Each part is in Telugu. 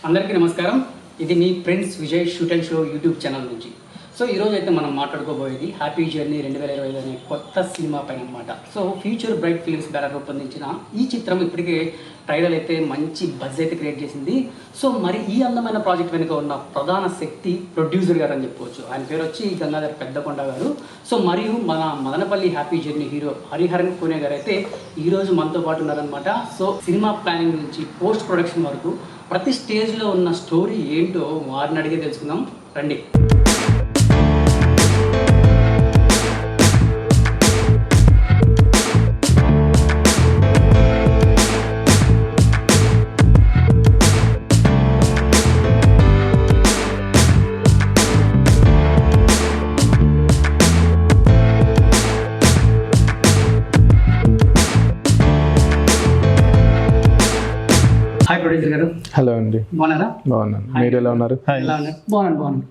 అందరికీ నమస్కారం. ఇది మీ prince Vijay shoot and show YouTube channel నుంచి. సో ఈరోజు అయితే మనం మాట్లాడుకోబోయేది హ్యాపీ జర్నీ 2020 అనే కొత్త సినిమా పైన అనమాట. సో ఫ్యూచర్ బ్రైట్ ఫిల్మ్స్ ద్వారా రూపొందించిన ఈ చిత్రం ఇప్పటికే ట్రైలర్ అయితే మంచి బజ్ అయితే క్రియేట్ చేసింది. సో మరి ఈ అందమైన ప్రాజెక్ట్ వెనుక ఉన్న ప్రధాన శక్తి ప్రొడ్యూసర్ గారు అని చెప్పుకోవచ్చు. ఆయన పేరు వచ్చి గంగాధర్ పెద్దకొండ గారు. సో మరియు మన Madanapalle happy journey hero Hariharan Pune గారు అయితే ఈరోజు మనతో పాటు ఉన్నారనమాట. సో సినిమా ప్లానింగ్ నుంచి పోస్ట్ ప్రొడక్షన్ వరకు ప్రతి స్టేజ్లో ఉన్న స్టోరీ ఏంటో వారిని అడిగే తెలుసుకుందాం రండి. హాయ్ ప్రొడ్యూసర్ గారు. హలో అండి. బాగున్నారా? బాగున్నాను. మీరు ఎలా ఉన్నారు? ఎలా ఉన్నారు? బాగున్నాను.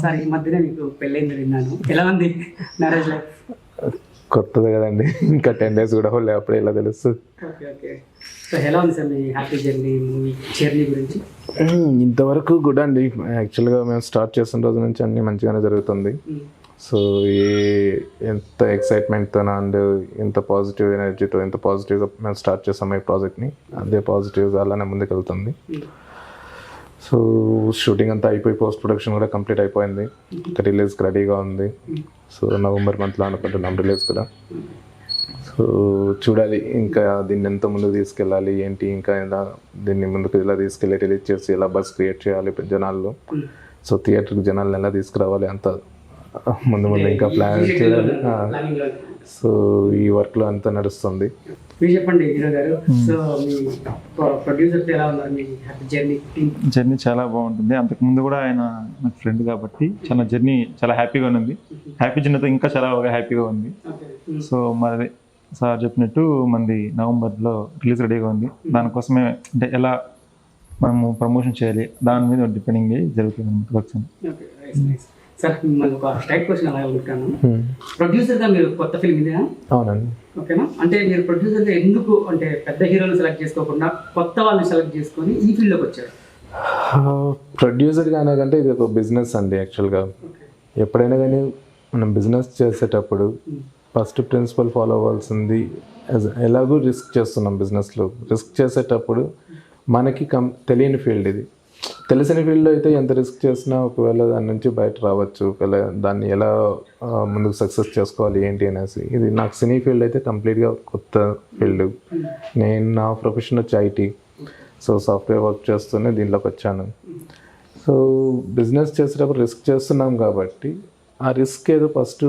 సార్ ఈ మధ్యనే మీకు పెళ్ళైంది విన్నాను. ఎలా ఉంది మ్యారేజ్ లైఫ్? కొత్తది కదండి, ఇంకా 10 days కూడా హోలే, అప్పుడు ఎలా తెలుస్తుంది. ఓకే. సో ఎలా ఉంది సార్ మీ హ్యాపీ జర్నీ మూవీ జర్నీ గురించి? ఇంతవరకు గుడ్ అండి. యాక్చువల్గా మేము స్టార్ట్ చేసిన రోజు నుంచి అన్నీ మంచిగానే జరుగుతుంది. సో ఎంత ఎక్సైట్మెంట్తో అండ్ ఎంత పాజిటివ్ ఎనర్జీతో ఎంత పాజిటివ్గా మేము స్టార్ట్ చేస్తాం ఈ ప్రాజెక్ట్ని, అదే పాజిటివ్గా అలానే ముందుకు వెళ్తుంది. సో షూటింగ్ అంతా అయిపోయి పోస్ట్ ప్రొడక్షన్ కూడా కంప్లీట్ అయిపోయింది. ఇంకా రిలీజ్కి రెడీగా ఉంది. సో నవంబర్ మంత్లో అనుకుంటున్నాం రిలీజ్ కూడా. సో చూడాలి ఇంకా దీన్ని ఎంత ముందుకు తీసుకెళ్ళాలి ఏంటి, ఇంకా ఎలా దీన్ని ముందుకు ఎలా తీసుకెళ్ళి రిలీజ్ చేసి ఎలా బస్ క్రియేట్ చేయాలి జనాల్లో. సో థియేటర్కి జనాలను ఎలా తీసుకురావాలి అంత ముందు ఇంకా ప్లాన్ చేయాలి. సో ఈ వర్క్లో అంతా నడుస్తుంది. మీరు చెప్పండి హీరో గారు. సో మీ ప్రొడ్యూసర్ ఎలా ఉన్నారు మీ హ్యాపీ జర్నీ టీమ్? జర్నీ చాలా బాగుంటుంది. అంతకుముందు కూడా ఆయన నాకు ఫ్రెండ్ కాబట్టి జర్నీ చాలా హ్యాపీగా ఉంది. హ్యాపీ జర్నీతో ఇంకా చాలా హ్యాపీగా ఉంది. సో మరి సార్ చెప్పినట్టు మనది నవంబర్లో రిలీజ్ రెడీగా ఉంది. దానికోసమే అంటే ఎలా మనము ప్రమోషన్ చేయాలి దాని మీద డిపెండింగ్ జరుగుతుంది ప్రొడక్షన్. సార్ మిమ్మల్ని ఒక స్ట్రైట్ క్వశ్చన్ అలా అడుగుతాను. ప్రొడ్యూసర్గా మీరు కొత్త ఫిల్మ్ ఇదేనా? అవునండి. ఓకేనా. అంటే మీరు ప్రొడ్యూసర్గా ఎందుకు అంటే పెద్ద హీరోని సెలెక్ట్ చేసుకోకుండా కొత్త వాళ్ళని సెలెక్ట్ చేసుకొని ఈ ఫీల్డ్లోకి వచ్చారు? ప్రొడ్యూసర్గా అనేకంటే ఇది ఒక బిజినెస్ అండి. యాక్చువల్గా ఎప్పుడైనా కానీ మనం బిజినెస్ చేసేటప్పుడు ఫస్ట్ ప్రిన్సిపల్ ఫాలో అవ్వాల్సింది, ఎలాగో రిస్క్ చేస్తున్నాం బిజినెస్లో. రిస్క్ చేసేటప్పుడు మనకి తెలియని ఫీల్డ్ ఇది. తెలిసిన ఫీల్డ్లో అయితే ఎంత రిస్క్ చేసినా ఒకవేళ దాని నుంచి బయట రావచ్చు, ఒకవేళ దాన్ని ఎలా ముందుకు సక్సెస్ చేసుకోవాలి ఏంటి అనేసి. ఇది నాకు సినీ ఫీల్డ్ అయితే కంప్లీట్గా కొత్త ఫీల్డ్. నేను నా ప్రొఫెషన్ వచ్చి ఐటీ. సో సాఫ్ట్వేర్ వర్క్ చేస్తూనే దీంట్లోకి వచ్చాను. సో బిజినెస్ చేసేటప్పుడు రిస్క్ చేస్తున్నాం కాబట్టి ఆ రిస్క్ ఏదో ఫస్ట్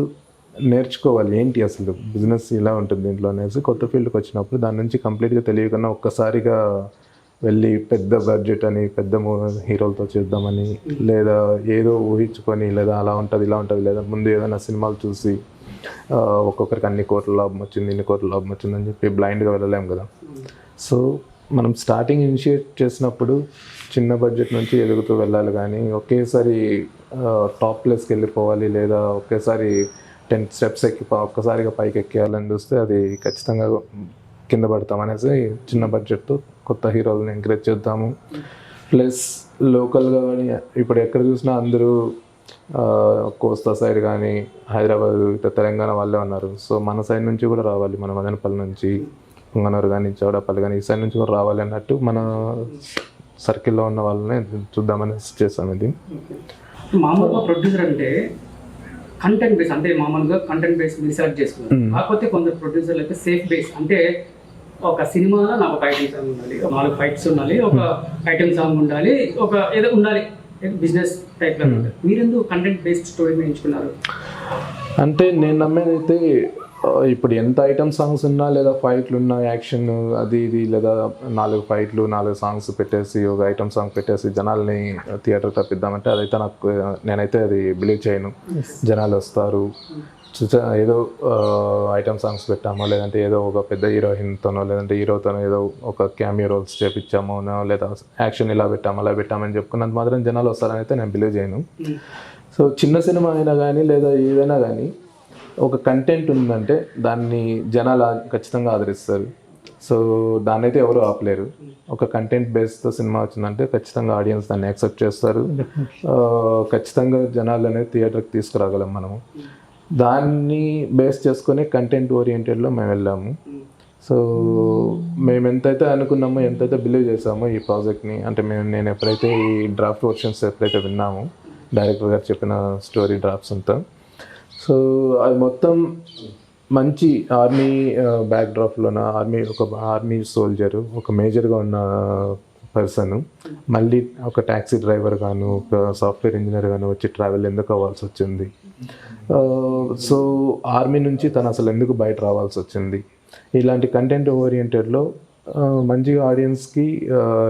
నేర్చుకోవాలి, ఏంటి అసలు బిజినెస్ ఇలా ఉంటుంది దీంట్లో అనేసి. కొత్త ఫీల్డ్కి వచ్చినప్పుడు దాని నుంచి కంప్లీట్గా తెలియకుండా ఒక్కసారిగా వెళ్ళి పెద్ద బడ్జెట్ అని పెద్ద హీరోలతో చేద్దామని, లేదా ఏదో ఊహించుకొని, లేదా అలా ఉంటుంది ఇలా ఉంటుంది, లేదా ముందు ఏదైనా సినిమాలు చూసి ఒక్కొక్కరికి అన్ని కోట్ల లాభం వచ్చింది ఇన్ని కోట్ల లాభం వచ్చిందని చెప్పి బ్లైండ్గా వెళ్ళలేం కదా. సో మనం స్టార్టింగ్ ఇనిషియేట్ చేసినప్పుడు చిన్న బడ్జెట్ నుంచి ఎదుగుతూ వెళ్ళాలి, కానీ ఒకేసారి టాప్ ప్లేస్కి వెళ్ళిపోవాలి, లేదా ఒకేసారి 10 steps ఎక్కి ఒక్కసారిగా పైకి ఎక్కేయాలని చూస్తే అది ఖచ్చితంగా కింద పడతాం అనేసి చిన్న బడ్జెట్తో కొత్త హీరోలను ఎంకరేజ్ చేద్దాము. ప్లస్ లోకల్గా కానీ ఇప్పుడు ఎక్కడ చూసినా అందరూ కోస్తా సైడ్ కానీ హైదరాబాద్ ఇట్లా తెలంగాణ వాళ్ళే ఉన్నారు. సో మన సైడ్ నుంచి కూడా రావాలి, మన మదనపల్లి నుంచి పొంగనూరు కానీ చౌడపల్లి కానీ ఈ సైడ్ నుంచి కూడా రావాలి అన్నట్టు మన సర్కిల్లో ఉన్న వాళ్ళని చూద్దామని చేస్తాం. ఇది మామూలుగా ప్రొడ్యూసర్ అంటే కంటెంట్ బేస్, అంటే మామూలుగా కంటెంట్ బేస్ మీరు సెలెక్ట్ చేసుకున్నారు. కాకపోతే కొందరు ప్రొడ్యూసర్లు అయితే సేఫ్ బేస్, అంటే ఒక సినిమాలో నాకు ఒక ఐటమ్ సాంగ్ ఉండాలి, 4 ఫైట్స్ ఉండాలి, ఒక ఐటమ్ సాంగ్ ఉండాలి, ఒక ఏదో ఉండాలి, బిజినెస్ టైప్లో ఉండాలి. మీరెందుకు కంటెంట్ బేస్డ్ స్టోరీని ఎంచుకున్నారు? అంటే నేను నమ్మేదైతే ఇప్పుడు ఎంత ఐటమ్ సాంగ్స్ ఉన్నా, లేదా ఫైట్లు ఉన్నా, యాక్షన్ అది ఇది, లేదా 4 ఫైట్లు 4 సాంగ్స్ పెట్టేసి ఒక ఐటమ్ సాంగ్ పెట్టేసి జనాల్ని థియేటర్ తప్పిద్దామంటే అదైతే నేనైతే అది బిలీవ్ చేయను. జనాలు వస్తారు, ఏదో ఐటమ్ సాంగ్స్ పెట్టామో, లేదంటే ఏదో ఒక పెద్ద హీరోయిన్తోనో లేదంటే హీరోతోనో ఏదో ఒక క్యామియో రోల్స్ చేపించామో, లేదా యాక్షన్ ఇలా పెట్టాము అలా పెట్టామని చెప్పుకున్నంత మాత్రం జనాలు వస్తారని అయితే నేను బిలీవ్ చేయను. సో చిన్న సినిమా అయినా కానీ లేదా ఏదైనా కానీ ఒక కంటెంట్ ఉందంటే దాన్ని జనాలు ఖచ్చితంగా ఆదరిస్తారు. సో దాన్ని అయితే ఎవరు ఆపలేరు. ఒక కంటెంట్ బేస్తో సినిమా వచ్చిందంటే ఖచ్చితంగా ఆడియన్స్ దాన్ని యాక్సెప్ట్ చేస్తారు. ఖచ్చితంగా జనాలు అనేది థియేటర్కి తీసుకురాగలం మనము. దాన్ని బేస్ చేసుకొని కంటెంట్ ఓరియంటెడ్లో మేము వెళ్ళాము. సో మేము ఎంతైతే అనుకున్నామో, ఎంతైతే బిలీవ్ చేసామో ఈ ప్రాజెక్ట్ని, అంటే నేను ఎప్పుడైతే ఈ డ్రాఫ్ట్ వర్షన్స్ ఎప్పుడైతే విన్నామో, డైరెక్టర్ గారు చెప్పిన స్టోరీ డ్రాఫ్ట్స్ అంతా, సో అది మొత్తం మంచి ఆర్మీ బ్యాక్డ్రాప్లోన ఆర్మీ సోల్జరు, ఒక మేజర్గా ఉన్న పర్సన్ మళ్ళీ ఒక ట్యాక్సీ డ్రైవర్ గాను, ఒక సాఫ్ట్వేర్ ఇంజనీర్ గాను వచ్చి ట్రావెల్ ఎందుకు అవ్వాల్సి వచ్చింది, సో ఆర్మీ నుంచి తను అసలు ఎందుకు బయట రావాల్సి వచ్చింది, ఇలాంటి కంటెంట్ ఓరియంటెడ్లో మంచిగా ఆడియన్స్కి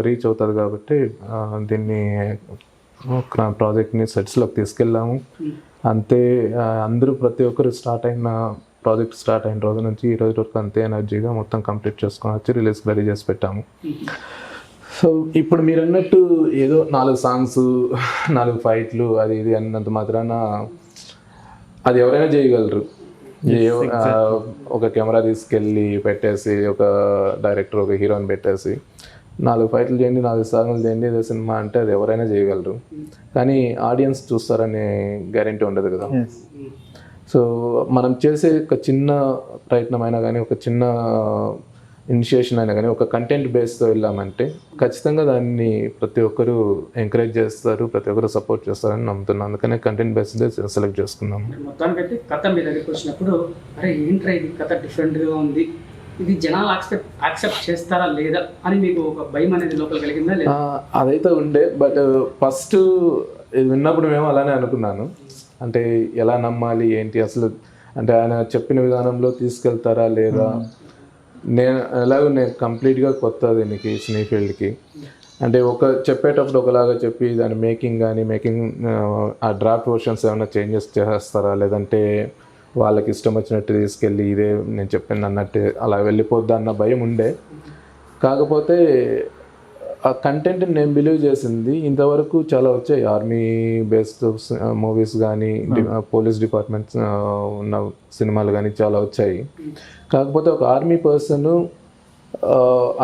రీచ్ అవుతుంది కాబట్టి దీన్ని ప్రాజెక్ట్ని సెట్స్లోకి తీసుకెళ్ళాము. అంతే అందరూ ప్రతి ఒక్కరు ప్రాజెక్ట్ స్టార్ట్ అయిన రోజు నుంచి ఈ రోజు వరకు అంతే ఎనర్జీగా మొత్తం కంప్లీట్ చేసుకొని వచ్చి రిలీజ్కి రెడీ చేసి పెట్టాము. సో ఇప్పుడు మీరు అన్నట్టు ఏదో 4 సాంగ్స్ 4 ఫైట్లు అది ఇది అన్నంత మాత్రాన అది ఎవరైనా చేయగలరు. ఒక కెమెరా తీసుకెళ్ళి పెట్టేసి, ఒక డైరెక్టర్ ఒక హీరోని పెట్టేసి 4 ఫైట్లు చేయండి, 4 సాంగ్లు చేయండి ఇదే సినిమా అంటే అది ఎవరైనా చేయగలరు. కానీ ఆడియన్స్ చూస్తారనే గ్యారెంటీ ఉండదు కదా. సో మనం చేసే ఒక చిన్న ప్రయత్నం అయినా కానీ, ఒక చిన్న ఇనిషియేషన్ అయినా కానీ, ఒక కంటెంట్ బేస్తో వెళ్ళామంటే ఖచ్చితంగా దాన్ని ప్రతి ఒక్కరు ఎంకరేజ్ చేస్తారు, ప్రతి ఒక్కరు సపోర్ట్ చేస్తారని నమ్ముతున్నాను. అందుకనే కంటెంట్ బేస్డ్ సెలెక్ట్ చేసుకున్నాము. మొత్తానికైతే కథ మీ దగ్గరికి వచ్చినప్పుడు అరే ఏంట్రా ఇది కథ డిఫరెంట్గా ఉంది, ఇది జనాలు యాక్సెప్ట్ చేస్తారా లేదా అని మీకు ఒక భయం అనేది లోపల కలిగిందా లేదా? అదైతే ఉండే, బట్ ఫస్ట్ ఇది విన్నప్పుడు మేము అలానే అనుకున్నాను. అంటే ఎలా నమ్మాలి ఏంటి అసలు, అంటే ఆయన చెప్పిన విధానంలో తీసుకెళ్తారా లేదా. నేను కంప్లీట్గా కొత్త దీనికి సినీ ఫీల్డ్కి. అంటే చెప్పేటప్పుడు ఒకలాగా చెప్పి దాని మేకింగ్ ఆ డ్రాఫ్ట్ వర్షన్స్ ఏమైనా చేంజెస్ చేస్తారా, లేదంటే వాళ్ళకి ఇష్టం వచ్చినట్టు తీసుకెళ్ళి ఇదే నేను చెప్పింది అన్నట్టు అలా వెళ్ళిపోద్దా అన్న భయం ఉండే. కాకపోతే ఆ కంటెంట్ నేను బిలీవ్ చేసింది ఇంతవరకు చాలా వచ్చాయి. ఆర్మీ బేస్డ్ మూవీస్ కానీ, పోలీస్ డిపార్ట్మెంట్స్ ఉన్న సినిమాలు కానీ చాలా వచ్చాయి. కాకపోతే ఒక ఆర్మీ పర్సన్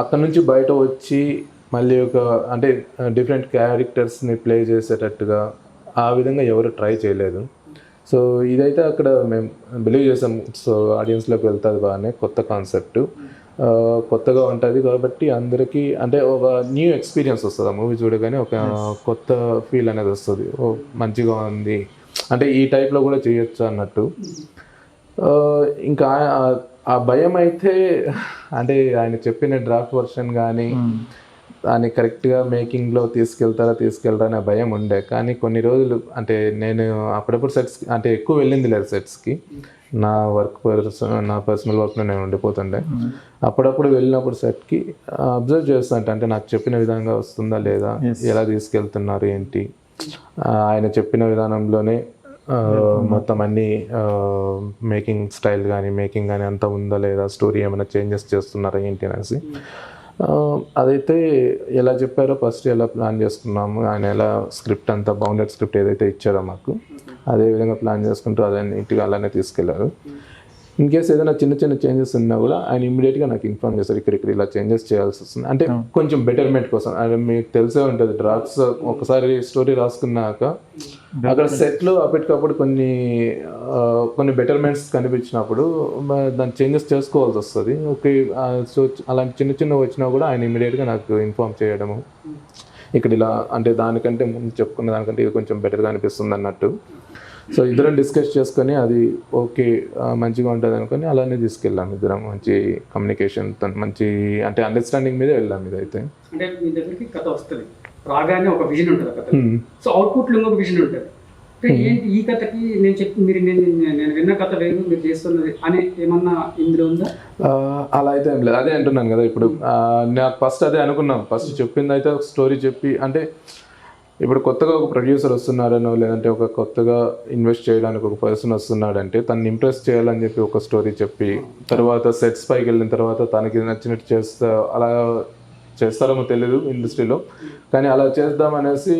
అక్కడ నుంచి బయట వచ్చి మళ్ళీ అంటే డిఫరెంట్ క్యారెక్టర్స్ని ప్లే చేసేటట్టుగా ఆ విధంగా ఎవరు ట్రై చేయలేదు. సో ఇదైతే అక్కడ మేము బిలీవ్ చేసాం. సో ఆడియన్స్లోకి వెళ్తుంది బాగానే, కొత్త కాన్సెప్ట్, కొత్తగా ఉంటుంది కాబట్టి అందరికీ అంటే ఒక న్యూ ఎక్స్పీరియన్స్ వస్తుంది. ఆ మూవీ చూడగానే ఒక కొత్త ఫీల్ అనేది వస్తుంది. మంచిగా ఉంది అంటే ఈ టైప్లో కూడా చేయొచ్చు అన్నట్టు. ఇంకా ఆ భయం అయితే అంటే ఆయన చెప్పిన డ్రాఫ్ట్ వర్షన్ కానీ దాన్ని కరెక్ట్గా మేకింగ్లో తీసుకెళ్తారా అనే భయం ఉండే. కానీ కొన్ని రోజులు అంటే నేను అప్పుడప్పుడు సెట్స్ అంటే ఎక్కువ వెళ్ళింది లేదు సెట్స్కి. నా పర్సనల్ వర్క్లో నేను ఉండిపోతుండే. అప్పుడప్పుడు వెళ్ళినప్పుడు సెట్కి అబ్జర్వ్ చేస్తుంటే అంటే నాకు చెప్పిన విధంగా వస్తుందా లేదా, ఎలా తీసుకెళ్తున్నారు ఏంటి, ఆయన చెప్పిన విధానంలోనే మొత్తం అన్ని మేకింగ్ స్టైల్ కానీ అంతా ఉందా లేదా, స్టోరీ ఏమైనా చేంజెస్ చేస్తున్నారా ఏంటి అనేసి. అదైతే ఎలా చెప్పారో ఫస్ట్ ఎలా ప్లాన్ చేసుకున్నాము, ఆయన ఎలా స్క్రిప్ట్ అంతా బౌండెడ్ స్క్రిప్ట్ ఏదైతే ఇచ్చారో మాకు అదే విధంగా ప్లాన్ చేసుకుంటూ అదే నీట్గా అలానే తీసుకెళ్లారు. ఇన్ కేస్ ఏదైనా చిన్న చేంజెస్ ఉన్నా కూడా ఆయన ఇమీడియట్గా నాకు ఇన్ఫార్మ్ చేస్తారు, ఇక్కడ ఇలా చేంజెస్ చేయాల్సి వస్తుంది అంటే కొంచెం బెటర్మెంట్ కోసం. అంటే మీకు తెలిసే ఉంటుంది డ్రాఫ్ట్స్ ఒకసారి స్టోరీ రాసుకున్నాక అక్కడ సెట్లో అప్పటికప్పుడు కొన్ని బెటర్మెంట్స్ కనిపించినప్పుడు దాన్ని చేంజెస్ చేసుకోవాల్సి వస్తుంది. ఓకే, సో అలాంటి చిన్న వచ్చినా కూడా ఆయన ఇమీడియట్గా నాకు ఇన్ఫార్మ్ చేయడము, ఇక్కడ ఇలా అంటే దానికంటే ముందు చెప్పుకున్న దానికంటే ఇది కొంచెం బెటర్గా అనిపిస్తుంది అన్నట్టు. సో ఇద్దరం డిస్కస్ చేసుకొని అది ఓకే మంచిగా ఉంటుంది అనుకొని అలానే తీసుకెళ్ళాం. ఇద్దరం మంచి కమ్యూనికేషన్, మంచి అంటే అండర్స్టాండింగ్ మీద వెళ్ళాం. ఇదైతే అంటే మీ దగ్గరికి కథ వస్తుంది రాగానే ఒక విజన్ ఉంటుంది కథ. సో అవుట్పుట్లో ఇంకొక విజన్ ఉంటుంది. ఏంటి ఈ కథకి నేను విన్న కథ వేరు, మీరు చేస్తున్నది అని ఏమన్నా ఇందులో ఉందా? అలా అయితే ఏం లేదు. అదే అంటున్నాను కదా, ఇప్పుడు నాకు ఫస్ట్ అదే అనుకున్నాం. ఫస్ట్ చెప్పింది అయితే ఒక స్టోరీ చెప్పి, అంటే ఇప్పుడు కొత్తగా ఒక ప్రొడ్యూసర్ వస్తున్నారనో లేదంటే ఒక కొత్తగా ఇన్వెస్ట్ చేయడానికి ఒక పర్సన్ వస్తున్నాడంటే తనని ఇంప్రెస్ చేయాలని చెప్పి ఒక స్టోరీ చెప్పి, తర్వాత సెట్స్ పైకి వెళ్ళిన తర్వాత తనకి నచ్చినట్టు అలా చేస్తారేమో తెలియదు ఇండస్ట్రీలో, కానీ అలా చేద్దామనేసి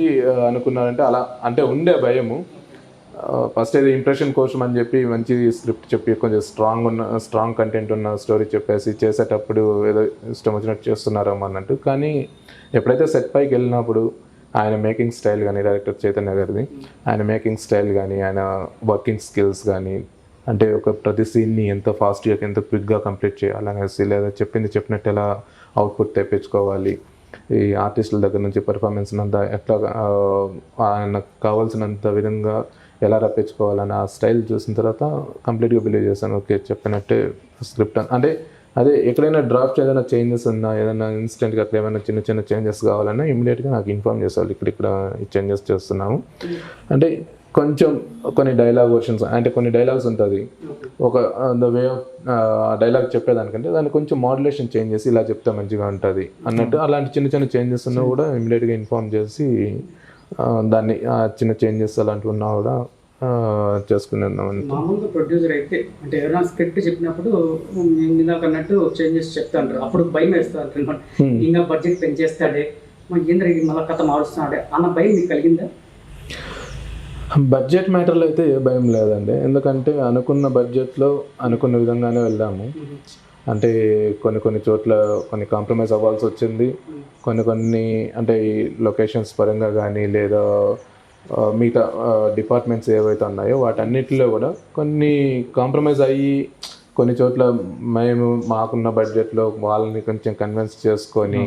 అనుకున్నారంటే అలా అంటే ఉండే భయము. ఫస్ట్ ఏదో ఇంప్రెషన్ కోసం అని చెప్పి మంచి స్క్రిప్ట్ చెప్పి కొంచెం స్ట్రాంగ్ కంటెంట్ ఉన్న స్టోరీ చెప్పేసి చేసేటప్పుడు ఏదో ఇష్టం వచ్చినట్టు చేస్తున్నారేమో అన్నట్టు. కానీ ఎప్పుడైతే సెట్ పైకి వెళ్ళినప్పుడు ఆయన మేకింగ్ స్టైల్ కానీ, డైరెక్టర్ చైతన్య గారిది, ఆయన మేకింగ్ స్టైల్ కానీ, ఆయన వర్కింగ్ స్కిల్స్ కానీ, అంటే ఒక ప్రతి సీన్ని ఎంత ఫాస్ట్గా ఎంత క్విక్గా కంప్లీట్ చేయాలనేసి, లేదా చెప్పినట్టు ఎలా అవుట్పుట్ తెప్పించుకోవాలి, ఈ ఆర్టిస్టుల దగ్గర నుంచి పర్ఫార్మెన్స్ అంతా ఎట్లా ఆయనకు కావాల్సినంత విధంగా ఎలా రప్పించుకోవాలని ఆ స్టైల్ చూసిన తర్వాత కంప్లీట్గా బిలీవ్ చేశాను. ఓకే, చెప్పినట్టే స్క్రిప్ట్ అంటే అదే ఎక్కడైనా డ్రాఫ్ట్ ఏదైనా చేంజెస్ ఉన్నా, ఏదైనా ఇన్స్టెంట్గా అక్కడ ఏమైనా చిన్న చేంజెస్ కావాలన్నా ఇమీడియట్గా నాకు ఇన్ఫార్మ్ చేసేవాళ్ళు, ఇక్కడ ఈ చేంజెస్ చేస్తున్నాము అంటే. కొంచెం కొన్ని డైలాగ్ వర్షన్స్ అంటే కొన్ని డైలాగ్స్ ఉంటుంది, ఒక ద వే ఆఫ్ డైలాగ్ చెప్పేదానికంటే దాన్ని కొంచెం మాడ్యులేషన్ చేంజ్ చేసి ఇలా చెప్తే మంచిగా ఉంటుంది అన్నట్టు, అలాంటి చిన్న చేంజెస్ ఉన్నా కూడా ఇమీడియట్గా ఇన్ఫార్మ్ చేసి దాన్ని చిన్న చేంజెస్ అలాంటివి ఉన్నా కూడా చేసుకున్నాను. మామూలుగా ప్రొడ్యూసర్ అయితే అంటే ఎవరైనా స్క్రిప్ట్ చెప్పినప్పుడు ఇందాక అన్నట్టు చేంజెస్ చెప్తాంటారు, అప్పుడు భయం వేస్తారు అనమాట. ఇంకా బడ్జెట్ పెంచేస్తాడే, ఏంద్ర మళ్ళీ కథ మారుస్తున్నాడే అన్న భయం మీకు కలిగిందా? బడ్జెట్ మ్యాటర్లో అయితే ఏ భయం లేదండి, ఎందుకంటే అనుకున్న బడ్జెట్లో అనుకున్న విధంగానే వెళ్ళాము. అంటే కొన్ని చోట్ల కొన్ని కాంప్రమైజ్ అవ్వాల్సి వచ్చింది, కొన్ని అంటే ఈ లొకేషన్స్ పరంగా కానీ, లేదా మిగతా డిపార్ట్మెంట్స్ ఏవైతే ఉన్నాయో వాటన్నిటిలో కూడా కొన్ని కాంప్రమైజ్ అయ్యి, కొన్ని చోట్ల మేము మాకున్న బడ్జెట్లో వాళ్ళని కొంచెం కన్విన్స్ చేసుకొని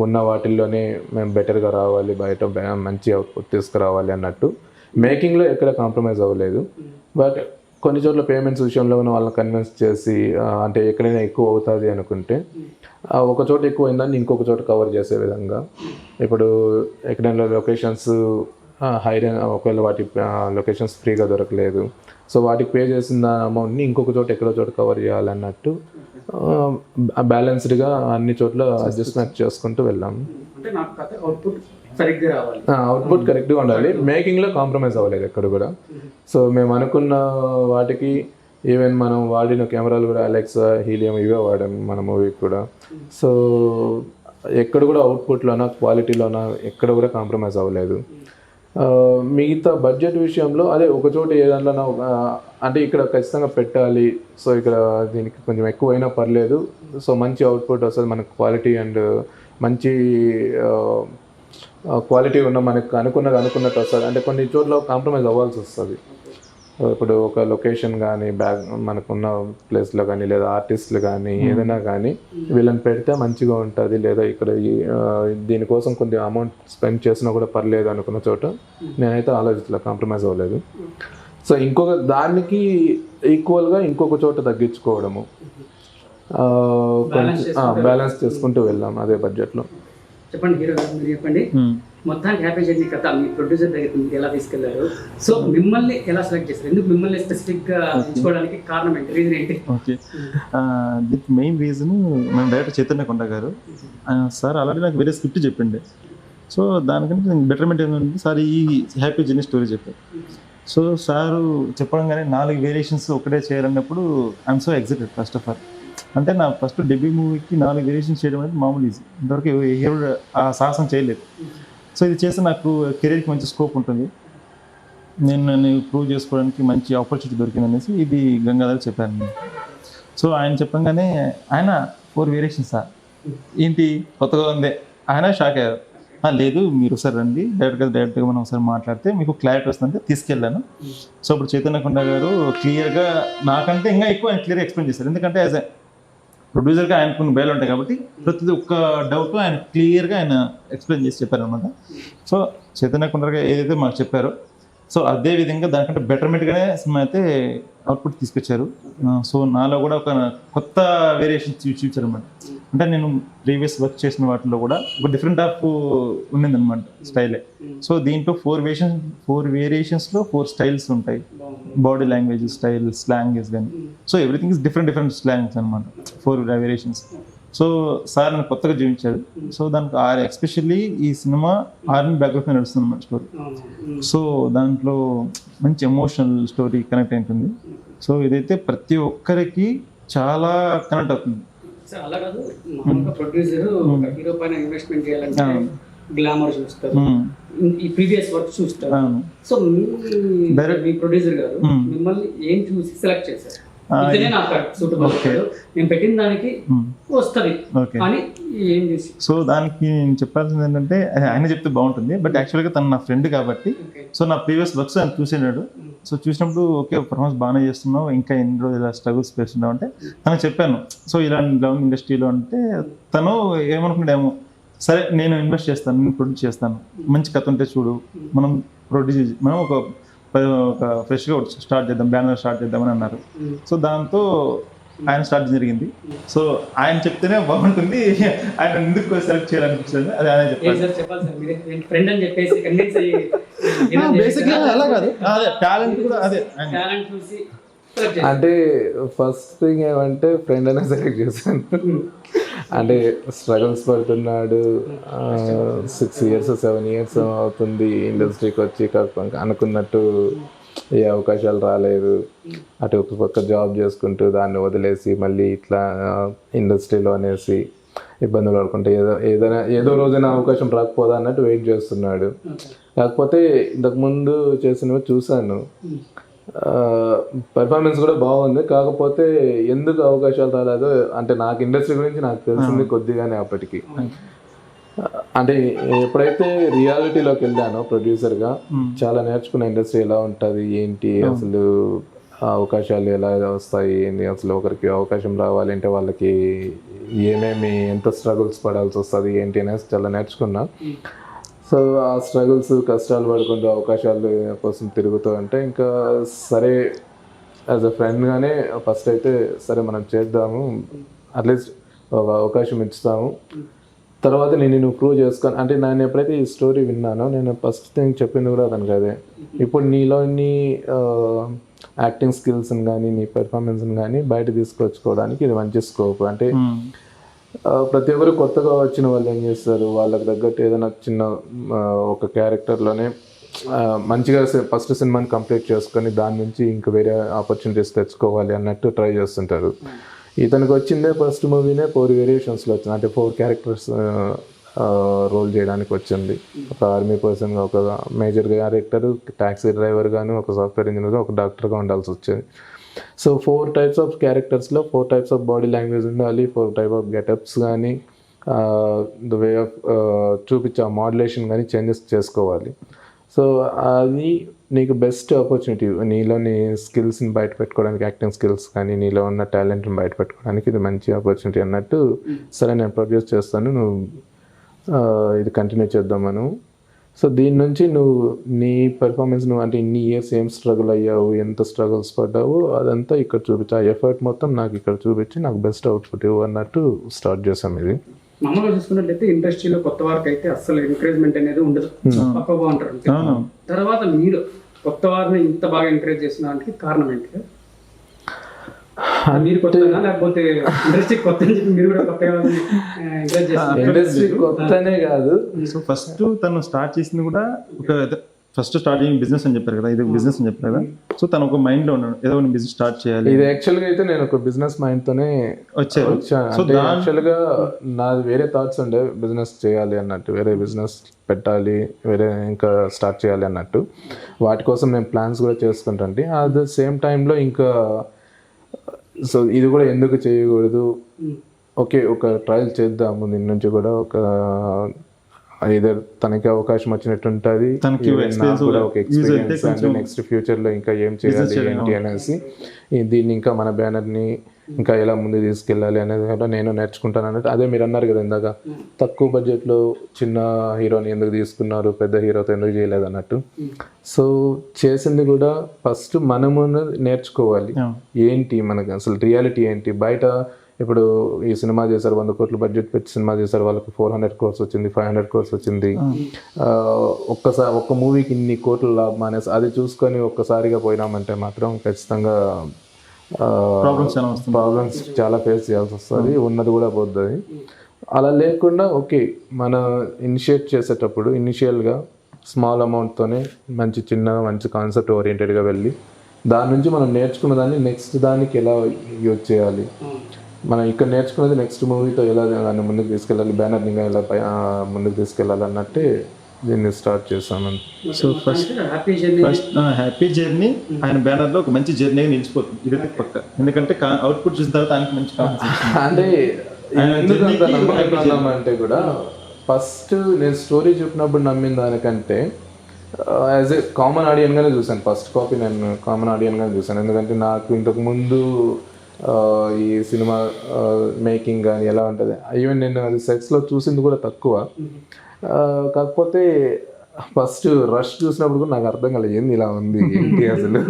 ఉన్న వాటిల్లోనే మేము బెటర్గా రావాలి, బయట మంచి అవుట్పుట్ తీసుకురావాలి అన్నట్టు మేకింగ్లో ఎక్కడ కాంప్రమైజ్ అవ్వలేదు. బట్ కొన్ని చోట్ల పేమెంట్స్ విషయంలో ఉన్న వాళ్ళని కన్విన్స్ చేసి, అంటే ఎక్కడైనా ఎక్కువ అవుతుంది అనుకుంటే ఒక చోట ఎక్కువ అయిందని ఇంకొక చోట కవర్ చేసే విధంగా, ఇప్పుడు ఎక్కడైనా లొకేషన్స్ ఒకవేళ వాటి లొకేషన్స్ ఫ్రీగా దొరకలేదు, సో వాటికి పే చేసిన అమౌంట్ని ఇంకొక చోట ఎక్కడో చోట కవర్ చేయాలన్నట్టు బ్యాలెన్స్డ్గా అన్ని చోట్ల అడ్జస్ట్మెంట్ చేసుకుంటూ వెళ్ళాము. అంటే నాకు కథ అవుట్పుట్ సరిగ్గా రావాలి, అవుట్పుట్ కరెక్ట్గా ఉండాలి, మేకింగ్లో కాంప్రమైజ్ అవ్వలేదు ఎక్కడ కూడా. సో మేము అనుకున్న వాటికి ఈవెన్ మనం వాడిన కెమెరాలు కూడా అలెక్సా, హీలియం ఇవే వాడాము మన మూవీకి కూడా. సో ఎక్కడ కూడా అవుట్పుట్లోనా క్వాలిటీలోనా ఎక్కడ కూడా కాంప్రమైజ్ అవ్వలేదు. మిగతా బడ్జెట్ విషయంలో అదే ఒక చోట ఏదన్నా అంటే ఇక్కడ ఖచ్చితంగా పెట్టాలి, సో ఇక్కడ దీనికి కొంచెం ఎక్కువైనా పర్లేదు, సో మంచి అవుట్పుట్ వస్తుంది మనకు, క్వాలిటీ అండ్ మంచి క్వాలిటీ ఉన్న మనకు అనుకున్నట్టు వస్తుంది. అంటే కొన్ని చోట్ల కాంప్రమైజ్ అవ్వాల్సి వస్తుంది. ఇప్పుడు ఒక లొకేషన్ కానీ, మనకున్న ప్లేస్లో కానీ, లేదా ఆర్టిస్టులు కానీ ఏదైనా కానీ వీళ్ళని పెడితే మంచిగా ఉంటుంది, లేదా ఇక్కడ దీనికోసం కొద్దిగా అమౌంట్ స్పెండ్ చేసినా కూడా పర్లేదు అనుకున్న చోట నేనైతే ఆలోచించలే, కాంప్రమైజ్ అవ్వలేదు. సో ఇంకొక దానికి ఈక్వల్గా ఇంకొక చోట తగ్గించుకోవడము, బ్యాలెన్స్ చేసుకుంటూ వెళ్ళాం అదే బడ్జెట్లో. చెప్పండి హీరో గారు, మీరు చెప్పండి మొత్తానికి హ్యాపీ జర్నీ కథ మీ ప్రొడ్యూసర్ దగ్గరికి మీరు ఎలా తీసుకెళ్లారు, సో మిమ్మల్ని ఎలా సెలెక్ట్ చేస్తారు, ఎందుకు మిమ్మల్ని స్పెసిఫిక్గా ఎంచుకోవడానికి కారణం ఏంటి, రీజన్ ఏంటి? ఓకే, దీనికి మెయిన్ రీజన్ మేము డైరెక్టర్ చైతన్య కొండ గారు సార్ ఆల్రెడీ నాకు వేరే స్క్రిప్ట్ చెప్పిండే, సో దానికంటే నేను బెటర్మెంట్ ఏంటంటే సార్ ఈ హ్యాపీ జర్నీ స్టోరీ చెప్పారు. సో సారు చెప్పడం కానీ 4 వేరియేషన్స్ ఒకటే చేయాలన్నప్పుడు I'm so excited. First of all అంటే నా ఫస్ట్ డెబ్యూ మూవీకి 4 వేరియేషన్స్ చేయడం అనేది మామూలు ఈజీ, ఇంతవరకు హీరో ఆ సాహసం చేయలేదు. సో ఇది చేస్తే నాకు కెరీర్కి మంచి స్కోప్ ఉంటుంది, నేను ప్రూవ్ చేసుకోవడానికి మంచి ఆపర్చునిటీ దొరికింది అనేసి ఇది గంగాధర్ చెప్పాను. సో ఆయన చెప్పంగానే ఆయన 4 వేరియేషన్స్ సార్ ఏంటి కొత్తగా ఉంది, ఆయన షాక్ అయ్యారు. లేదు మీరు ఒకసారి రండి, డైరెక్ట్గా మనం ఒకసారి మాట్లాడితే మీకు క్లారిటీ వస్తుందంటే తీసుకెళ్ళాను. సో ఇప్పుడు చైతన్య కొండ గారు క్లియర్గా నాకంటే ఇంకా ఎక్కువ ఆయన క్లియర్గా ఎక్స్ప్లెయిన్ చేశారు, ఎందుకంటే యాజ్ ఎ ప్రొడ్యూసర్గా ఆయనకు కొన్ని భయాలు ఉంటాయి కాబట్టి ప్రతి ఒక్క డౌట్ ఆయన క్లియర్గా ఆయన ఎక్స్ప్లెయిన్ చేసి చెప్పారనమాట. సో చైతన్య కొండ గారు ఏదైతే మాకు చెప్పారో సో అదే విధంగా దానికంటే బెటర్మెంట్గానే సినిమా అయితే అవుట్పుట్ తీసుకొచ్చారు. సో నాలో కూడా ఒక కొత్త వేరియేషన్ చూపించారనమాట. అంటే నేను ప్రీవియస్ వర్క్ చేసిన వాటిలో కూడా ఒక డిఫరెంట్ ఆఫ్ ఉన్నదన్నమాట స్టైలే. సో దీంట్లో 4 వేరియేషన్స్లో 4 స్టైల్స్ ఉంటాయి, బాడీ లాంగ్వేజ్ స్టైల్, స్లాంగ్స్ కానీ. So everything is different slangs అనమాట, 4 వేరియేషన్స్. సో సార్ నన్ను కొత్తగా జీవించాడు. సో దానికి ఎస్పెషల్లీ ఈ సినిమా ఆర్మీ బ్యాక్గ్రౌండ్ నడుస్తుంది అన్నమాట స్టోరీ. సో దాంట్లో మంచి ఎమోషనల్ స్టోరీ కనెక్ట్ అవుతుంది. సో ఇదైతే ప్రతి ఒక్కరికి చాలా కనెక్ట్ అవుతుంది. అలా కాదు, మామూలుగా ప్రొడ్యూసర్ హీరో పైన ఇన్వెస్ట్మెంట్ చేయాలంటే గ్లామర్ చూస్తారు, ఈ ప్రీవియస్ వర్క్ చూస్తారు. అవును. సో మీ ప్రొడ్యూసర్ గారు మిమ్మల్ని ఏం చూసి సెలెక్ట్ చేశారు? ఇతనే నాకు సూటబుల్, నేను పెట్టిన దానికి వస్తుంది అని ఏం చేసి? సో దానికి నేను చెప్పాల్సింది ఏంటంటే ఆయన చెప్తే బాగుంటుంది, బట్ యాక్చువల్గా తను నా ఫ్రెండ్ కాబట్టి సో నా ప్రీవియస్ వర్క్స్ ఆయన చూసినాడు. సో చూసినప్పుడు ఓకే పర్ఫార్మెన్స్ బాగానే చేస్తున్నావు, ఇంకా ఎన్ని రోజులు ఇలా స్ట్రగుల్స్ చేస్తున్నావు అంటే తనకు చెప్పాను. సో ఇలాంటి లవ్ ఇండస్ట్రీలో అంటే తను ఏమనుకున్నాడేమో, సరే నేను ఇన్వెస్ట్ చేస్తాను, నేను ప్రొడ్యూస్ చేస్తాను, మంచి కథ ఉంటే చూడు, మనం ఒక ఫ్రెష్గా స్టార్ట్ చేద్దాం, బ్యానర్ స్టార్ట్ చేద్దామని అన్నారు. సో దాంతో ఆయన స్టార్ట్ జరిగింది. సో ఆయన చెప్తేనే బాగుంటుంది, ఆయన ఎందుకు సెలెక్ట్ చేయాలనిపించింది అది ఆయన చెప్పాలి. బేసిక్గా అలా కాదు, అదే టాలెంట్ కూడా అదే అంటే ఫస్ట్ థింగ్ ఏమంటే ఫ్రెండ్ అనే సెలెక్ట్ చేశాను. అంటే స్ట్రగుల్స్ పడుతున్నాడు, 6 years 7 years అవుతుంది ఇండస్ట్రీకి వచ్చి, అనుకున్నట్టు ఏ అవకాశాలు రాలేదు. అటు ఒక పక్క జాబ్ చేసుకుంటూ దాన్ని వదిలేసి మళ్ళీ ఇట్లా ఇండస్ట్రీలో అనేసి ఇబ్బందులు పడుకుంటే ఏదో రోజైనా అవకాశం రాకపోదా అన్నట్టు వెయిట్ చేస్తున్నాడు. కాకపోతే ఇంతకుముందు చేసినవి చూశాను, పెర్ఫార్మెన్స్ కూడా బాగుంది. కాకపోతే ఎందుకు అవకాశాలు రాలేదు అంటే నాకు ఇండస్ట్రీ గురించి నాకు తెలిసింది కొద్దిగానే అప్పటికి. అంటే ఎప్పుడైతే రియాలిటీలోకి వెళ్ళానో ప్రొడ్యూసర్గా చాలా నేర్చుకున్న ఇండస్ట్రీ ఎలా ఉంటుంది, ఏంటి అసలు అవకాశాలు ఎలా వస్తాయి, ఏంటి అసలు ఒకరికి అవకాశం రావాలి అంటే వాళ్ళకి ఏమేమి ఎంత స్ట్రగుల్స్ పడాల్సి వస్తుంది ఏంటి అనేసి చాలా నేర్చుకున్నా. సో ఆ స్ట్రగుల్స్ కష్టాలు పడుకుంటూ అవకాశాల కోసం తిరుగుతూ అంటే ఇంకా సరే యాజ్ అ ఫ్రెండ్గానే ఫస్ట్ అయితే సరే మనం చేద్దాము, అట్లీస్ట్ ఒక అవకాశం ఇస్తాము, తర్వాత నేను ప్రూవ్ చేసుకొని అంటే నేను ఎప్పుడైతే ఈ స్టోరీ విన్నానో నేను ఫస్ట్ థింగ్ చెప్పింది కూడా అతనికి అదే, ఇప్పుడు నీలోని యాక్టింగ్ స్కిల్స్ని కానీ నీ పెర్ఫార్మెన్స్ని కానీ బయట తీసుకొచ్చుకోవడానికి ఇది మంచి స్కోప్. అంటే ప్రతి ఒక్కరు కొత్తగా వచ్చిన వాళ్ళు ఏం చేస్తారు, వాళ్ళకి తగ్గట్టు ఏదైనా చిన్న ఒక క్యారెక్టర్లోనే మంచిగా ఫస్ట్ సినిమాని కంప్లీట్ చేసుకొని దాని నుంచి ఇంకా వేరే ఆపర్చునిటీస్ తెచ్చుకోవాలి అన్నట్టు ట్రై చేస్తుంటారు. ఇతనికి వచ్చిందే ఫస్ట్ మూవీనే 4 వేరియేషన్స్లో వచ్చింది, అంటే 4 క్యారెక్టర్స్ రోల్ చేయడానికి వచ్చింది. ఒక ఆర్మీ పర్సన్గా, ఒక మేజర్ క్యారెక్టర్, ట్యాక్సీ డ్రైవర్ గాను, ఒక సాఫ్ట్వేర్ ఇంజనీర్గా, ఒక డాక్టర్గా ఉండాల్సి వచ్చేది. సో 4 types ఆఫ్ క్యారెక్టర్స్లో 4 types ఆఫ్ బాడీ లాంగ్వేజ్ ఉండాలి, 4 types ఆఫ్ గెటప్స్ కానీ ద వే ఆఫ్ చూపించే ఆ మాడ్యులేషన్ కానీ చేంజెస్ చేసుకోవాలి. సో అది నీకు బెస్ట్ ఆపర్చునిటీ, నీలోని స్కిల్స్ని బయట పెట్టుకోవడానికి, యాక్టింగ్ స్కిల్స్ కానీ నీలో ఉన్న టాలెంట్ని బయట పెట్టుకోవడానికి ఇది మంచి ఆపర్చునిటీ అన్నట్టు, సరే నేను ప్రొడ్యూస్ చేస్తాను, నువ్వు ఇది కంటిన్యూ చేద్దామను. సో దీని నుంచి నువ్వు నీ పెర్ఫార్మెన్స్ నువ్వు అంటే ఇన్ని ఇయర్స్ ఏం స్ట్రగుల్ అయ్యావు, ఎంత స్ట్రగుల్స్ పడ్డావు అదంతా ఇక్కడ చూపించి, ఆ ఎఫర్ట్ మొత్తం నాకు ఇక్కడ చూపించి నాకు బెస్ట్ అవుట్పుట్ ఇవ్వు అన్నట్టు స్టార్ట్ చేసాం. ఇది మామూలుగా చూసుకున్నట్లయితే ఇండస్ట్రీలో కొత్త వారికి అయితే అసలు ఎంకరేజ్మెంట్ అనేది ఉండదు, పక్క బాగుంటారు. తర్వాత మీరు కొత్త వారిని ఇంత బాగా ఎంకరేజ్ చేసిన దానికి కారణం ఏంటి? మీరు కొత్తగా లేకపోతే ఇండస్ట్రీ కొత్త మీరు కూడా కొత్తగా ఎంకరేజ్ చేస్తారు? ఇండస్ట్రీ కొత్తనే కాదు. సో ఫస్ట్ తను స్టార్ట్ చేసింది కూడా ఫస్ట్ స్టార్ట్ చేసిన బిజినెస్ అని చెప్పారు కదా, ఇది బిజినెస్ అని చెప్పారు కదా. సో తను ఒక మైండ్ లో ఉన్నాడు, ఏదో ఒక బిజినెస్ స్టార్ట్ చేయాలి. ఇది యాక్చువల్గా అయితే నేను ఒక బిజినెస్ మైండ్ తోనే వచ్చాను. అంటే యాక్చువల్గా నాది వేరే థాట్స్ ఉండే, బిజినెస్ చేయాలి అన్నట్టు, వేరే బిజినెస్ పెట్టాలి, వేరే ఇంకా స్టార్ట్ చేయాలి అన్నట్టు. వాటి కోసం నేను ప్లాన్స్ కూడా చేసుకుంటాంటే అట్ ద సేమ్ టైంలో ఇంకా సో ఇది కూడా ఎందుకు చేయకూడదు, ఓకే ఒక ట్రయల్ చేద్దాము, దీని నుంచి కూడా ఒక ఐదర్ తనకి అవకాశం వచ్చినట్టు ఉంటుంది, కూడా ఒక ఎక్స్పీరియన్స్ అండ్ నెక్స్ట్ ఫ్యూచర్లో ఇంకా ఏం చేయాలి ఏంటి అనేసి దీన్ని ఇంకా మన బ్యానర్ని ఇంకా ఎలా ముందు తీసుకెళ్ళాలి అనేది కూడా నేను నేర్చుకుంటాను అన్నట్టు. అదే మీరు అన్నారు కదా ఇందాక, తక్కువ బడ్జెట్లో చిన్న హీరోని ఎందుకు తీసుకున్నారు, పెద్ద హీరోతో ఎందుకు చేయలేదు అన్నట్టు. సో చేసింది కూడా ఫస్ట్ మనము నేర్చుకోవాలి, ఏంటి మనకు అసలు రియాలిటీ ఏంటి. బయట ఇప్పుడు ఈ సినిమా చేశారు, 100 కోట్ల బడ్జెట్ పెట్టి సినిమా చేశారు, వాళ్ళకి 400 crores వచ్చింది, 500 crores వచ్చింది, ఒక్క మూవీకి ఇన్ని కోట్ల లాభం అనేసి అది చూసుకొని ఒక్కసారిగా పోయినామంటే మాత్రం ఖచ్చితంగా ప్రాబ్లమ్స్ చాలా ఫేస్ చేయాల్సి వస్తుంది, ఉన్నది కూడా పోతుంది. అలా లేకుండా ఓకే మన ఇనిషియేట్ చేసేటప్పుడు ఇనిషియల్గా స్మాల్ అమౌంట్తోనే మంచి కాన్సెప్ట్ ఓరియంటెడ్గా వెళ్ళి దాని నుంచి మనం నేర్చుకున్న దాన్ని నెక్స్ట్ దానికి ఎలా యూజ్ చేయాలి, మనం ఇక్కడ నేర్చుకున్నది నెక్స్ట్ మూవీతో ఎలా దాన్ని ముందుకు తీసుకెళ్ళాలి, బ్యానర్ని ఎలా ముందుకు తీసుకెళ్ళాలి అన్నట్టే దీన్ని స్టార్ట్ చేసామని. సో ఫస్ట్ హ్యాపీ జర్నీ ఆయన బ్యానర్ లో ఒక మంచి జర్నీ నిలిచిపోతుంది, ఇది పక్క. ఎందుకంటే అవుట్పుట్ చూసిన తర్వాత ఆయనకి మంచి అంటే ఎందుకు అంత నమ్మకం అంటే కూడా ఫస్ట్ నేను స్టోరీ చెప్పినప్పుడు నమ్మిన దానికంటే యాజ్ ఏ కామన్ ఆడియన్గానే చూశాను. ఫస్ట్ కాపీ నేను కామన్ ఆడియన్గానే చూశాను. ఎందుకంటే నాకు ఇంతకుముందు ఈ సినిమా మేకింగ్ కానీ ఎలా ఉంటుంది, ఈవెన్ నేను అది సెట్స్లో చూసింది కూడా తక్కువ. కాకపోతే ఫస్ట్ రష్ చూసినప్పుడు కూడా నాకు అర్థం కాలేదు ఏంది ఇలా ఉంది ఏంటి అసలు.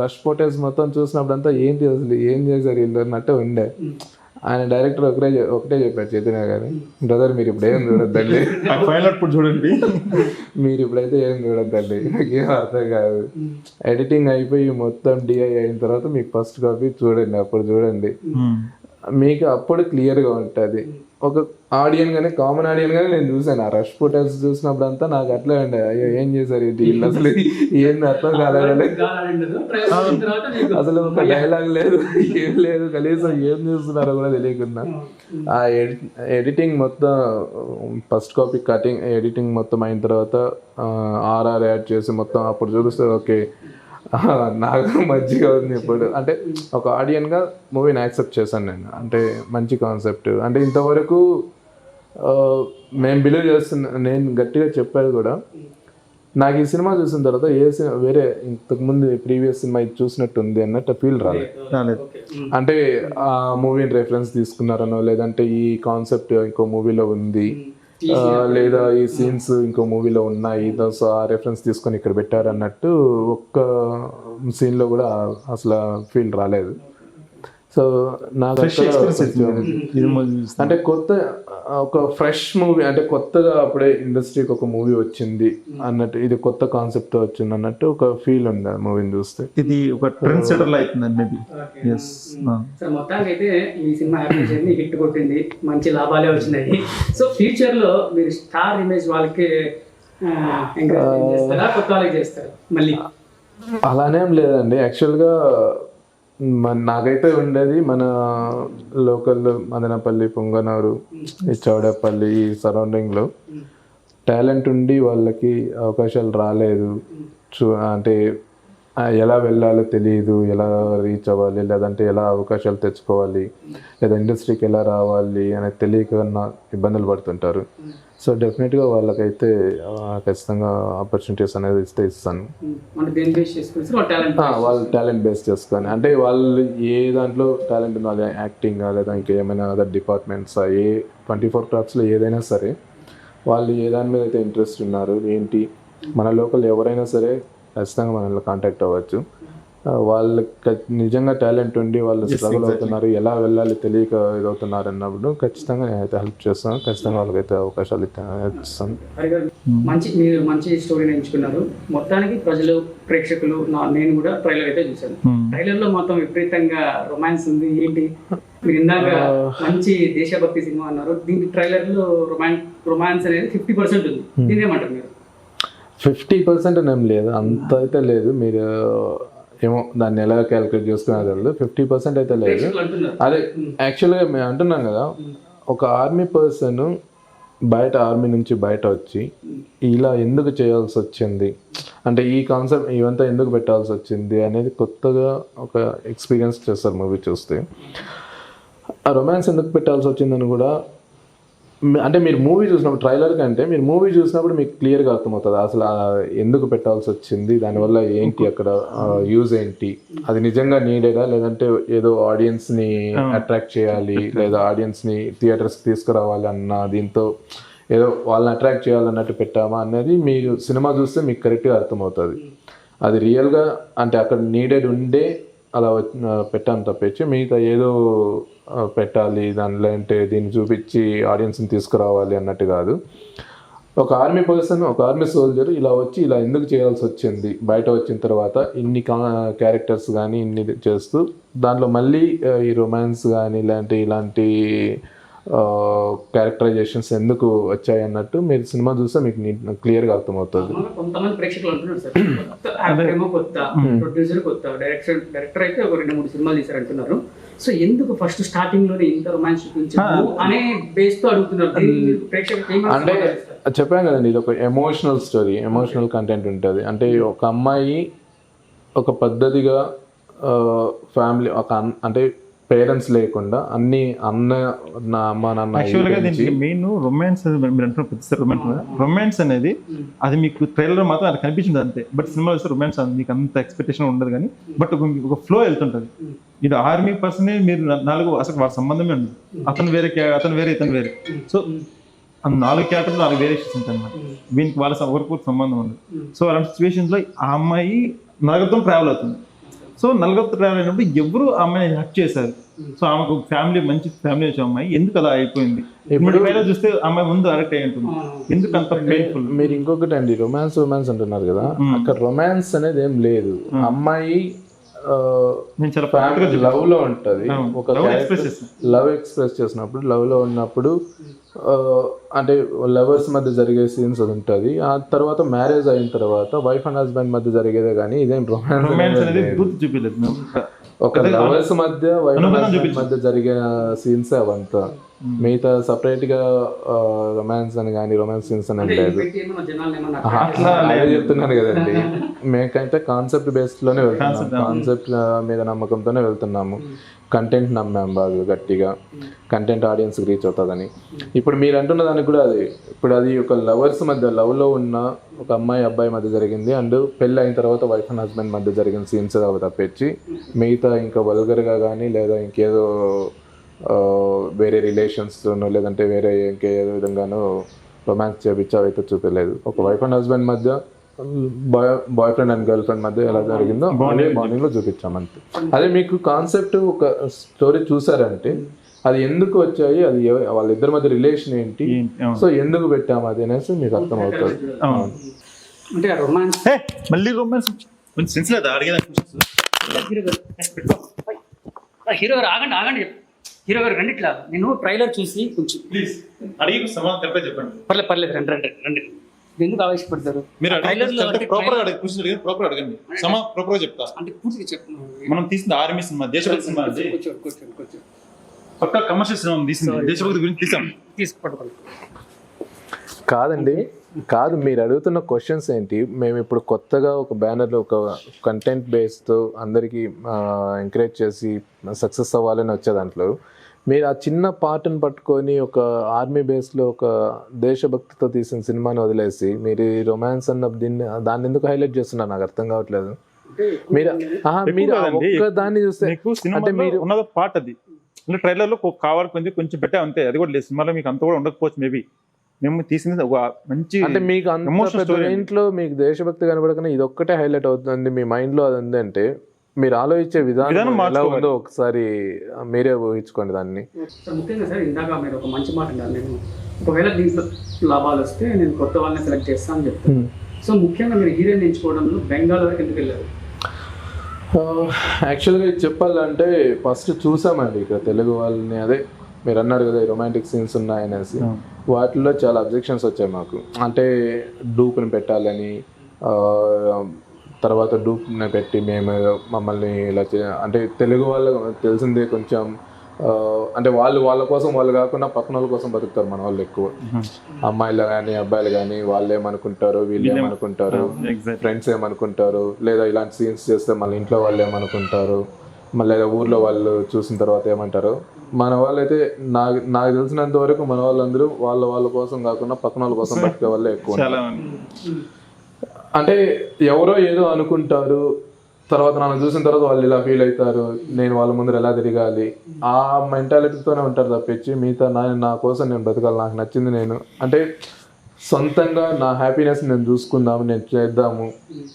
రష్ ఫోటోస్ మొత్తం చూసినప్పుడు అంతా ఏంటి అసలు ఏం చేశారు వీళ్ళు అన్నట్టే ఉండే. ఆయన డైరెక్టర్ ఒకటే చెప్పారు చైతన్య గారు, బ్రదర్ మీరు ఇప్పుడు ఏం చూడొద్దండి, చూడండి మీరు ఇప్పుడైతే ఏం చూడొద్దండి, నాకేం అర్థం కాదు. ఎడిటింగ్ అయిపోయి మొత్తం డిఐ అయిన తర్వాత మీకు ఫస్ట్ కాపీ చూడండి, అప్పుడు చూడండి మీకు అప్పుడు క్లియర్గా ఉంటుంది. ఒక ఆడియన్గానే కామన్ ఆడియన్గానే నేను చూసాను. ఆ రష్ ఫోటోస్ చూసినప్పుడు అంతా నాకు అట్లే ఉండే, అయ్యో ఏం చేశారు ఏంటి వీళ్ళు అసలు ఏంది అర్థం కాలేదు. అసలు ఒక డైలాగ్ లేదు ఏం లేదు, కనీసం ఏం చేస్తున్నారో కూడా తెలియకుండా. ఆ ఎడిటింగ్ మొత్తం ఫస్ట్ కాపీ కటింగ్ ఎడిటింగ్ మొత్తం అయిన తర్వాత ఆర్ఆర్ యాడ్ చేసి మొత్తం అప్పుడు చూపిస్తే ఓకే నాకు మంచిగా ఉంది. ఇప్పుడు అంటే ఒక ఆడియన్గా మూవీని యాక్సెప్ట్ చేశాను నేను. అంటే మంచి కాన్సెప్ట్. అంటే ఇంతవరకు మేము బిలీవ్ చేస్తున్నా, నేను గట్టిగా చెప్పేది కూడా నాకు ఈ సినిమా చూసిన తర్వాత ఏ సినిమా వేరే ఇంతకుముందు ప్రీవియస్ సినిమా ఇది చూసినట్టు ఉంది అన్నట్టు ఫీల్ రాలేదు. అంటే ఆ మూవీని రెఫరెన్స్ తీసుకున్నారనో, లేదంటే ఈ కాన్సెప్ట్ ఇంకో మూవీలో ఉంది, లేదా ఈ సీన్స్ ఇంకో మూవీలో ఉన్నాయి సో ఆ రెఫరెన్స్ తీసుకొని ఇక్కడ పెట్టారు అన్నట్టు ఒక్క సీన్లో కూడా అసలు ఫీల్ రాలేదు. సో నాకు అంటే కొత్త ఒక ఫ్రెష్ మూవీ, అంటే కొత్తగా అప్పుడే ఇండస్ట్రీకి ఒక మూవీ వచ్చింది అన్నట్టు, ఇది కొత్త కాన్సెప్ట్ వచ్చింది అన్నట్టు ఒక ఫీల్ ఉంది ఆ మూవీని చూస్తే. ఇది ఒక ట్రెండ్ సెటర్ అవుతుందండి మేబీ. మొత్తానికి అయితే ఈ సినిమా హిట్ కొట్టింది, మంచి లాభాలే వచ్చినాయి. సో ఫ్యూచర్ లో మీరు స్టార్ ఇమేజ్ వాళ్ళకి ఎంకరేజ్ చేస్తారా, కొత్త వాళ్ళకి చేస్తారా మళ్ళీ? అలానేం లేదండి. యాక్చువల్గా నాకైతే ఉండేది మన లోకల్ మదనపల్లి, పొంగనూరు, ఈ చౌడపల్లి ఈ సరౌండింగ్లో టాలెంట్ ఉండి వాళ్ళకి అవకాశాలు రాలేదు, అంటే ఎలా వెళ్ళాలో తెలియదు, ఎలా రీచ్ అవ్వాలి, లేదంటే ఎలా అవకాశాలు తెచ్చుకోవాలి, లేదా ఇండస్ట్రీకి ఎలా రావాలి అనేది తెలియక ఇబ్బందులు పడుతుంటారు. సో డెఫినెట్గా వాళ్ళకైతే ఖచ్చితంగా ఆపర్చునిటీస్ అనేది ఇస్తాను. వాళ్ళు టాలెంట్ బేస్ చేసుకొని, అంటే వాళ్ళు ఏ దాంట్లో టాలెంట్ ఉందో, అది యాక్టింగ్ లేదా ఇంకేమైనా అదర్ డిపార్ట్మెంట్స్, ఏ 24 క్రాఫ్ట్స్లో ఏదైనా సరే వాళ్ళు ఏ దాని మీద అయితే ఇంట్రెస్ట్ ఉన్నారు ఏంటి, మన లోకల్ ఎవరైనా సరే ఖచ్చితంగా మనల్ని కాంటాక్ట్ అవ్వచ్చు. వాళ్ళకి నిజంగా టాలెంట్ ఉండి వాళ్ళు స్ట్రగుల్ అవుతున్నారు, ఎలా వెళ్ళాలి తెలియక ఇదవుతున్నారు అన్నప్పుడు ఖచ్చితంగా నేనైతే హెల్ప్ చేస్తాను. ఖచ్చితంగా వాళ్ళకైతే అవకాశాలు ఇస్తాను. మీరు మంచి స్టోరీని ఎంచుకున్నారు. మొత్తానికి ప్రజలు, ప్రేక్షకులు, నేను కూడా ట్రైలర్ అయితే చూశాను. ట్రైలర్ లో మొత్తం విపరీతంగా రొమాన్స్ ఉంది. ఏంటి మీరు ఇందాక మంచి దేశభక్తి సినిమా అన్నారు, దీనికి ట్రైలర్ లో రొమాన్స్ అనేది 50% ఉంది. దీనేమంటారు మీరు? 50% ఏం లేదు, అంత అయితే లేదు. మీరు ఏమో దాన్ని ఎలా క్యాలిక్యులేట్ చేసుకునేది తెలియదు. 50% అయితే లేదు. అదే యాక్చువల్గా మేము అంటున్నాం కదా, ఒక ఆర్మీ పర్సన్ బయట ఆర్మీ నుంచి బయట వచ్చి ఇలా ఎందుకు చేయాల్సి వచ్చింది, అంటే ఈ కాన్సెప్ట్ ఇవంతా ఎందుకు పెట్టాల్సి వచ్చింది అనేది కొత్తగా ఒక ఎక్స్పీరియన్స్ చేస్తారు మూవీ చూస్తే. ఆ రొమాన్స్ ఎందుకు పెట్టాల్సి వచ్చిందని కూడా, అంటే మీరు మూవీ చూసినప్పుడు ట్రైలర్ కంటే మీరు మూవీ చూసినప్పుడు మీకు క్లియర్గా అర్థమవుతుంది అసలు ఎందుకు పెట్టాల్సి వచ్చింది, దానివల్ల ఏంటి, అక్కడ యూజ్ ఏంటి, అది నిజంగా నీడెడా లేదంటే ఏదో ఆడియన్స్ని అట్రాక్ట్ చేయాలి లేదా ఆడియన్స్ని థియేటర్స్కి తీసుకురావాలి అన్న దీంతో ఏదో వాళ్ళని అట్రాక్ట్ చేయాలన్నట్టు పెట్టామా అనేది మీరు సినిమా చూస్తే మీకు కరెక్ట్గా అర్థమవుతుంది. అది రియల్గా అంటే అక్కడ నీడెడ్ ఉండే అలా పెట్టాను తప్పించి మిగతా ఏదో పెట్టాలి దానిలో అంటే దీన్ని చూపించి ఆడియన్స్ని తీసుకురావాలి అన్నట్టు కాదు. ఒక ఆర్మీ పర్సన్, ఒక ఆర్మీ సోల్జర్ ఇలా వచ్చి ఇలా ఎందుకు చేయాల్సి వచ్చింది, బయట వచ్చిన తర్వాత ఇన్ని క్యారెక్టర్స్ కానీ ఇన్ని చేస్తూ దాంట్లో మళ్ళీ ఈ రొమాన్స్ కానీ ఇలాంటి క్యారెక్టరైజేషన్స్ ఎందుకు వచ్చాయి అన్నట్టు మీరు సినిమా చూస్తే మీకు క్లియర్గా అర్థమవుతుంది. కొంతమంది ప్రేక్షకులు అంటున్నారు సార్, కొత్త యాక్టర్ ఏమో కొత్త, ప్రొడ్యూసర్ కొత్త, డైరెక్టర్ అయితే ఒక 2-3 సినిమాలు తీశారు అంటున్నారు. సో ఎందుకు ఫస్ట్ స్టార్టింగ్ లోనే ఇంత రొమాన్స్ చూపించారు అనే బేస్ తో అడుగుతున్నారు. ప్రేక్షకులు అంటే చెప్పాను కదండి, ఇది ఒక ఎమోషనల్ స్టోరీ, ఎమోషనల్ కంటెంట్ ఉంటుంది. అంటే ఒక అమ్మాయి ఒక పద్ధతిగా ఫ్యామిలీ అంటే పేరెంట్స్ లేకుండా అన్ని నా అమ్మ నాన్న యాక్చువల్గా దీనికి మెయిన్ రొమాన్స్ మీరు అంటున్న ప్రతిసారి రొమాన్స్ అనేది అది మీకు ట్రైలర్ మాత్రం అది కనిపించింది అంతే. బట్ సినిమాలో వస్తే రొమాన్స్ మీకు అంత ఎక్స్పెక్టేషన్ ఉండదు కానీ బట్ ఒక ఫ్లో వెళ్తుంటుంది. ఇది ఆర్మీ పర్సనే మీరు 4 అసలు వాళ్ళ సంబంధమే ఉండదు. అతను వేరే ఇతను వేరే. సో 4 క్యారెక్టర్లు 4 వేరియేషన్స్ ఉంటాయి అన్నమాట. వీనికి వాళ్ళ ఒకరికి సంబంధం ఉండదు. సో అలాంటి సిచ్యువేషన్స్లో ఆ అమ్మాయి నలుగురితో ట్రావెల్ అవుతుంది. సో నలుగురితో ట్రావెల్ అయినప్పుడు ఎవరు ఆ అమ్మాయిని హక్ చేశారు. సో ఆమెకు ఫ్యామిలీ మంచి ఫ్యామిలీ వచ్చే అమ్మాయి ఎందుకు అలా అయిపోయింది? ఇప్పుడు చూస్తే అమ్మాయి ముందు అరెక్ట్ అయి ఉంటుంది. ఎందుకు అంత పెయిన్ఫుల్? మీరు ఇంకొకటి అండి, రొమాన్స్ అంటున్నారు కదా, అక్కడ రొమాన్స్ అనేది ఏం లేదు. అమ్మాయి లవ్ లో ఉంటది, ఒక లవ్ ఎక్స్ప్రెస్ చేసినప్పుడు, లవ్ లో ఉన్నప్పుడు అంటే లవర్స్ మధ్య జరిగే సీన్స్ అది ఉంటుంది. ఆ తర్వాత మ్యారేజ్ అయిన తర్వాత వైఫ్ అండ్ హస్బెండ్ మధ్య జరిగేదే కానీ ఇదేం రొమాన్స్ అనేది చూపించలేదు. ఒక లవర్స్ మధ్య వైఫ్ అండ్ హస్బెండ్ మధ్య జరిగే సీన్స్ అవంతా. మిగతా సపరేట్ గా రొమాన్స్ అని కానీ రొమాన్స్ సీన్స్ అనేది లేదు. అట్లా చెప్తున్నాను కదండి, మేకైతే కాన్సెప్ట్ బేస్డ్ లోనే వెళ్తున్నాము, కాన్సెప్ట్ మీద నమ్మకంతోనే వెళ్తున్నాము. కంటెంట్ నమ్మాం బాగా గట్టిగా, కంటెంట్ ఆడియన్స్ రీచ్ అవుతుందని. ఇప్పుడు మీరు అంటున్న దానికి కూడా అది, ఇప్పుడు అది ఒక లవర్స్ మధ్య, లవ్ లో ఉన్న ఒక అమ్మాయి అబ్బాయి మధ్య జరిగింది అండ్ పెళ్ళి అయిన తర్వాత వైఫ్ అండ్ హస్బెండ్ మధ్య జరిగిన సీన్స్ తప్పించి మిగతా ఇంకా వల్గర్గా కానీ లేదా ఇంకేదో వేరే రిలేషన్స్తోనో లేదంటే వేరే ఇంకేదో విధంగానో రొమాన్స్ చేపించావు అయితే చూపలేదు. ఒక వైఫ్ అండ్ హస్బెండ్ మధ్య, boy friend and girl friend మధ్య ఎలా జరిగిందో బాండింగ్ లో చూపించాం అంతే. అదే మీకు కాన్సెప్ట్ ఒక స్టోరీ చూసారంటే అది ఎందుకు వచ్చాయి, అది వాళ్ళిద్దరి మధ్య రిలేషన్ ఏంటి, సో ఎందుకు పెట్టాము అది అనేసి మీకు అర్థం అవుతుంది. అంటే రొమాన్స్ మళ్ళీ రొమాన్స్ హీరో గారు ఆగండి హీరో గారు రండి, ఇట్లా నేను ట్రైలర్ చూసి కొంచెం ప్లీజ్ అడిగి సమాధానం చెప్పండి. పర్లేదు రండి. ఎందుకు ఆవేశపడతారు? మీరు ప్రాపర్ అడగండి, ప్రాపర్ చెప్తా. అంటే పూర్తిగా చెప్తాను. మనం తీసింది ఆర్మీ సినిమా, దేశభక్తి సినిమా. పక్కా కమర్షియల్ సినిమా తీసింది, దేశభక్తి గురించి తీసుకోండి. కాదు మీరు అడుగుతున్న క్వశ్చన్స్ ఏంటి? మేము ఇప్పుడు కొత్తగా ఒక బ్యానర్లో ఒక కంటెంట్ బేస్తో అందరికీ ఎంకరేజ్ చేసి సక్సెస్ అవ్వాలని వచ్చే దాంట్లో మీరు ఆ చిన్న పార్ట్ని పట్టుకొని ఒక ఆర్మీ బేస్లో ఒక దేశభక్తితో తీసిన సినిమాని వదిలేసి మీరు రొమాన్స్ అన్న దాన్ని ఎందుకు హైలైట్ చేస్తున్నారు నాకు అర్థం కావట్లేదు. మీరు ఒక్క దాన్ని చూస్తే అంటే మీరు ఉన్నది పార్ట్ అది అంటే ట్రైలర్లో కావాలి కొంచెం పెట్టా అంతే, అది కూడా లేదు. సినిమాలో మీకు అంత కూడా ఉండకపోవచ్చు. మేబీ మేము తీసింది ఒక మంచి అంటే మీకు ఇంట్లో మీకు దేశభక్తి కనబడకనే ఇది ఒక్కటే హైలైట్ అవుతుంది మీ మైండ్ లో. అది ఉంది అంటే మీరు ఆలోచించే విధానం ఎలా ఉందో ఒకసారి మీరే ఊహించుకోండి దాన్ని. ముఖ్యంగా సార్ ఇందాక మీరు ఒక మంచి మాట అన్నారు, నేను ఒకవేళ దీంట్లో లాభాలు వస్తే నేను కొత్త వాళ్ళని సెలెక్ట్ చేస్తాను అని చెప్తాను. సో ముఖ్యంగా మీరు హీరోయిన్ ఎంచుకోవడంలో బెంగాల్ వరకు ఎందుకు వెళ్ళారు? యాక్చువల్గా ఇది చెప్పాలంటే ఫస్ట్ చూసామండి ఇక్కడ తెలుగు వాళ్ళని, అదే మీరు అన్నారు కదా రొమాంటిక్ సీన్స్ ఉన్నాయనేసి, వాటిల్లో చాలా అబ్జెక్షన్స్ వచ్చాయి మాకు. అంటే డూప్ని పెట్టాలని, తర్వాత డూప్ని పెట్టి మేము మమ్మల్ని ఇలా అంటే తెలుగు వాళ్ళు తెలిసిందే కొంచెం అంటే వాళ్ళ కోసం వాళ్ళు కాకుండా పక్కన వాళ్ళ కోసం బతుకుతారు మన వాళ్ళు ఎక్కువ. అమ్మాయిలు కానీ అబ్బాయిలు కానీ వాళ్ళు ఏమనుకుంటారు, వీళ్ళు ఏమనుకుంటారు, ఫ్రెండ్స్ ఏమనుకుంటారు, లేదా ఇలాంటి సీన్స్ చేస్తే మళ్ళీ ఇంట్లో వాళ్ళు ఏమనుకుంటారు, మళ్ళీ ఊర్లో వాళ్ళు చూసిన తర్వాత ఏమంటారు. మన వాళ్ళైతే నాకు తెలిసినంత వరకు మన వాళ్ళందరూ వాళ్ళ కోసం కాకుండా పక్కన వాళ్ళ కోసం బతికే వాళ్ళే ఎక్కువ. అంటే ఎవరో ఏదో అనుకుంటారు, తర్వాత నన్ను చూసిన తర్వాత వాళ్ళు ఇలా ఫీల్ అవుతారు, నేను వాళ్ళ ముందర ఎలా తిరగాలి, ఆ మెంటాలిటీతోనే ఉంటారు తప్పించి మిగతా నా కోసం నేను బతకాలి, నాకు నచ్చింది నేను అంటే సొంతంగా నా హ్యాపీనెస్ నేను చూసుకుందాము, నేను చేద్దాము.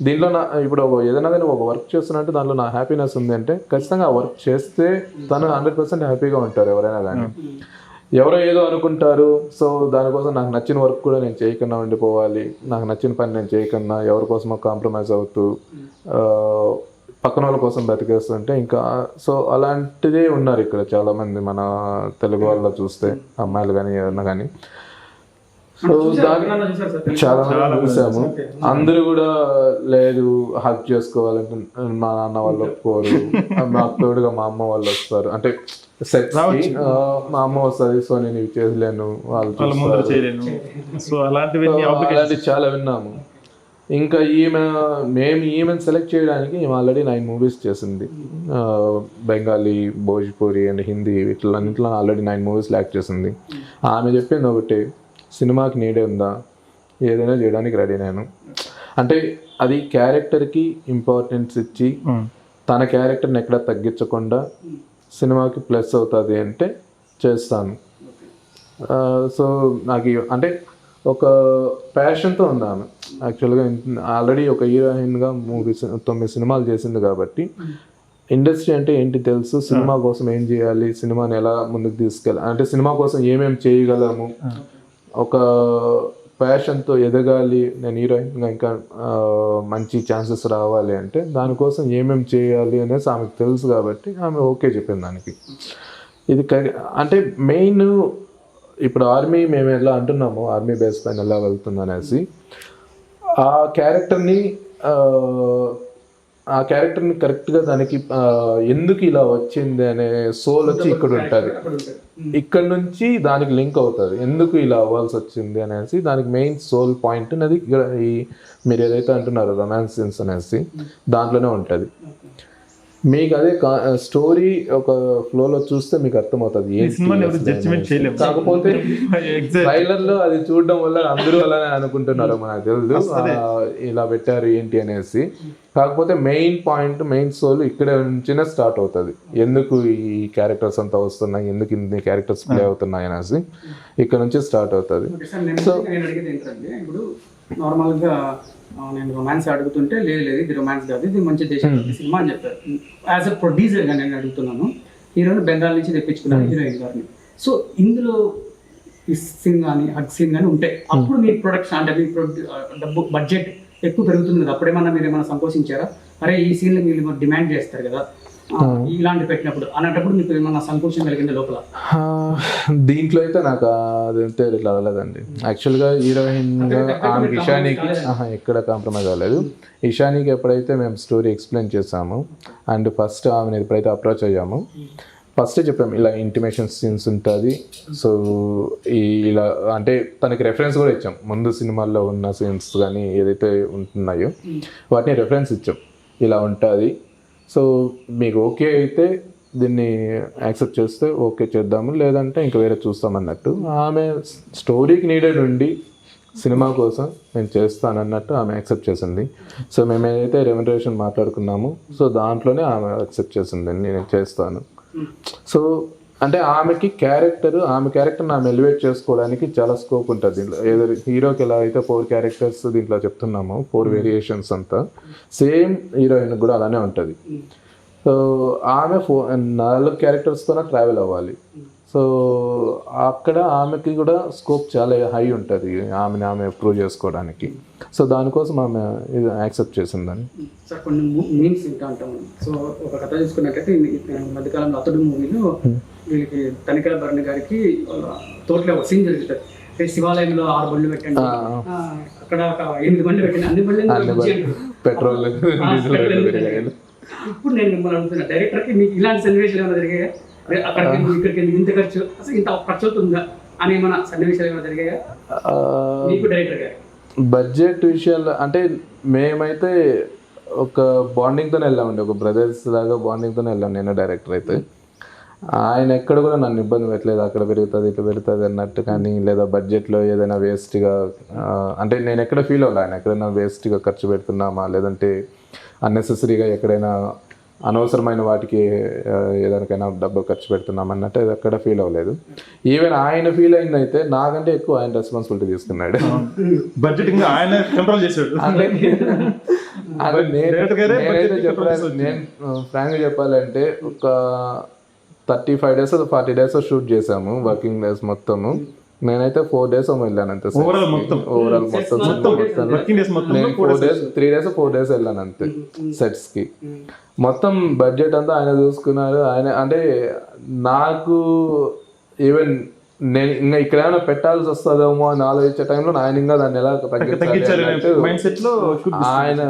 దీంట్లో ఇప్పుడు ఏదైనా కానీ ఒక వర్క్ చేస్తున్నట్టు దాంట్లో నా హ్యాపీనెస్ ఉంది అంటే ఖచ్చితంగా ఆ వర్క్ చేస్తే తను 100% హ్యాపీగా ఉంటారు ఎవరైనా కానీ. ఎవరో ఏదో అనుకుంటారు, సో దానికోసం నాకు నచ్చిన వర్క్ కూడా నేను చేయకుండా ఉండిపోవాలి, నాకు నచ్చిన పని నేను చేయకుండా ఎవరి కోసమో కాంప్రమైజ్ అవుతూ పక్కన వాళ్ళ కోసం బతికేస్తుంటే ఇంకా సో అలాంటిదే ఉన్నారు ఇక్కడ చాలామంది మన తెలుగు వాళ్ళలో చూస్తే అమ్మాయిలు కానీ ఏదన్నా కానీ. సో దాన్ని చాలా మంది చూసాము. అందరూ కూడా లేదు హక్ చేసుకోవాలంటే మా నాన్న వాళ్ళు ఒప్పుకోరు, మాకు తోడుగా మా అమ్మ వాళ్ళు వస్తారు, అంటే సెట్ మా అమ్మ వస్తుంది సో నేను ఇవి చేయలేను వాళ్ళు సో అలాంటివి చాలా విన్నాము. ఇంకా ఈమెను సెలెక్ట్ చేయడానికి ఈమె ఆల్రెడీ 9 మూవీస్ చేసింది. బెంగాలీ, భోజ్పూరి అండ్ హిందీ ఇట్లా ఆల్రెడీ 9 మూవీస్లో యాక్ట్ చేసింది. ఆమె చెప్పింది ఒకటి, సినిమాకి నీడే ఉందా, ఏదైనా చేయడానికి రెడీ నేను. అంటే అది క్యారెక్టర్కి ఇంపార్టెన్స్ ఇచ్చి తన క్యారెక్టర్ని ఎక్కడ తగ్గించకుండా సినిమాకి ప్లస్ అవుతుంది అంటే చేస్తాను. సో నాకు అంటే ఒక ప్యాషన్తో ఉంది ఆమె. యాక్చువల్గా ఆల్రెడీ ఒక హీరోయిన్గా 9 సినిమాలు చేసింది కాబట్టి ఇండస్ట్రీ అంటే ఏంటి తెలుసు, సినిమా కోసం ఏం చేయాలి, సినిమాని ఎలా ముందుకు తీసుకెళ్ళాలి, అంటే సినిమా కోసం ఏమేమి చేయగలము, ఒక ప్యాషన్తో ఎదగాలి, నేను హీరోయిన్గా ఇంకా మంచి ఛాన్సెస్ రావాలి అంటే దానికోసం ఏమేమి చేయాలి అనేసి ఆమెకు తెలుసు కాబట్టి ఆమె ఓకే చెప్పింది దానికి. ఇది అంటే మెయిన్ ఇప్పుడు ఆర్మీ మేము ఎలా అంటున్నామో ఆర్మీ బేస్ పైన ఎలా వెళ్తుంది అనేసి ఆ క్యారెక్టర్ని కరెక్ట్గా దానికి ఎందుకు ఇలా వచ్చింది అనే సోల్ వచ్చి ఇక్కడ ఉంటుంది. ఇక్కడ నుంచి దానికి లింక్ అవుతుంది, ఎందుకు ఇలా అవ్వాల్సి వచ్చింది అనేసి దానికి మెయిన్ సోల్ పాయింట్ అనేది ఇక్కడ ఈ మీరు ఏదైతే అంటున్నారో రొమాన్స్ సీన్స్ అనేసి దాంట్లోనే ఉంటుంది. మీకు అదే స్టోరీ ఒక ఫ్లోలో చూస్తే మీకు అర్థమవుతుంది. కాకపోతే ట్రైలర్ లో అది చూడడం వల్ల అందరూ అలానే అనుకుంటున్నారు, మనకు తెలుసు ఇలా పెట్టారు ఏంటి అనేసి. కాకపోతే మెయిన్ పాయింట్, మెయిన్ సోల్ ఇక్కడ నుంచినే స్టార్ట్ అవుతుంది. ఎందుకు ఈ క్యారెక్టర్స్ అంతా వస్తున్నాయి, ఎందుకు ఇన్ని క్యారెక్టర్స్ ప్లే అవుతున్నాయి అనేసి ఇక్కడ నుంచి స్టార్ట్ అవుతుంది. సో నార్మల్గా నేను రొమాన్స్ అడుగుతుంటే లేదు ఇది రొమాన్స్ కాదు, ఇది మంచి దేశం సినిమా అని చెప్పారు. యాజ్ ఎ ప్రొడ్యూసర్గా నేను అడుగుతున్నాను, హీరోని బెంగాల్ నుంచి తెప్పించుకున్నాను హీరోయిన్ గారిని. సో ఇందులో ఈ సీన్ కానీ హగ్ సీన్ కానీ ఉంటాయి, అప్పుడు మీ ప్రొడక్షన్ అంటే మీ డబ్బు బడ్జెట్ ఎక్కువ పెరుగుతుంది కదా, అప్పుడేమన్నా మీరు ఏమైనా సంకోచించారా? అరే ఈ సీన్లు మీరు డిమాండ్ చేస్తారు కదా ఇలాంటి పెట్టినప్పుడు అన్నప్పుడు మీకు ఏమన్నా సంకోచం కలిగింది లోపల? దీంట్లో అయితే నాకు అదంతే ఇట్లా అవ్వలేదండి. యాక్చువల్గా హీరోయిన్గా ఆమెకి ఇషానీకి ఎక్కడ కాంప్రమైజ్ అవ్వలేదు. ఇషానీకి ఎప్పుడైతే మేము స్టోరీ ఎక్స్ప్లెయిన్ చేసాము అండ్ ఫస్ట్ ఆమెను ఎప్పుడైతే అప్రోచ్ అయ్యాము ఫస్టే చెప్పాము ఇలా ఇంటిమేషన్ సీన్స్ ఉంటుంది, సో ఇలా అంటే తనకి రెఫరెన్స్ కూడా ఇచ్చాం. ముందు సినిమాల్లో ఉన్న సీన్స్ కానీ ఏదైతే ఉంటున్నాయో వాటిని రెఫరెన్స్ ఇచ్చాం, ఇలా ఉంటుంది, సో మీకు ఓకే అయితే దీన్ని యాక్సెప్ట్ చేస్తే ఓకే చేద్దాము, లేదంటే ఇంకా వేరే చూస్తామన్నట్టు. ఆమె స్టోరీకి నీడెడ్ ఉండి సినిమా కోసం నేను చేస్తానన్నట్టు ఆమె యాక్సెప్ట్ చేసింది. సో మేము ఏదైతే రెమ్యునరేషన్ మాట్లాడుకున్నామో సో దాంట్లోనే ఆమె యాక్సెప్ట్ చేసింది, నేను చేస్తాను. సో అంటే ఆమె క్యారెక్టర్ని ఆమె ఎలివేట్ చేసుకోవడానికి చాలా స్కోప్ ఉంటుంది దీంట్లో. ఏదో హీరోకి ఎలా అయితే 4 క్యారెక్టర్స్ దీంట్లో చెప్తున్నామో 4 వేరియేషన్స్ అంతా సేమ్ హీరోయిన్ కూడా అలానే ఉంటుంది. సో ఆమె 4 క్యారెక్టర్స్తోనే ట్రావెల్ అవ్వాలి. సో అక్కడ ఆమెకి కూడా స్కోప్ చాలా హై ఉంటుంది ఆమె ప్రూవ్ చేసుకోవడానికి. సో దానికోసం ఆమె ఇది యాక్సెప్ట్ చేసిందని. సార్ కొన్ని మీమ్స్ వింటా ఉంటాం. సో ఒక కథ చూసుకున్నట్టయితే మధ్యకాలంలో అతడు మూవీలో వీళ్ళకి తనిఖీల భరణి గారికి తోటలో ఒక సీన్ జరుగుతుంది. శివాలయంలో 6 బండ్లు పెట్టండి, అక్కడ ఒక 8 బండ్లు పెట్టండి, అన్ని బండ్లు పెట్రోల్. ఇప్పుడు నేను మిమ్మల్ని అడుగుతున్నా, డైరెక్టర్కి మీకు ఇలాంటి సన్నివేశాలు ఏమైనా జరిగాయా? అక్కడికి ఇక్కడికి ఇంత ఖర్చు, అసలు ఇంత ఖర్చు అవుతుందా అని ఏమైనా సన్నివేశాలు ఏమైనా జరిగాయా మీకు డైరెక్టర్ గారు? బడ్జెట్ విషయాల్లో అంటే మేమైతే ఒక బాండింగ్తోనే వెళ్ళామండి, ఒక బ్రదర్స్ లాగా బాండింగ్తోనే వెళ్ళాను నేను డైరెక్టర్ అయితే. ఆయన ఎక్కడ కూడా నన్ను ఇబ్బంది పెట్టలేదు, అక్కడ పెరుగుతుంది ఇట్లా పెరుగుతుంది అన్నట్టు కానీ, లేదా బడ్జెట్లో ఏదైనా వేస్ట్గా అంటే నేను ఎక్కడ ఫీల్ అవ్వాలి ఆయన ఎక్కడైనా వేస్ట్గా ఖర్చు పెడుతున్నామా, లేదంటే అన్నెసెసరీగా ఎక్కడైనా అనవసరమైన వాటికి ఏదానికైనా డబ్బు ఖర్చు పెడుతున్నాం అన్నట్టు ఎక్కడ ఫీల్ అవ్వలేదు. ఈవెన్ ఆయన ఫీల్ అయిందైతే నాకంటే ఎక్కువ ఆయన రెస్పాన్సిబిలిటీ తీసుకున్నాడు. బడ్జెట్ ఆయన కంట్రోల్ చేశాడు. నేను ఫ్రాంక్గా చెప్పాలంటే ఒక 35 days 40 days షూట్ చేసాము, వర్కింగ్ డేస్ మొత్తము. నేనైతే 4 days వెళ్ళాను అంతే. ఓవరాల్ మొత్తం వర్కింగ్ డేస్ మొత్తం నేను 4 days వెళ్ళాను అంతే సెట్స్ కి. మొత్తం బడ్జెట్ అంతా ఆయన చూసుకున్నారు. ఆయన అంటే నాకు ఈవెన్ నేను ఇంకా ఇక్కడ ఏమైనా పెట్టాల్సి వస్తుందేమో అని ఆలోచించే టైంలో ఆయన ఇంకా దాన్ని ఎలా తగ్గించాలి మైండ్ సెట్ లో ఆయన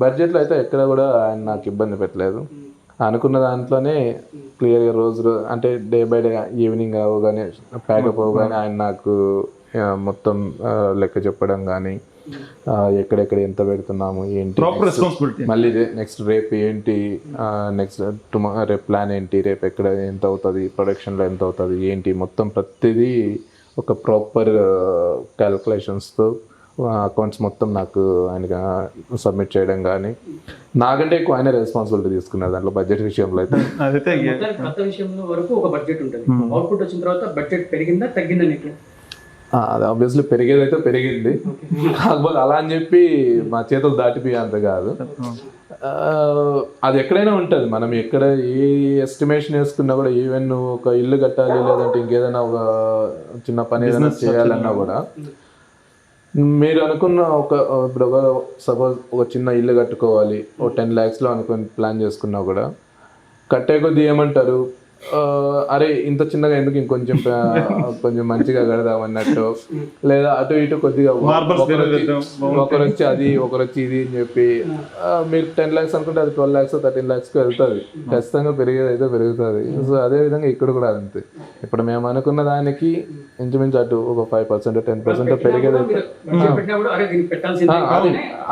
బడ్జెట్ లో అయితే ఎక్కడ కూడా ఆయన నాకు ఇబ్బంది పెట్టలేదు. అనుకున్న దాంట్లోనే క్లియర్గా రోజు అంటే డే బై డే ఈవినింగ్ అవగానే ప్యాకప్ అవగానే ఆయన నాకు మొత్తం లెక్క చెప్పడం కానీ ఎక్కడెక్కడ ఎంత పెడుతున్నాము ఏంటి, మళ్ళీ నెక్స్ట్ రేపు ఏంటి, నెక్స్ట్ రేపు ప్లాన్ ఏంటి, రేపు ఎక్కడ ఎంత అవుతుంది, ప్రొడక్షన్లో ఎంత అవుతుంది ఏంటి, మొత్తం ప్రతిదీ ఒక ప్రాపర్ క్యాలిక్యులేషన్స్తో అకౌంట్స్ మొత్తం నాకు ఆయనగా సబ్మిట్ చేయడం కానీ నాకంటే ఎక్కువ ఆయన రెస్పాన్సిబిలిటీ తీసుకున్నారు దాంట్లో బడ్జెట్ విషయంలో అయితే. కొత్త విషయంలో వరకు ఒక బడ్జెట్ ఉంటుంది, అవుట్పుట్ వచ్చిన తర్వాత బడ్జెట్ పెరిగిందా తగ్గిందా నీకు? అది ఆబ్వియస్లీ పెరిగేది అయితే పెరిగింది, కాకపోతే అలా అని చెప్పి మా చేతులు దాటిపోయే అంత కాదు. అది ఎక్కడైనా ఉంటుంది, మనం ఎక్కడ ఏ ఎస్టిమేషన్ వేసుకున్నా కూడా, ఈవెన్ నువ్వు ఒక ఇల్లు కట్టాలి లేదంటే ఇంకేదైనా ఒక చిన్న పని ఏదైనా చేయాలన్నా కూడా మీరు అనుకున్న ఇప్పుడు సపోజ్ ఒక చిన్న ఇల్లు కట్టుకోవాలి, ఓ 10 lakhsలో అనుకుని ప్లాన్ చేసుకున్నా కూడా కట్టే కొద్దీ ఏమంటారు, అరే ఇంత చిన్నగా ఎందుకు ఇంకొంచెం కొంచెం మంచిగా కడదాం అన్నట్టు, లేదా అటు ఇటు కొద్దిగా ఒకరు వచ్చి అది ఒకరు వచ్చి ఇది అని చెప్పి మీరు 10 lakhs అనుకుంటే అది 12 lakhs 13 lakhs వెళ్తుంది. ఖచ్చితంగా పెరిగేది అయితే పెరుగుతుంది. సో అదే విధంగా ఇక్కడ కూడా అంతే. ఇప్పుడు మేము అనుకున్న దానికి ఇంచుమించు అటు ఒక 5% 10% పెరిగేది అయితే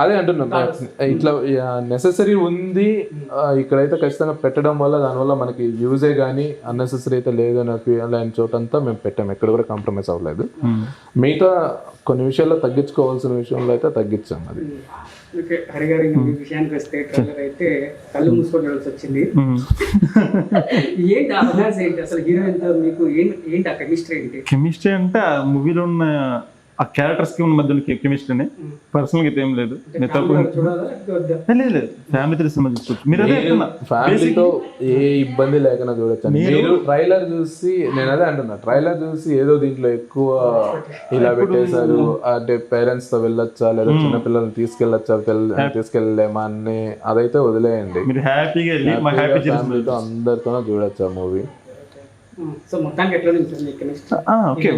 అదే అంటున్నాం. ఇట్లా నెసెసరీ ఉంది ఇక్కడైతే ఖచ్చితంగా పెట్టడం వల్ల దానివల్ల మనకి యూజే కానీ అన్నెసెసరీ అయితే లేదు అని అలాంటి చోటంతా మేము పెట్టాము, ఎక్కడ కూడా కాంప్రమైజ్ అవ్వలేదు. మిగతా కొన్ని విషయాల్లో తగ్గించుకోవాల్సిన విషయంలో అయితే తగ్గించాం. అది హరి గారి విషయానికి వస్తే ట్రైలర్ అయితే కళ్ళు మూసుకోవాల్సి వచ్చింది. ఏంటి అసలు హీరోయిన్ తో మీకు ఏంటి ఆ కెమిస్ట్రీ ఏంటి? కెమిస్ట్రీ అంటే ఆ మూవీలో ఉన్న ఆ క్యారెక్టర్స్ కి ఉన్న మధ్యలో కెమిస్ట్రీనే, పర్సనల్ గా ఏం లేదు. లేదు ఫ్యామిలీ తో సినిమా చూసుకోవచ్చు. మీరు అదే ఫ్యామిలీతో ఏ ఇబ్బంది లేకుండా చూడొచ్చు. మీరు ట్రైలర్ చూసి నేను అదే అంటున్నా, ట్రైలర్ చూసి ఏదో దీంట్లో ఎక్కువ ఇలా పెట్టేశారు అంటే పేరెంట్స్ తో వెళ్ళొచ్చా లేదా చిన్న పిల్లల్ని తీసుకెళ్ళలేమా అని అదైతే వదిలేయండి. మీరు హ్యాపీగా ఫ్యామిలీతో అందరితోనే చూడొచ్చు ఆ మూవీ. సో మొత్తానికి ఎట్లా ఉంటుంది కెమిస్ట్రీ? ఓకే,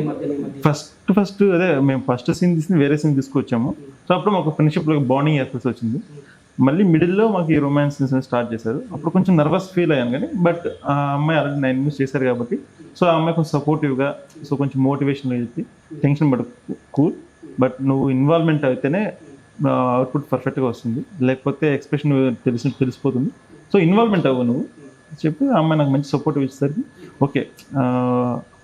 ఫస్ట్ అదే మేము ఫస్ట్ సీన్ తీసుకుని వేరే సీన్ తీసుకొచ్చాము. సో అప్పుడు మాకు ఫ్రెండ్షిప్లో బాండింగ్ ఏర్పడాల్సి వచ్చింది. మళ్ళీ మిడిల్లో మాకు ఈ రొమాన్స్ స్టార్ట్ చేశారు. అప్పుడు కొంచెం నర్వస్ ఫీల్ అయ్యాను, కానీ బట్ ఆ అమ్మాయి ఆల్రెడీ 9 months చేశారు కాబట్టి సో ఆ అమ్మాయి కొంచెం సపోర్టివ్గా, సో కొంచెం మోటివేషన్గా చెప్పి టెన్షన్ పడ కూల్, బట్ నువ్వు ఇన్వాల్వ్మెంట్ అయితేనే అవుట్పుట్ పర్ఫెక్ట్గా వస్తుంది, లేకపోతే ఎక్స్ప్రెషన్ తెలిసిపోతుంది. సో ఇన్వాల్వ్మెంట్ అవ్వు నువ్వు చెప్పి ఆ అమ్మాయి నాకు మంచి సపోర్ట్ ఇచ్చేసరికి ఓకే,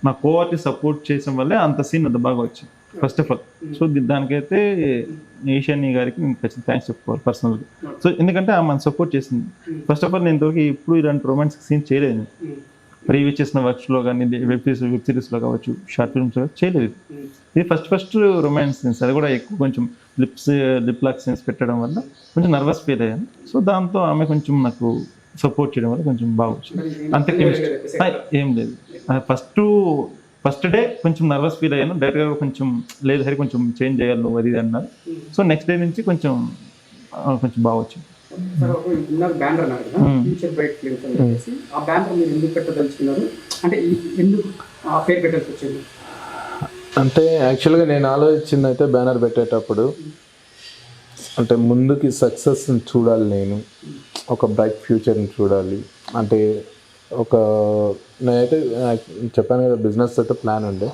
నా కోఆర్టి సపోర్ట్ చేయడం వల్లే అంత సీన్ అంత బాగా వచ్చింది ఫస్ట్ ఆఫ్ ఆల్. సో దానికైతే ఈశాన్య గారికి నేను ఖచ్చితంగా థ్యాంక్స్ చెప్పుకోవాలి పర్సనల్గా. సో ఎందుకంటే ఆమె సపోర్ట్ చేసింది. ఫస్ట్ ఆఫ్ ఆల్ నేను ఇంతవరకు ఇప్పుడు ఇలాంటి రొమాంటిక్ సీన్ చేయలేదు. ప్రీవియస్ చేసిన వర్క్స్లో కానీ వెబ్ సిరీస్లో కావచ్చు, షార్ట్ ఫిల్మ్స్లో చేయలేదు. ఇది ఫస్ట్ రొమాన్స్ సీన్స్, అది కూడా ఎక్కువ కొంచెం లిప్ లాక్ సీన్స్ పెట్టడం వల్ల కొంచెం నర్వస్ ఫీల్ అయ్యాను. సో దాంతో ఆమె కొంచెం నాకు సపోర్ట్ చేయడం వల్ల కొంచెం బాగా వచ్చింది. అంతే కెమిస్ట్రీ ఏం లేదు. ఫస్ట్ డే కొంచెం నర్వస్ ఫీల్ అయ్యాను, డైరెక్ట్గా కొంచెం లేదు హరి కొంచెం చేంజ్ చేయాలి నువ్వు అది అన్నారు. సో నెక్స్ట్ డే నుంచి కొంచెం బాగా వచ్చింది. బ్యానర్ అన్నారు కదా, ఫ్యూచర్ బ్రైట్ ఫిల్మ్స్ అని చెప్పేసి, ఆ బ్యానర్ మీరు ఎందుకు పెట్టదలుచుకున్నారు? అంటే ఎందుకు ఆ పేరు పెట్టాల్సి వచ్చింది? అంటే యాక్చువల్గా నేను ఆలోచించింది అయితే బ్యానర్ పెట్టేటప్పుడు అంటే ముందుకి సక్సెస్ని చూడాలి, నేను ఒక బ్రైట్ ఫ్యూచర్ని చూడాలి. అంటే నేనైతే చెప్పాను కదా బిజినెస్ అయితే ప్లాన్ ఉండే.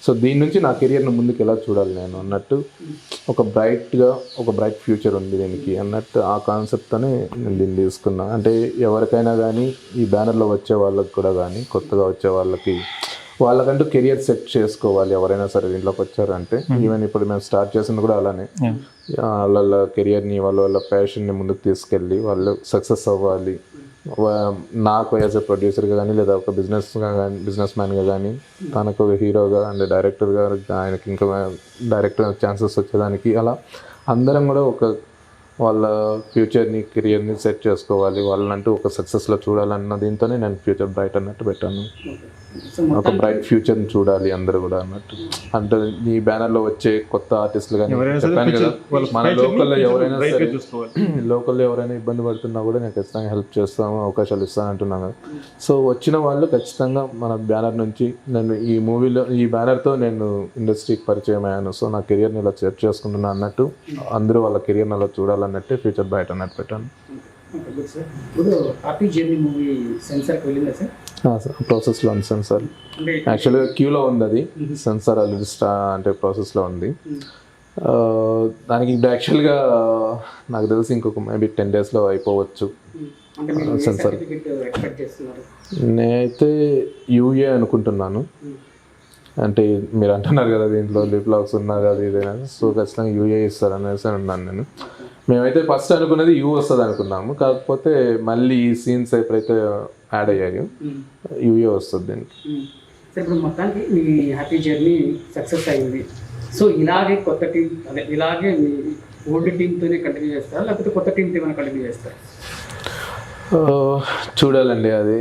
సో దీని నుంచి నా కెరియర్ని ముందుకు ఎలా చూడాలి నేను అన్నట్టు, ఒక బ్రైట్ ఫ్యూచర్ ఉంది దీనికి అన్నట్టు ఆ కాన్సెప్ట్తోనే నేను దీన్ని తీసుకున్నా. అంటే ఎవరికైనా కానీ ఈ బ్యానర్లో వచ్చే వాళ్ళకి కూడా కానీ కొత్తగా వచ్చే వాళ్ళకంటూ కెరియర్ సెట్ చేసుకోవాలి. ఎవరైనా సరే దీంట్లోకి వచ్చారంటే, ఈవెన్ ఇప్పుడు మేము స్టార్ట్ చేసింది కూడా అలానే, వాళ్ళ కెరియర్ని వాళ్ళ ప్యాషన్ని ముందుకు తీసుకెళ్ళి వాళ్ళు సక్సెస్ అవ్వాలి. నాకు యాజ్ ఎ ప్రొడ్యూసర్గా కానీ లేదా ఒక బిజినెస్ మ్యాన్గా కానీ, తనకు ఒక హీరోగా అండ్ డైరెక్టర్గా ఆయనకి ఇంకా డైరెక్టర్ ఛాన్సెస్ వచ్చేదానికి, అలా అందరం కూడా ఒక వాళ్ళ ఫ్యూచర్ని కెరియర్ని సెట్ చేసుకోవాలి, వాళ్ళంటూ ఒక సక్సెస్లో చూడాలన్న దీంతోనే నేను ఫ్యూచర్ బ్రైట్ అన్నట్టు పెట్టాను. సో ఒక బ్రైట్ ఫ్యూచర్ని చూడాలి అందరూ కూడా అన్నట్టు. అంటే ఈ బ్యానర్లో వచ్చే కొత్త ఆర్టిస్టులు కానీ చెప్పాను కదా, మన లోకల్లో ఎవరైనా సరే లోకల్లో ఎవరైనా ఇబ్బంది పడుతున్నా కూడా నేను ఖచ్చితంగా హెల్ప్ చేస్తాము, అవకాశాలు ఇస్తాను అంటున్నాను. సో వచ్చిన వాళ్ళు ఖచ్చితంగా మన బ్యానర్ నుంచి నేను ఈ బ్యానర్తో నేను ఇండస్ట్రీకి పరిచయం అయ్యాను, సో నా కెరియర్ని ఇలా సెట్ చేసుకుంటున్నాను అన్నట్టు అందరూ వాళ్ళ కెరియర్ని అలా చూడాలన్నట్టే ఫ్యూచర్ బ్రైట్ అన్నట్టు పెట్టాను. ఇప్పుడు హ్యాపీ జర్నీ మూవీ సెన్సార్కి వెళ్ళిందా సార్? ప్రాసెస్లో ఉంది సెన్సార్, అంటే యాక్చువల్గా క్యూలో ఉంది, అది సెన్సార్ ఆల్రెడీ అంటే ప్రాసెస్లో ఉంది. దానికి ఇప్పుడు యాక్చువల్గా నాకు తెలిసి ఇంకొక మేబీ 10 daysలో అయిపోవచ్చు అంటే మీరు ఏ సెన్సార్. సర్టిఫికెట్ ఎక్స్పెక్ట్ చేస్తున్నారు? నేనైతే యూఏ అనుకుంటున్నాను. అంటే మీరు అంటున్నారు కదా దీంట్లో లిప్ లాక్స్ ఉన్నారు అది ఇదేనా, సో ఖచ్చితంగా యూఏ ఇస్తారు అనేసి ఉన్నాను నేను. మేమైతే ఫస్ట్ అనుకున్నది యూ వస్తుంది అనుకున్నాము, కాకపోతే మళ్ళీ ఈ సీన్స్ ఎప్పుడైతే యాడ్ అయ్యాయో యూఏ వస్తుంది దీనికి. సో ఇప్పుడు మొత్తానికి మీ హ్యాపీ జర్నీ సక్సెస్ అయింది. సో ఇలాగే కొత్త టీం అదే ఇలాగే మీ ఓల్డ్ టీంతోనే కంటిన్యూ చేస్తారా, లేకపోతే కొత్త టీంతో ఏమైనా కంటిన్యూ చేస్తారా? చూడాలండి అది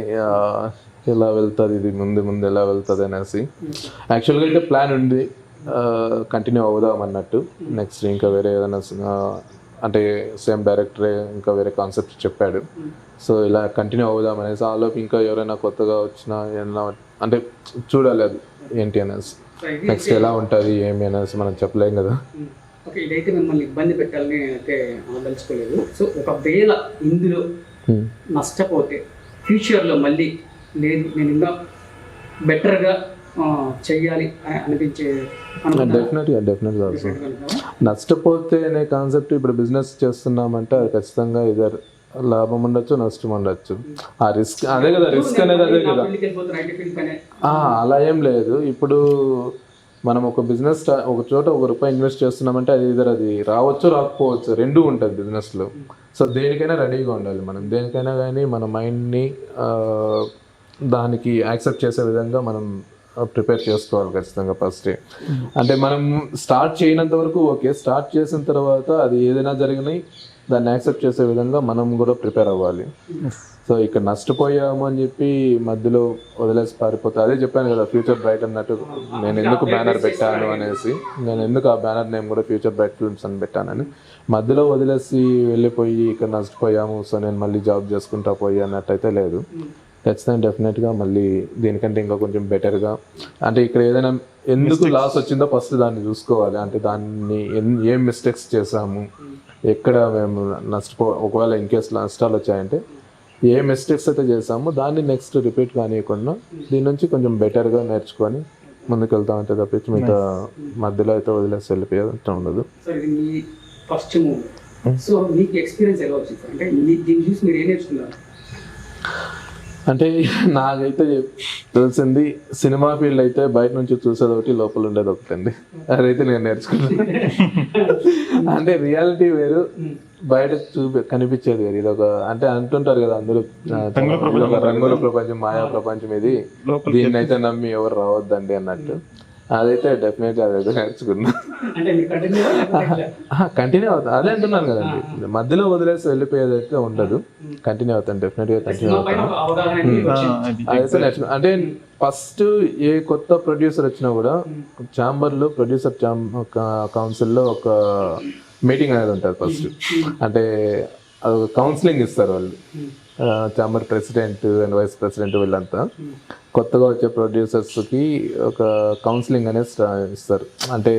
ఎలా వెళ్తుంది, ఇది ముందు ఎలా వెళ్తుంది అనేసి. యాక్చువల్గా అయితే ప్లాన్ ఉంది కంటిన్యూ అవుదాం అన్నట్టు. నెక్స్ట్ ఇంకా వేరే ఏదైనా అంటే సేమ్ డైరెక్టరే ఇంకా వేరే కాన్సెప్ట్ చెప్పాడు, సో ఇలా కంటిన్యూ అవుదాం అనేసి. ఆలోపు ఇంకా ఎవరైనా కొత్తగా వచ్చినా ఏమన్నా అంటే చూడాలి అది ఏంటి అనేసి, నెక్స్ట్ ఎలా ఉంటుంది ఏమి అనేసి మనం చెప్పలేం కదా. ఓకే, ఇదైతే మిమ్మల్ని ఇబ్బంది పెట్టాలని అయితే ఆలోచించుకోలేదు. సో ఒకవేళ ఇందులో నష్టపోతే ఫ్యూచర్లో మళ్ళీ లేదు నేను ఇంకా బెటర్గా చెయ్యాలి అని అనిపించే డెఫినెట్గా నష్టపోతే అనే కాన్సెప్ట్ ఇప్పుడు బిజినెస్ చేస్తున్నామంటే అది ఖచ్చితంగా ఇదర్ లాభం ఉండొచ్చు నష్టం ఉండొచ్చు. ఆ రిస్క్ అదే కదా, రిస్క్ అనేది అదే కదా. అలా ఏం లేదు. ఇప్పుడు మనం ఒక బిజినెస్ ఒక చోట ₹1 ఇన్వెస్ట్ చేస్తున్నామంటే అది ఇదర్ అది రావచ్చు రాకపోవచ్చు, రెండూ ఉంటుంది బిజినెస్లో. సో దేనికైనా రెడీగా ఉండాలి మనం, దేనికైనా కానీ మన మైండ్ని దానికి యాక్సెప్ట్ చేసే విధంగా మనం ప్రిపేర్ చేసుకోవాలి ఖచ్చితంగా ఫస్ట్. అంటే మనం స్టార్ట్ చేయనంత వరకు ఓకే, స్టార్ట్ చేసిన తర్వాత అది ఏదైనా జరిగినాయి దాన్ని యాక్సెప్ట్ చేసే విధంగా మనం కూడా ప్రిపేర్ అవ్వాలి. సో ఇక్కడ నష్టపోయాము అని చెప్పి మధ్యలో వదిలేసి పారిపోతే, అదే చెప్పాను కదా ఫ్యూచర్ బ్రైట్ అన్నట్టు. నేను ఎందుకు బ్యానర్ పెట్టాను అనేసి, నేను ఎందుకు ఆ బ్యానర్ నేమ్ కూడా ఫ్యూచర్ బ్రైట్ ఫిల్మ్స్ అని పెట్టానని. మధ్యలో వదిలేసి వెళ్ళిపోయి ఇక్కడ నష్టపోయాము సో నేను మళ్ళీ జాబ్ చేసుకుంటా పోయి అన్నట్టయితే లేదు. ఖచ్చితంగా డెఫినెట్గా మళ్ళీ దీనికంటే ఇంకా కొంచెం బెటర్గా, అంటే ఇక్కడ ఏదైనా ఎందుకు లాస్ వచ్చిందో ఫస్ట్ దాన్ని చూసుకోవాలి. అంటే దాన్ని ఏం మిస్టేక్స్ చేసాము, ఎక్కడ మేము ఒకవేళ ఇన్కేస్ నష్టాలు వచ్చాయంటే ఏ మిస్టేక్స్ అయితే చేసామో దాన్ని నెక్స్ట్ రిపీట్ కానివ్వకుండా దీని నుంచి కొంచెం బెటర్గా నేర్చుకొని ముందుకు వెళ్తామంటే తప్పించి మిగతా మధ్యలో అయితే వదిలేసి వెళ్ళిపోయేది ఉండదు. ఫస్ట్ మూవీ, సో మీకు ఎక్స్పీరియన్స్ ఎలా వచ్చింది అంటే దీన్ని చూసి మీరు ఏం నేర్చుకున్నారు? అంటే నాకైతే తెలిసింది సినిమా ఫీల్డ్ అయితే బయట నుంచి చూసేది ఒకటి లోపల ఉండేది ఒకటి అండి. అదైతే నేను నేర్చుకున్నాను. అంటే రియాలిటీ వేరు, బయట కనిపించేది వేరు. ఇది ఒక అంటే అంటుంటారు కదా అందరూ రంగుల ప్రపంచం మాయా ప్రపంచం ఇది, దీన్ని అయితే నమ్మి ఎవరు రావద్దండి అన్నట్టు. అదైతే డెఫినెట్గా అదైతే నేర్చుకున్నా. కంటిన్యూ అవుతాను, అదే అంటున్నాను కదండి, మధ్యలో వదిలేసి వెళ్ళిపోయేది అయితే ఉండదు, కంటిన్యూ అవుతాను, డెఫినెట్గా కంటిన్యూ అవుతాను. అదైతే నేర్చుకున్నా. అంటే ఫస్ట్ ఏ కొత్త ప్రొడ్యూసర్ వచ్చినా కూడా ఛాంబర్లో ప్రొడ్యూసర్ కౌన్సిల్లో ఒక మీటింగ్ అనేది ఉంటుంది ఫస్ట్. అంటే అది కౌన్సిలింగ్ ఇస్తారు వాళ్ళు, chamber president and vice president వీళ్ళంతా. కొత్తగా వచ్చే ప్రొడ్యూసర్స్కి ఒక కౌన్సిలింగ్ అనేది ఇస్తారు. అంటే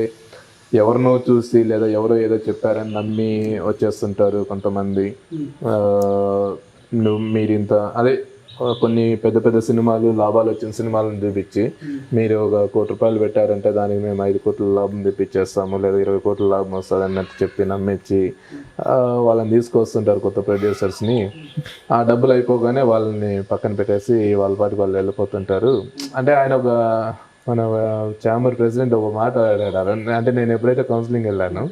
ఎవరినో చూసి లేదా ఎవరో ఏదో చెప్పారని నమ్మి వచ్చేస్తుంటారు కొంతమంది. మీరు ఇంత అదే కొన్ని పెద్ద పెద్ద సినిమాలు లాభాలు వచ్చిన సినిమాలను చూపించి మీరు ఒక ₹1,00,00,000 పెట్టారంటే దానికి మేము 5 కోట్ల లాభం తెప్పించేస్తాము లేదా 20 కోట్ల లాభం వస్తుంది అన్నట్టు చెప్పి నమ్మించి వాళ్ళని తీసుకొస్తుంటారు కొత్త ప్రొడ్యూసర్స్ని. ఆ డబ్బులు అయిపోగానే వాళ్ళని పక్కన పెట్టేసి వాళ్ళ పాటికి వాళ్ళు వెళ్ళిపోతుంటారు. అంటే ఆయన ఒక మన ఛాంబర్ ప్రెసిడెంట్ ఒక మాట ఆడాడు. అంటే నేను ఎప్పుడైతే కౌన్సిలింగ్ వెళ్ళాను,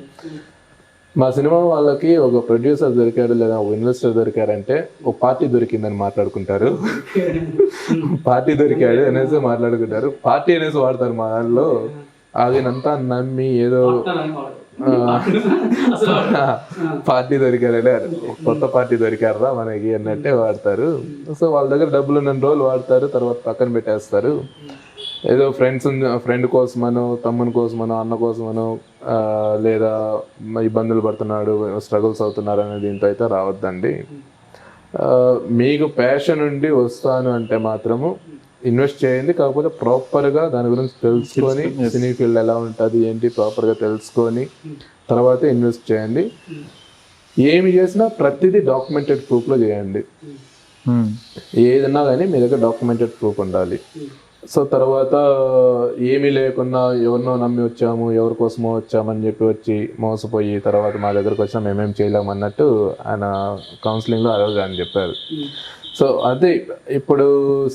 మా సినిమా వాళ్ళకి ఒక ప్రొడ్యూసర్ దొరికాడు లేదా ఒక ఇన్వెస్టర్ దొరికారంటే ఒక పార్టీ దొరికిందని మాట్లాడుకుంటారు. పార్టీ దొరికాడు అనేసి మాట్లాడుకుంటారు, పార్టీ అనేసి వాడతారు మా దానిలో. అదినంతా నమ్మి ఏదో అసలు పార్టీ దొరికారనే కొత్త పార్టీ దొరికారా మనకి అన్నట్టే వాడతారు. సో వాళ్ళ దగ్గర డబ్బులు ఉన్న రోజులు వాడతారు, తర్వాత పక్కన పెట్టేస్తారు. ఏదో ఫ్రెండ్ కోసమనో, తమ్ముని కోసమనో, అన్న కోసమనో, లేదా ఇబ్బందులు పడుతున్నాడు, స్ట్రగుల్స్ అవుతున్నారు అనే దీంతో అయితే రావద్దండి. మీకు ప్యాషన్ ఉండి వస్తాను అంటే మాత్రము ఇన్వెస్ట్ చేయండి. కాకపోతే ప్రాపర్గా దాని గురించి తెలుసుకొని, సినీ ఫీల్డ్ ఎలా ఉంటుంది ఏంటి ప్రాపర్గా తెలుసుకొని తర్వాత ఇన్వెస్ట్ చేయండి. ఏమి చేసినా ప్రతిదీ డాక్యుమెంటెడ్ ప్రూఫ్లో చేయండి. ఏదన్నా కానీ మీ దగ్గర డాక్యుమెంటెడ్ ప్రూఫ్ ఉండాలి. సో తర్వాత ఏమీ లేకున్నా ఎవరినో నమ్మి వచ్చాము, ఎవరి కోసమో వచ్చామని చెప్పి వచ్చి మోసపోయి తర్వాత మా దగ్గరకు వచ్చినా మేమేం చేయలేము అన్నట్టు ఆయన కౌన్సిలింగ్లో ఆ రోజు ఆయన చెప్పారు. సో అదే ఇప్పుడు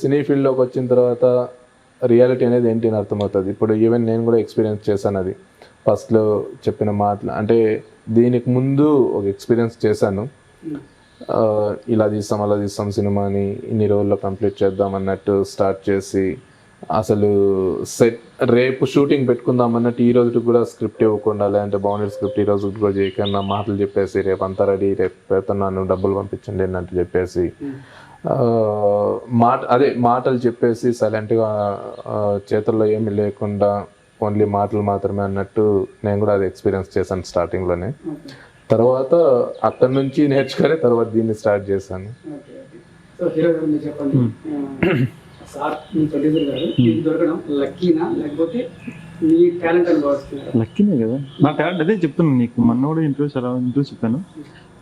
సినీ ఫీల్డ్లోకి వచ్చిన తర్వాత రియాలిటీ అనేది ఏంటి అని అర్థమవుతుంది. ఇప్పుడు ఈవెన్ నేను కూడా ఎక్స్పీరియన్స్ చేశాను. అది ఫస్ట్లో చెప్పిన మాటలు అంటే దీనికి ముందు ఒక ఎక్స్పీరియన్స్ చేశాను. ఇలా తీస్తాం అలా తీస్తాం సినిమాని ఇన్ని రోజుల్లో కంప్లీట్ చేద్దాం అన్నట్టు స్టార్ట్ చేసి అసలు రేపు షూటింగ్ పెట్టుకుందాం అన్నట్టు ఈ రోజు కూడా స్క్రిప్ట్ ఇవ్వకుండా, లేదంటే బౌండరీ స్క్రిప్ట్ ఈ రోజు కూడా చేయకుండా మాటలు చెప్పేసి రేపు అంతా రెడీ, రేపు పెడుతున్నాను డబ్బులు పంపించండి అన్నట్టు చెప్పేసి మాటలు చెప్పేసి సైలెంట్గా చేతుల్లో ఏమీ లేకుండా ఓన్లీ మాటలు మాత్రమే అన్నట్టు నేను కూడా అది ఎక్స్పీరియన్స్ చేశాను స్టార్టింగ్లోనే. తర్వాత అక్కడి నుంచి నేర్చుకొని తర్వాత దీన్ని స్టార్ట్ చేశాను. సో హీరో గారు మీరు చెప్పండి, సార్ మీ ప్రొడ్యూసర్ గారు మీకు దొరకడం లక్కీనా లేకపోతే మీ టాలెంట్ అని భావిస్తున్నారా? లక్కీనే కదా, నా టాలెంట్ అదే చెప్తున్నాను నీకు. మొన్న కూడా ఇంటర్వ్యూ చెప్పాను.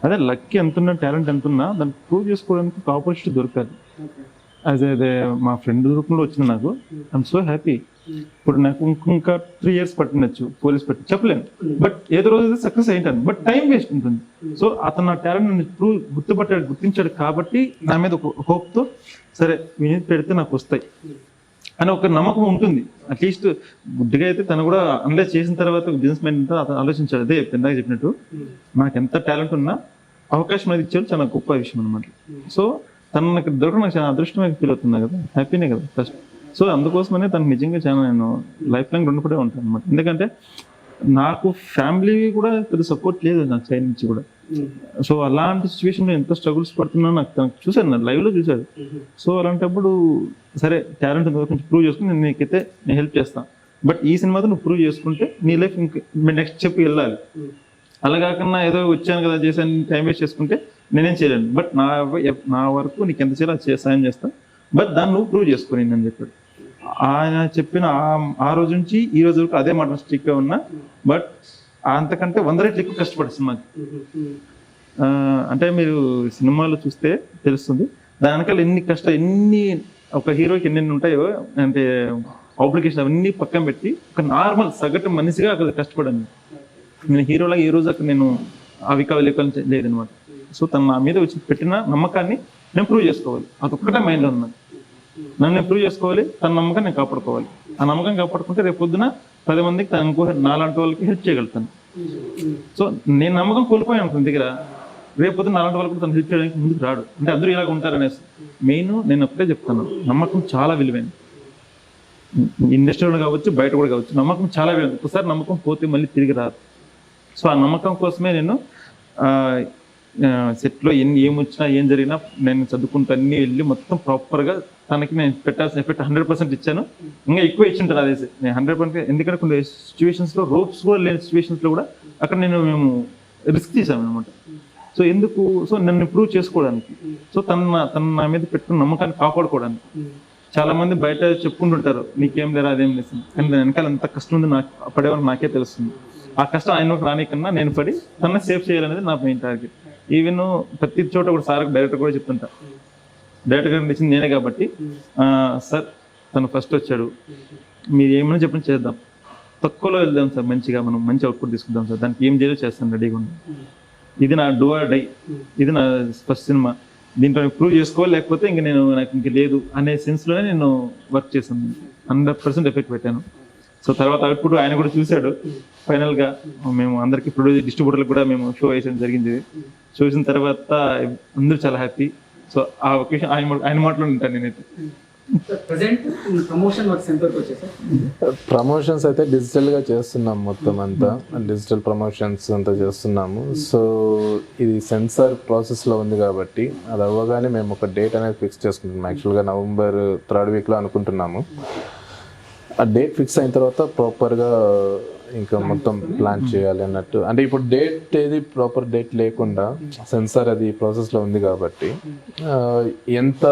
అదే లక్కీ ఎంతున్నా, టాలెంట్ ఎంతున్నా దాన్ని ప్రూవ్ చేసుకోవడానికి ఒక ఆపర్చునిటీ దొరకాలి. అదే మా ఫ్రెండ్ రూపంలో వచ్చింది నాకు. I'm so happy. ఇప్పుడు నాకు ఇంకా 3 years పట్టినచ్చు పోలీస్ పెట్టి చెప్పలేను, బట్ ఏదో రోజు సక్సెస్ అయింటాను. బట్ టైం వేస్ట్ ఉంటుంది. సో అతను నా టాలెంట్ ప్రూవ్ గుర్తించాడు కాబట్టి నా మీద ఒక హోప్తో సరే విని పెడితే నాకు వస్తాయి అని ఒక నమ్మకం ఉంటుంది. అట్లీస్ట్ గుడ్డిగా అయితే తను కూడా అనలైజ్ చేసిన తర్వాత బిజినెస్ మ్యాన్ అతను ఆలోచించాడు. అదే ఇందాక చెప్పినట్టు నాకు ఎంత టాలెంట్ ఉన్నా అవకాశం అనేది ఇచ్చాడు, చాలా గొప్ప విషయం అనమాట. సో తను నాకు దొరకడం నాకు చాలా అదృష్టంగా ఫీల్ అవుతున్నా కదా, హ్యాపీనే కదా ఫస్ట్. సో అందుకోసమనే తనకు నిజంగా చాలా నేను లైఫ్ లాంగ్ రుణపడే ఉంటాను అనమాట. ఎందుకంటే నాకు ఫ్యామిలీ కూడా పెద్ద సపోర్ట్ లేదు నాకు సైడ్ నుంచి కూడా. సో అలాంటి సిచ్యువేషన్లో ఎంత స్ట్రగుల్స్ పడుతున్నా నాకు తనకు చూశాను, నా లైవ్లో చూశాడు. సో అలాంటప్పుడు సరే టాలెంట్ కొంచెం ప్రూవ్ చేసుకుని నేను హెల్ప్ చేస్తాను. బట్ ఈ సినిమాతో నువ్వు ప్రూవ్ చేసుకుంటే నీ లైఫ్ ఇంకా నెక్స్ట్ చెప్పి వెళ్ళాలి. అలా కాకుండా ఏదో వచ్చాను కదా చేశాను టైం వేస్ట్ చేసుకుంటే నేనేం చేయలేను. బట్ నా వరకు నీకు ఎంత చేయాలో సాయం చేస్తాను, బట్ దాన్ని నువ్వు ప్రూవ్ చేసుకుని అని చెప్పాడు. ఆయన చెప్పిన ఆ రోజు నుంచి ఈ రోజు వరకు అదే మాట స్ట్రిక్ట్గా ఉన్నా. బట్ అంతకంటే 100 రెట్లు ఎక్కువ కష్టపడి సినిమాకి. అంటే మీరు సినిమాలు చూస్తే తెలుస్తుంది దాని వెనకాల ఎన్ని ఒక హీరోకి ఎన్ని ఉంటాయో, అంటే ఆబ్లికేషన్ అవన్నీ పక్కన పెట్టి ఒక నార్మల్ సగటు మనిషిగా అక్కడ కష్టపడాను. నేను హీరోలాగా ఈ రోజు అక్కడ నేను అవి కవలేకలు లేదనమాట. సో తను నా మీద వచ్చి పెట్టిన నమ్మకాన్ని నేను ప్రూవ్ చేసుకోవాలి. అదొక్కటే మైండ్లో ఉన్నది. నన్ను ప్రూవ్ చేసుకోవాలి, తన నమ్మకాన్ని నేను కాపాడుకోవాలి. ఆ నమ్మకం కాపాడుకుంటే రేపు పొద్దున 10 మందికి తన నాలాంటి వాళ్ళకి హెల్ప్ చేయగలుగుతాను. సో నేను నమ్మకం కోల్పోయాను తన దగ్గర, రేపు పొద్దున నాలాంటి వాళ్ళకి తను హెల్ప్ చేయడానికి ముందుకు రాడు. అంటే అందరూ ఇలాగ ఉంటారనేసి మెయిన్ నేను ఒకటే చెప్తాను, నమ్మకం చాలా విలువైంది. ఇండస్ట్రీలో కావచ్చు, బయట కూడా కావచ్చు, నమ్మకం చాలా విలువైంది. ఒకసారి నమ్మకం పోతే మళ్ళీ తిరిగి రాదు. సో ఆ నమ్మకం కోసమే నేను సెట్లో ఏమొచ్చినా ఏం జరిగినా నేను చదువుకుంటూ అన్నీ వెళ్ళి మొత్తం ప్రాపర్గా తనకి నేను పెట్టాల్సిన ఎఫెక్ట్ 100% ఇచ్చాను. ఇంకా ఎక్కువ ఇచ్చింటాను అదేసి నేను 100%. ఎందుకంటే కొన్ని సిచ్యువేషన్స్లో రోప్స్ కూడా లేని సిచ్యువేషన్స్లో కూడా అక్కడ మేము రిస్క్ తీసాము అనమాట. సో ఎందుకు? సో నన్ను ప్రూవ్ చేసుకోవడానికి. సో తన నా మీద పెట్టుకున్న నమ్మకాన్ని కాపాడుకోవడానికి. చాలా మంది బయట చెప్పుకుంటుంటారు నీకేం లేదా అదేం లేదు, కానీ దాని వెనకాల ఎంత కష్టం ఉంది నాకు పడేవాళ్ళకి నాకే తెలుస్తుంది. ఆ కష్టం ఆయనకు రానికన్నా నేను పడి తనని సేవ్ చేయాలనేది నా మెయిన్ టార్గెట్. ఈవెన్ ప్రతి చోట కూడా సార్ డైరెక్టర్ కూడా చెప్తుంటా, డైరెక్టర్ గారు నచ్చింది నేనే కాబట్టి సార్ తను ఫస్ట్ వచ్చాడు, మీరు ఏమైనా చెప్పండి చేద్దాం, తక్కువలో వెళ్దాం సార్, మంచిగా మనం మంచి అవుట్పుట్ తీసుకుందాం సార్, దానికి ఏం చేయాలో చేస్తాను రెడీగా ఉంది. ఇది నా డూ ఆర్ డై, ఇది నా ఫస్ట్ సినిమా, దీంట్లో ప్రూవ్ చేసుకోవాలి లేకపోతే ఇంక నాకు ఇంక లేదు అనే సెన్స్లోనే నేను వర్క్ చేశాను. 100% ఎఫెక్ట్ పెట్టాను. సో తర్వాత అవుట్పుట్ ఆయన కూడా చూశాడు. ఫైనల్గా మేము అందరికీ డిస్ట్రిబ్యూటర్లకు కూడా మేము షో వేయడం జరిగింది. చూసిన తర్వాత అందరూ చాలా హ్యాపీ. సో ఆ ఒకేషన్ ఆయన మాటలో ఉంటాను నేనైతే. ప్రజెంట్ ప్రమోషన్ వర్క్స్ ఎంతవరకు వచ్చాయి సార్? ప్రమోషన్స్ అయితే డిజిటల్గా చేస్తున్నాం, మొత్తం అంతా డిజిటల్ ప్రమోషన్స్ అంతా చేస్తున్నాము. సో ఇది సెన్సార్ ప్రాసెస్లో ఉంది కాబట్టి అది అవ్వగానే మేము ఒక డేట్ అనేది ఫిక్స్ చేసుకుంటున్నాం. యాక్చువల్గా నవంబర్ 3rd వీక్లో అనుకుంటున్నాము. ఆ డేట్ ఫిక్స్ అయిన తర్వాత ప్రాపర్గా ఇంకా మొత్తం ప్లాన్ చేయాలి అన్నట్టు. అంటే ఇప్పుడు డేట్ ఏది ప్రాపర్ డేట్ లేకుండా సెన్సార్ అది ప్రాసెస్లో ఉంది కాబట్టి ఎంత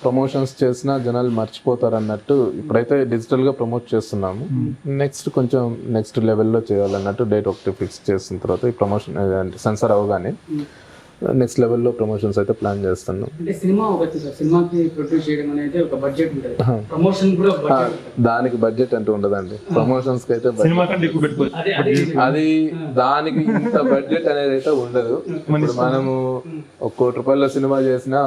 ప్రమోషన్స్ చేసినా జనాలు మర్చిపోతారు అన్నట్టు ఇప్పుడైతే డిజిటల్గా ప్రమోట్ చేస్తున్నాము. నెక్స్ట్ లెవెల్లో చేయాలన్నట్టు డేట్ ఒకటి ఫిక్స్ చేసిన తర్వాత ఈ ప్రమోషన్ సెన్సార్ అవగానే నెక్స్ట్ లెవెల్లో ప్రమోషన్స్ అయితే ప్లాన్ చేస్తున్నాం. అంటే సినిమా ఒకటి సార్, సినిమాకి ప్రొడ్యూస్ చేయడం అనేది ఒక బడ్జెట్ ఉంటుంది, ప్రమోషన్ కూడా ఒక బడ్జెట్ ఉంటుంది. దానికి బడ్జెట్ అంటూ ఉండదండి, ప్రమోషన్స్ కి అయితే సినిమా కంటే ఎక్కువ పెట్టుకోవచ్చు. అది దానికి ఇంత బడ్జెట్ అనేది అయితే ఉండదు. ఇప్పుడు మనము 1 కోటి రూపాయల సినిమా చేసినా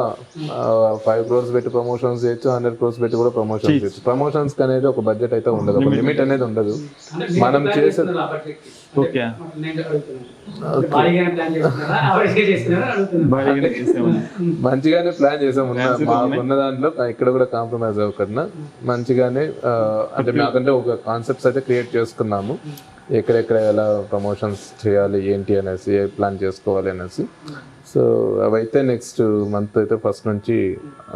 5 crores పెట్టి ప్రమోషన్స్ చేయొచ్చు, 100 crores పెట్టి కూడా ప్రమోషన్స్ చేయొచ్చు. ప్రమోషన్స్ కి అనేది ఒక బడ్జెట్ అయితే ఉండదు, ఒక లిమిట్ అనేది ఉండదు. మనం చేసే ఓకే మంచిగానే ప్లాన్ చేసాం. మాకున్న దాంట్లో ఇక్కడ కూడా కాంప్రమైజ్ అవ్వకుండా మంచిగానే అంటే మాకంటే ఒక కాన్సెప్ట్స్ అయితే క్రియేట్ చేసుకున్నాము. ఎక్కడెక్కడ ఎలా ప్రమోషన్స్ చేయాలి ఏంటి అనేసి, ఏ ప్లాన్ చేసుకోవాలి అనేసి. సో అవైతే నెక్స్ట్ మంత్ అయితే ఫస్ట్ నుంచి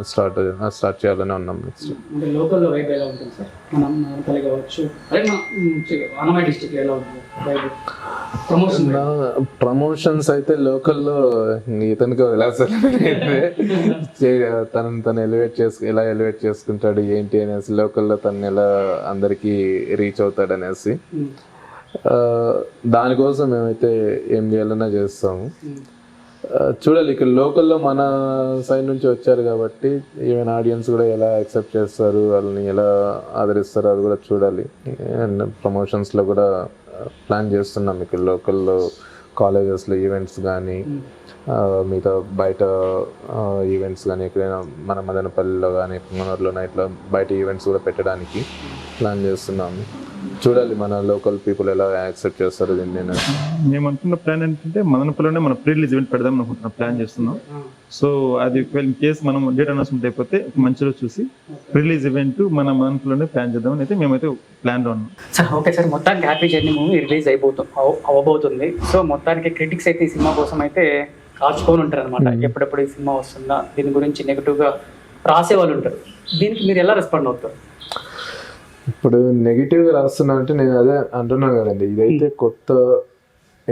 స్టార్ట్ చేయాలని ఉన్నాం. నెక్స్ట్ అంటే లోకల్లో వైబ్ ఎలా ఉంటుంది సార్? మనం నార్మల్ కావచ్చు, అదే అన్నమయ్య డిస్ట్రిక్ట్ ఎలా ఉంటుంది వైబ్? ప్రమోషన్స్ అయితే లోకల్లో ఇతనికి ఎలా సార్ తను ఎలా ఎలివేట్ చేసుకుంటాడు ఏంటి అనేసి, లోకల్లో తను ఎలా అందరికి రీచ్ అవుతాడు అనేసి, దానికోసం మేమైతే ఏం చేయాలన్నా చేస్తాము. చూడాలి, ఇక్కడ లోకల్లో మన సైడ్ నుంచి వచ్చారు కాబట్టి ఈవెన్ ఆడియన్స్ కూడా ఎలా యాక్సెప్ట్ చేస్తారు, వాళ్ళని ఎలా ఆదరిస్తారో అది కూడా చూడాలి. అండ్ ప్రమోషన్స్లో కూడా ప్లాన్ చేస్తున్నాం. ఇక్కడ లోకల్లో కాలేజెస్లో ఈవెంట్స్ కానీ, మిగతా బయట ఈవెంట్స్ కానీ, ఎక్కడైనా మన మదనపల్లిలో కానీ పుంగనూరులోనే ఇట్లా బయట ఈవెంట్స్ కూడా పెట్టడానికి ప్లాన్ చేస్తున్నాము. చూడాలి మన లోకల్ పీపుల్ ఎలా యాక్సెప్ట్ చేస్తారు దీన్ని. మేము అనుకున్న ప్లాన్ ఏంటంటే మదనపల్లిలోనే మన ప్రీ రిలీజ్ ఈవెంట్ పెడదాం అనుకుంటున్నాం, ప్లాన్ చేస్తున్నాం. సో అది ఇన్ కేసు మనం డేట్ అనౌన్స్మెంట్ అయిపోతే మంచిగా చూసి రిలీజ్ ఈవెంట్ మన మదనపల్లిలోనే ప్లాన్ చేద్దామని అయితే మేమైతే ప్లాన్లో ఉన్నాం. సార్ ఓకే సార్, మొత్తానికి హ్యాపీ జర్నీ మూవీ రిలీజ్ అవ్వబోతుంది. సో మొత్తానికి క్రిటిక్స్ అయితే ఈ సినిమా కోసం అయితే కాచుకొని ఉంటారు అనమాట. ఎప్పుడెప్పుడు ఈ సినిమా వస్తుందా, దీని గురించి నెగిటివ్గా రాసే వాళ్ళు ఉంటారు. దీనికి మీరు ఎలా రెస్పాండ్ అవుతారు? ఇప్పుడు నెగిటివ్గా రాస్తున్నా అంటే నేను అదే అంటున్నాను కదండి, ఇదైతే కొత్త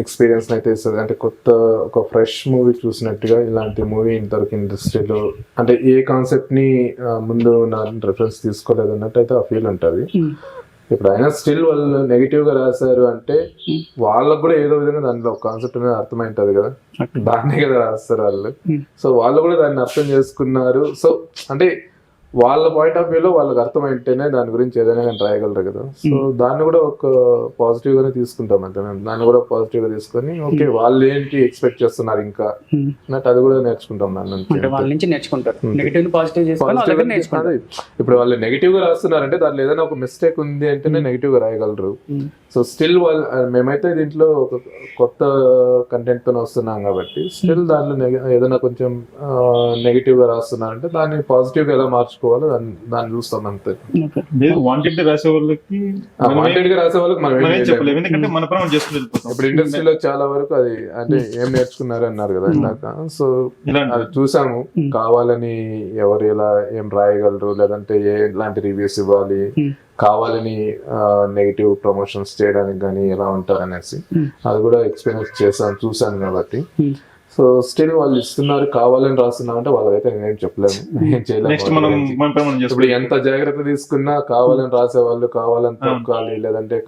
ఎక్స్పీరియన్స్ అయితే ఇస్తుంది. అంటే కొత్త ఒక ఫ్రెష్ మూవీ చూసినట్టుగా ఇలాంటి మూవీ ఇంతవరకు ఇండస్ట్రీలో అంటే ఏ కాన్సెప్ట్ని ముందు నా రెఫరెన్స్ తీసుకోలేదు అన్నట్టు అయితే ఆ ఫీల్ ఉంటుంది. ఇప్పుడు అయినా స్టిల్ వాళ్ళు నెగిటివ్గా రాశారు అంటే వాళ్ళకు కూడా ఏదో విధంగా దాంట్లో ఒక కాన్సెప్ట్ అనేది అర్థమైంటుంది కదా, దాన్నే కదా రాస్తారు వాళ్ళు. సో వాళ్ళు కూడా దాన్ని అర్థం చేసుకున్నారు. సో అంటే వాళ్ళ పాయింట్ ఆఫ్ వ్యూలో వాళ్ళకి అర్థమైంటేనే దాని గురించి ఏదైనా కానీ రాయగలరు కదా. సో దాన్ని కూడా ఒక పాజిటివ్ గానే తీసుకుంటాం అంతే. మేము దాన్ని కూడా పాజిటివ్ గా తీసుకొని ఓకే వాళ్ళు ఏంటి ఎక్స్పెక్ట్ చేస్తున్నారు ఇంకా అన్నట్టు అది కూడా నేర్చుకుంటాం. దాని వాళ్ళ నుంచి నేర్చుకుంటారు. నెగిటివ్ పాజిటివ్ చేసుకుంటారు. ఇప్పుడు వాళ్ళు నెగిటివ్ గా రాస్తున్నారంటే దాంట్లో ఏదైనా ఒక మిస్టేక్ ఉంది అంటేనే నెగిటివ్ గా రాయగలరు. సో స్టిల్ వాళ్ళు మేమైతే దీంట్లో ఒక కొత్త కంటెంట్ తో వస్తున్నాం కాబట్టి స్టిల్ దాంట్లో ఏదైనా కొంచెం నెగిటివ్ గా రాస్తున్నారంటే దాన్ని పాజిటివ్ గా ఎలా మార్చుకోవాలో దాన్ని చూస్తాం అంతే. వాంటెడ్ రాసే వాళ్ళకి మనం చెప్పలేము, ఎందుకంటే మన పరం చేసుకుంటాం. ఇప్పుడు ఇండస్ట్రీలో చాలా వరకు అది అంటే ఏం నేర్చుకున్నారు అన్నారు కదా ఇందాక. సో అది చూసాము, కావాలని ఎవరు ఎలా ఏం రాయగలరు, లేదంటే ఎలాంటి రివ్యూస్ ఇవ్వాలి, కావాలని నెగిటివ్ ప్రమోషన్స్ చేయడానికి కానీ ఎలా ఉంటారు అనేసి అది కూడా ఎక్స్పీరియన్స్ చూసాను కాబట్టి. సో స్టిల్ వాళ్ళు ఇస్తున్నారు, కావాలని రాస్తున్నారు అంటే వాళ్ళకైతే నేనేం చెప్పలేము, ఏం చేయలేము. ఇప్పుడు ఎంత జాగ్రత్త తీసుకున్నా కావాలని రాసే వాళ్ళు కావాలని తొక్కాలి, లేదంటే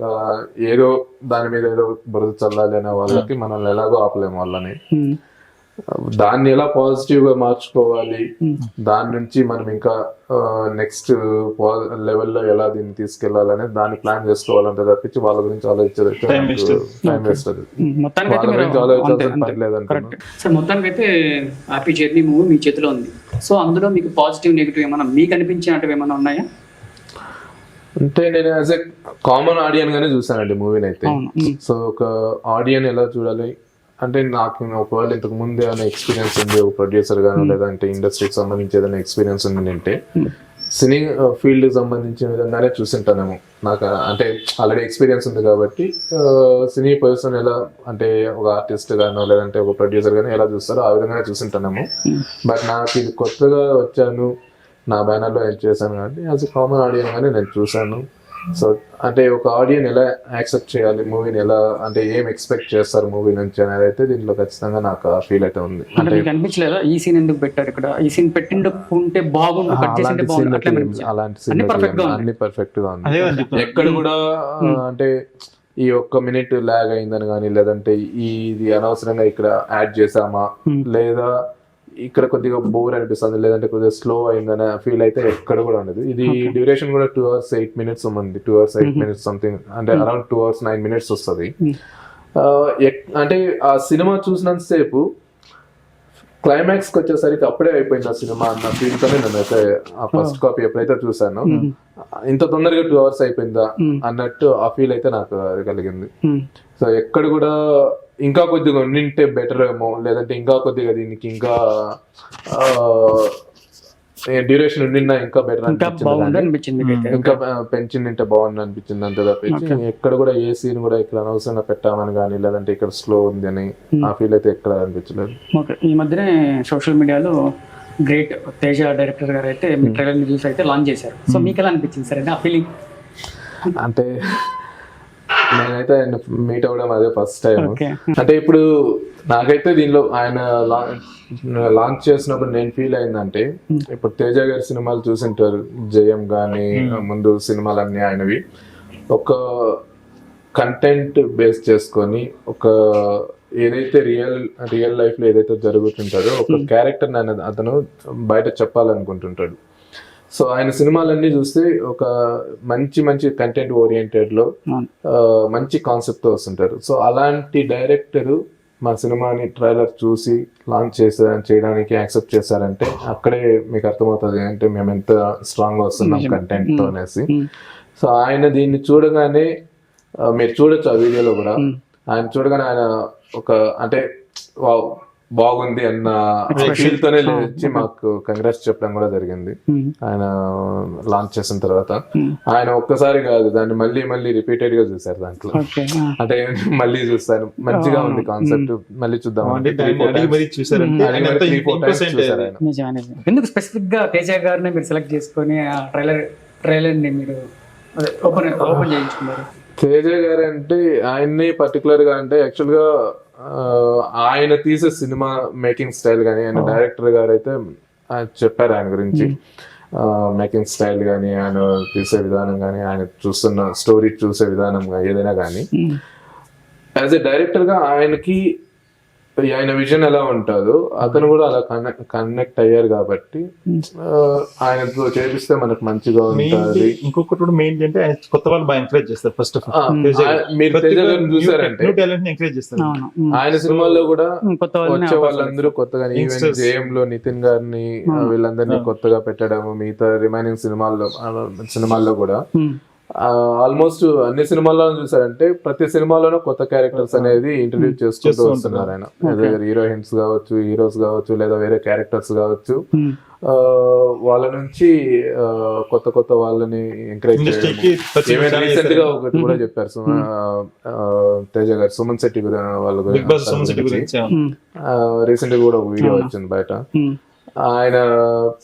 ఏదో దాని మీద ఏదో బురద చల్లాలి అనే వాళ్ళకి మనల్ని ఎలాగో ఆపలేము వాళ్ళని. దాన్ని ఎలా పాజిటివ్ గా మార్చుకోవాలి, దాని నుంచి మనం ఇంకా నెక్స్ట్ లెవెల్లో ఎలా దీన్ని తీసుకెళ్లాలని దాన్ని ప్లాన్ చేసుకోవాలంటే తప్పించి వాళ్ళ గురించి ఆలోచించేది టైం వేస్ట్. సార్ మొత్తానికైతే హ్యాపీ జర్నీ మూవీ మీ చేతిలో ఉంది. సో అందులో మీకు పాజిటివ్ నెగిటివ్ ఏమైనా మీకు అనిపించినట్టు ఏమైనా ఉన్నాయా? అంటే నేను యాజ్ ఎ కామన్ ఆడియన్ గానే చూసానండి మూవీని అయితే. సో ఒక ఆడియన్ ఎలా చూడాలి అంటే నాకు ఒకవేళ ఇంతకు ముందు ఏమైనా ఎక్స్పీరియన్స్ ఉంది ఒక ప్రొడ్యూసర్ గాను, లేదంటే ఇండస్ట్రీకి సంబంధించి ఏదైనా ఎక్స్పీరియన్స్ ఉంది అంటే సినీ ఫీల్డ్కి సంబంధించిన విధంగానే చూసింటానేమో నాకు అంటే ఆల్రెడీ ఎక్స్పీరియన్స్ ఉంది కాబట్టి సినీ పర్సన్ ఎలా అంటే ఒక ఆర్టిస్ట్ గానో లేదంటే ఒక ప్రొడ్యూసర్ గానో ఎలా చూస్తారో ఆ విధంగానే చూసింటానేమో. బట్ నాకు ఇది కొత్తగా వచ్చాను, నా బ్యానర్లో హెల్ప్ చేశాను కాబట్టి యాజ్ ఎ కామన్ ఆడియన్ గానే నేను చూశాను. సో అంటే ఒక ఆడియన్ ఎలా యాక్సెప్ట్ చేయాలి మూవీని, ఎలా అంటే ఏం ఎక్స్పెక్ట్ చేస్తారు మూవీ నుంచి అనేది అయితే దీంట్లో ఖచ్చితంగా నాకు ఫీల్ అయితే ఉంది. అంటే మీకు అనిపించలేదా ఈ సీన్ ఎందుకు పెట్టారు ఇక్కడ, ఈ సీన్ పెట్టిండుకుంటే బాగుండు, కట్ చేసింటే బాగుండు అట్లా అనిపించిందా? అలాంటి అన్ని perfect గా ఉంది. అన్ని పర్ఫెక్ట్ గా ఉంది. అదే అని చెప్తున్నా. ఎక్కడ కూడా అంటే ఈ ఒక్క మినిట్ ల్యాగ్ అయిందని కానీ లేదంటే ఇది అనవసరంగా ఇక్కడ యాడ్ చేసామా లేదా ఇక్కడ కొద్దిగా బోర్ అనిపిస్తుంది లేదంటే కొద్దిగా స్లో అయిందని ఫీల్ అయితే ఎక్కడ కూడా ఉండదు. ఇది డ్యూరేషన్ కూడా 2 hours 8 minutes ఉంది, 2 hours 8 minutes సంథింగ్, అంటే అరౌండ్ 2 hours 9 minutes వస్తుంది. అంటే ఆ సినిమా చూసినంత సేపు క్లైమాక్స్ కి వచ్చేసరికి అప్పుడే అయిపోయింది ఆ సినిమా అన్న ఫీల్ తోనే నేనైతే ఆ ఫస్ట్ కాపీ ఎప్పుడైతే చూసానో ఇంత తొందరగా 2 hours అయిపోయిందా అన్నట్టు ఆ ఫీల్ అయితే నాకు అది కలిగింది. సో ఎక్కడ కూడా ఇంకా కొద్దిగా ఉండింటే బెటర్ ఏమో లేదంటే ఇంకా కొద్దిగా దీనికి ఇంకా డ్యూరేషన్ ఉండినా ఇంకా బెటర్ అనిపించింది, ఇంకా పెంచిందంటే బాగుంది అనిపించింది. అంతే తప్పించి ఎక్కడ కూడా ఏ సీన్ కూడా ఇక్కడ అనవసరంగా పెట్టామని కానీ లేదంటే ఇక్కడ స్లో ఉంది అని ఆ ఫీల్ అయితే ఎక్కడ అనిపించలేదు. ఓకే, ఈ మధ్యనే సోషల్ మీడియాలో గ్రేట్ తేజ డైరెక్టర్ గారు అయితే మీ ట్రైలర్ ని చూసి అయితే లాంచ్ చేశారు. సో మీకు ఎలా అనిపించింది సార్ ఆ ఫీలింగ్? అంటే నేనైతే ఆయన మీట్ అవ్వడం అదే ఫస్ట్ టైం. అంటే ఇప్పుడు నాకైతే దీనిలో ఆయన లాంచ్ చేసినప్పుడు నేను ఫీల్ అయిందంటే ఇప్పుడు తేజ గారి సినిమాలు చూసింటారు, జయం కానీ ముందు సినిమాలన్నీ ఆయనవి ఒక కంటెంట్ బేస్ చేసుకొని ఒక ఏదైతే రియల్ లైఫ్ లో ఏదైతే జరుగుతుంటారో ఒక క్యారెక్టర్ అతను బయట చెప్పాలనుకుంటుంటాడు. సో ఆయన సినిమాలన్నీ చూస్తే ఒక మంచి కంటెంట్ ఓరియంటెడ్ లో మంచి కాన్సెప్ట్ తో వస్తుంటారు. సో అలాంటి డైరెక్టర్ మా సినిమాని ట్రైలర్ చూసి లాంచ్ చేయడానికి యాక్సెప్ట్ చేశారంటే అక్కడే మీకు అర్థమవుతుంది అంటే మేము ఎంత స్ట్రాంగ్ గా వస్తున్నాం కంటెంట్ తో అనేసి. సో ఆయన దీన్ని చూడగానే మీరు చూడొచ్చు ఆ వీడియోలో కూడా, ఆయన చూడగానే ఆయన ఒక అంటే బాగుంది అన్న ఫీల్ తోనే వచ్చి మాకు కంగ్రాట్స్ చెప్పడం కూడా జరిగింది. ఆయన లాంచ్ చేసిన తర్వాత ఆయన ఒక్కసారి కాదు దాన్ని మళ్ళీ రిపీటెడ్ గా చూసారు. దాంట్లో అంటే మళ్ళీ చూస్తాను, మంచిగా ఉంది కాన్సెప్ట్, మళ్ళీ చూద్దాం చూసారు ఆయన. ఎందుకు స్పెసిఫిక్ గా తేజ గారిని మీరు సెలెక్ట్ చేసుకొని ఆ ట్రైలర్ ని మీరు ఓపెన్ చేయించుకున్నారు? తేజ గారు అంటే ఆయన్ని పర్టికులర్ గా అంటే యాక్చువల్ గా ఆయన తీసే సినిమా మేకింగ్ స్టైల్ కానీ ఆయన డైరెక్టర్ గారు అయితే చెప్పారు ఆయన గురించి. మేకింగ్ స్టైల్ కానీ ఆయన తీసే విధానం కానీ ఆయన చూస్తున్న స్టోరీ చూసే విధానం ఏదైనా కానీ యాజ్ ఎ డైరెక్టర్ గా ఆయనకి ఆయన విజన్ ఎలా ఉంటుందో అతను కూడా అలా కనెక్ట్ అయ్యారు కాబట్టి ఆయనతో చేపిస్తే మనకు మంచిగా ఉంటుంది. ఇంకొకటి కూడా మెయిన్ అంటే ఆయన కొత్త వాళ్ళు బాగా ఎంకరేజ్ చేస్తారు. ఫస్ట్ ఆఫ్ ఆల్ మీరు తేజ గారిని చూసారంటే ఎంకరేజ్ చేస్తారు. ఆయన సినిమాల్లో కూడా వచ్చే వాళ్ళందరూ కొత్తగా ఈవెన్ జేఎంలో నితిన్ గారిని వీళ్ళందరినీ కొత్తగా పెట్టడం, మిగతా రిమైనింగ్ సినిమాల్లో కూడా ఆల్మోస్ట్ అన్ని సినిమాల్లో చూసారంటే ప్రతి సినిమాలోనూ కొత్త క్యారెక్టర్స్ అనేది ఇంట్రడ్యూస్ చేసుకుంటూ వస్తున్నారు ఆయన. హీరోయిన్స్ కావచ్చు, హీరోస్ కావచ్చు, లేదా వేరే క్యారెక్టర్స్ కావచ్చు, వాళ్ళ నుంచి కొత్త వాళ్ళని ఎంకరేజ్ చేయడం. రీసెంట్ గా ఒకటి కూడా చెప్పారు తేజ గారు సుమన్ శెట్టి వాళ్ళ గురించి రీసెంట్ గా కూడా ఒక వీడియో వచ్చింది బయట. ఆయన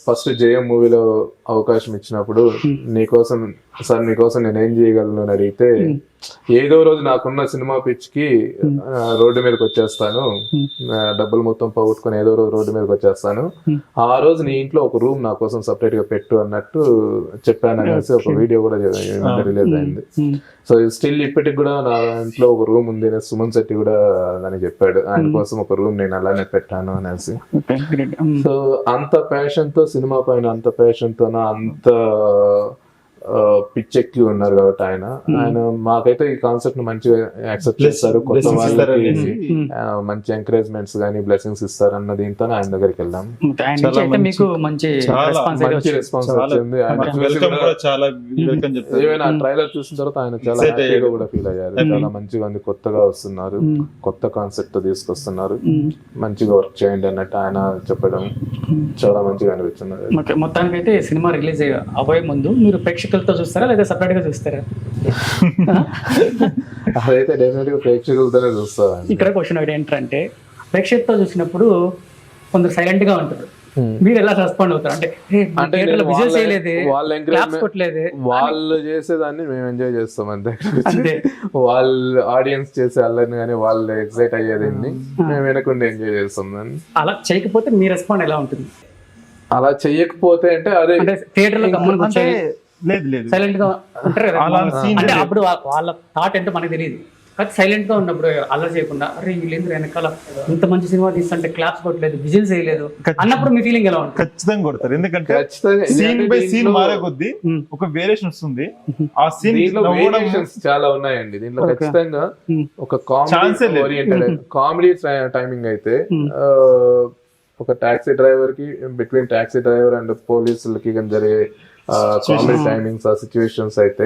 ఫస్ట్ జయం మూవీలో అవకాశం ఇచ్చినప్పుడు మీకోసం నేనేం చేయగలను అని అడిగితే ఏదో రోజు నాకున్న సినిమా పిచ్ కి రోడ్డు మీదకి వచ్చేస్తాను, డబ్బులు మొత్తం పోగొట్టుకుని ఏదో రోజు రోడ్డు మీదకి వచ్చేస్తాను, ఆ రోజు నీ ఇంట్లో ఒక రూమ్ నా కోసం సపరేట్ గా పెట్టు అన్నట్టు చెప్పాను అనేసి ఒక వీడియో కూడా రిలీజ్ అయింది. సో స్టిల్ ఇప్పటికి కూడా నా ఇంట్లో ఒక రూమ్ ఉంది అనేసి సుమన్ శెట్టి కూడా అని చెప్పాడు, ఆయన కోసం ఒక రూమ్ నేను అలానే పెట్టాను అనేసి. సో అంత ప్యాషన్ తో సినిమా పైన అంత ప్యాషన్ తో అంత పిచ్చెక్కి ఉన్నారు కాబట్టి ఆయన మాకైతే ఈ కాన్సెప్ట్ ని మంచిగా యాక్సెప్ట్ చేస్తారు, కొత్త వాళ్ళకి మంచి ఎంకరేజ్మెంట్స్ కానీ బ్లెస్సింగ్స్ ఇస్తారు అన్న దీంతో ఆయన దగ్గరికి వెళ్ళాం. ఆయన నుంచి అయితే మీకు మంచి మంచి రెస్పాన్స్ వచ్చింది. ఈవెన్ ఆ ట్రైలర్ చూసిన తర్వాత ఆయన చాలా హ్యాపీగా కూడా ఫీల్ అయ్యారు. చాలా మంచిగా ఉంది, కొత్తగా వస్తున్నారు, కొత్త కాన్సెప్ట్ తీసుకొస్తున్నారు, మంచిగా వర్క్ చేయండి అన్నట్టు ఆయన చెప్పడం చాలా మంచిగా అనిపించింది. మొత్తానికి అయితే సినిమా రిలీజ్ అవ్వే ముందు మీరు ప్రేక్షకులతో చూస్తారా లేదా సపరేట్ గా చూస్తారా? అదైతే డెఫినెట్ గా ప్రేక్షకులతోనే చూస్తాను. ఇక్కడ క్వశ్చన్ ఒకటి ఏంటంటే విజువల్తో చూసినప్పుడు కొందరు సైలెంట్ గా ఉంటారు, మీరు ఎలా రెస్పాండ్ అవుతారు? అంటే వాళ్ళు చేసేదాన్ని మేము ఎంజాయ్ చేస్తాం అంతే. వాళ్ళు ఆడియన్స్ చేసే అల్లరిని కానీ వాళ్ళు ఎక్సైట్ అయ్యేదాన్ని మేము వినకుండా ఎంజాయ్ చేస్తాం దాన్ని. అలా చేయకపోతే మీ రెస్పాండ్ ఎలా ఉంటుంది? అలా చెయ్యకపోతే అంటే అదే థియేటర్ లో లేదు సైలెంట్ గా ఉంటారు కదా, అంటే అప్పుడు వాళ్ళ థాట్ ఏంటో మనకు తెలియదు. కానీ సైలెంట్ గా ఉన్నప్పుడు అల్లరి చేయకుండా అరే వీళ్ళేంద్ర వెనకాల ఇంత మంచి సినిమా తీస్తుంటే క్లాప్స్ కొట్టలేదు, విజిల్స్ వేయలేదు అన్నప్పుడు మీ ఫీలింగ్ ఎలా ఉంటుంది? ఖచ్చితంగా కొడతారు, ఎందుకంటే సీన్ బై సీన్ మారే కొద్దీ ఒక వేరియేషన్ వస్తుంది. ఆ సీన్ చాలా ఉన్నాయండి దీంట్లో. ఖచ్చితంగా ఒక కామెడీ ఓరియంటెడ్ కామెడీ టైమింగ్ అయితే ఒక టాక్సీ డ్రైవర్ కి బిట్వీన్ టాక్సీ డ్రైవర్ అండ్ పోలీసులకి జరిగే కామెడీ టైమింగ్స్, ఆ సిచ్యువేషన్స్ అయితే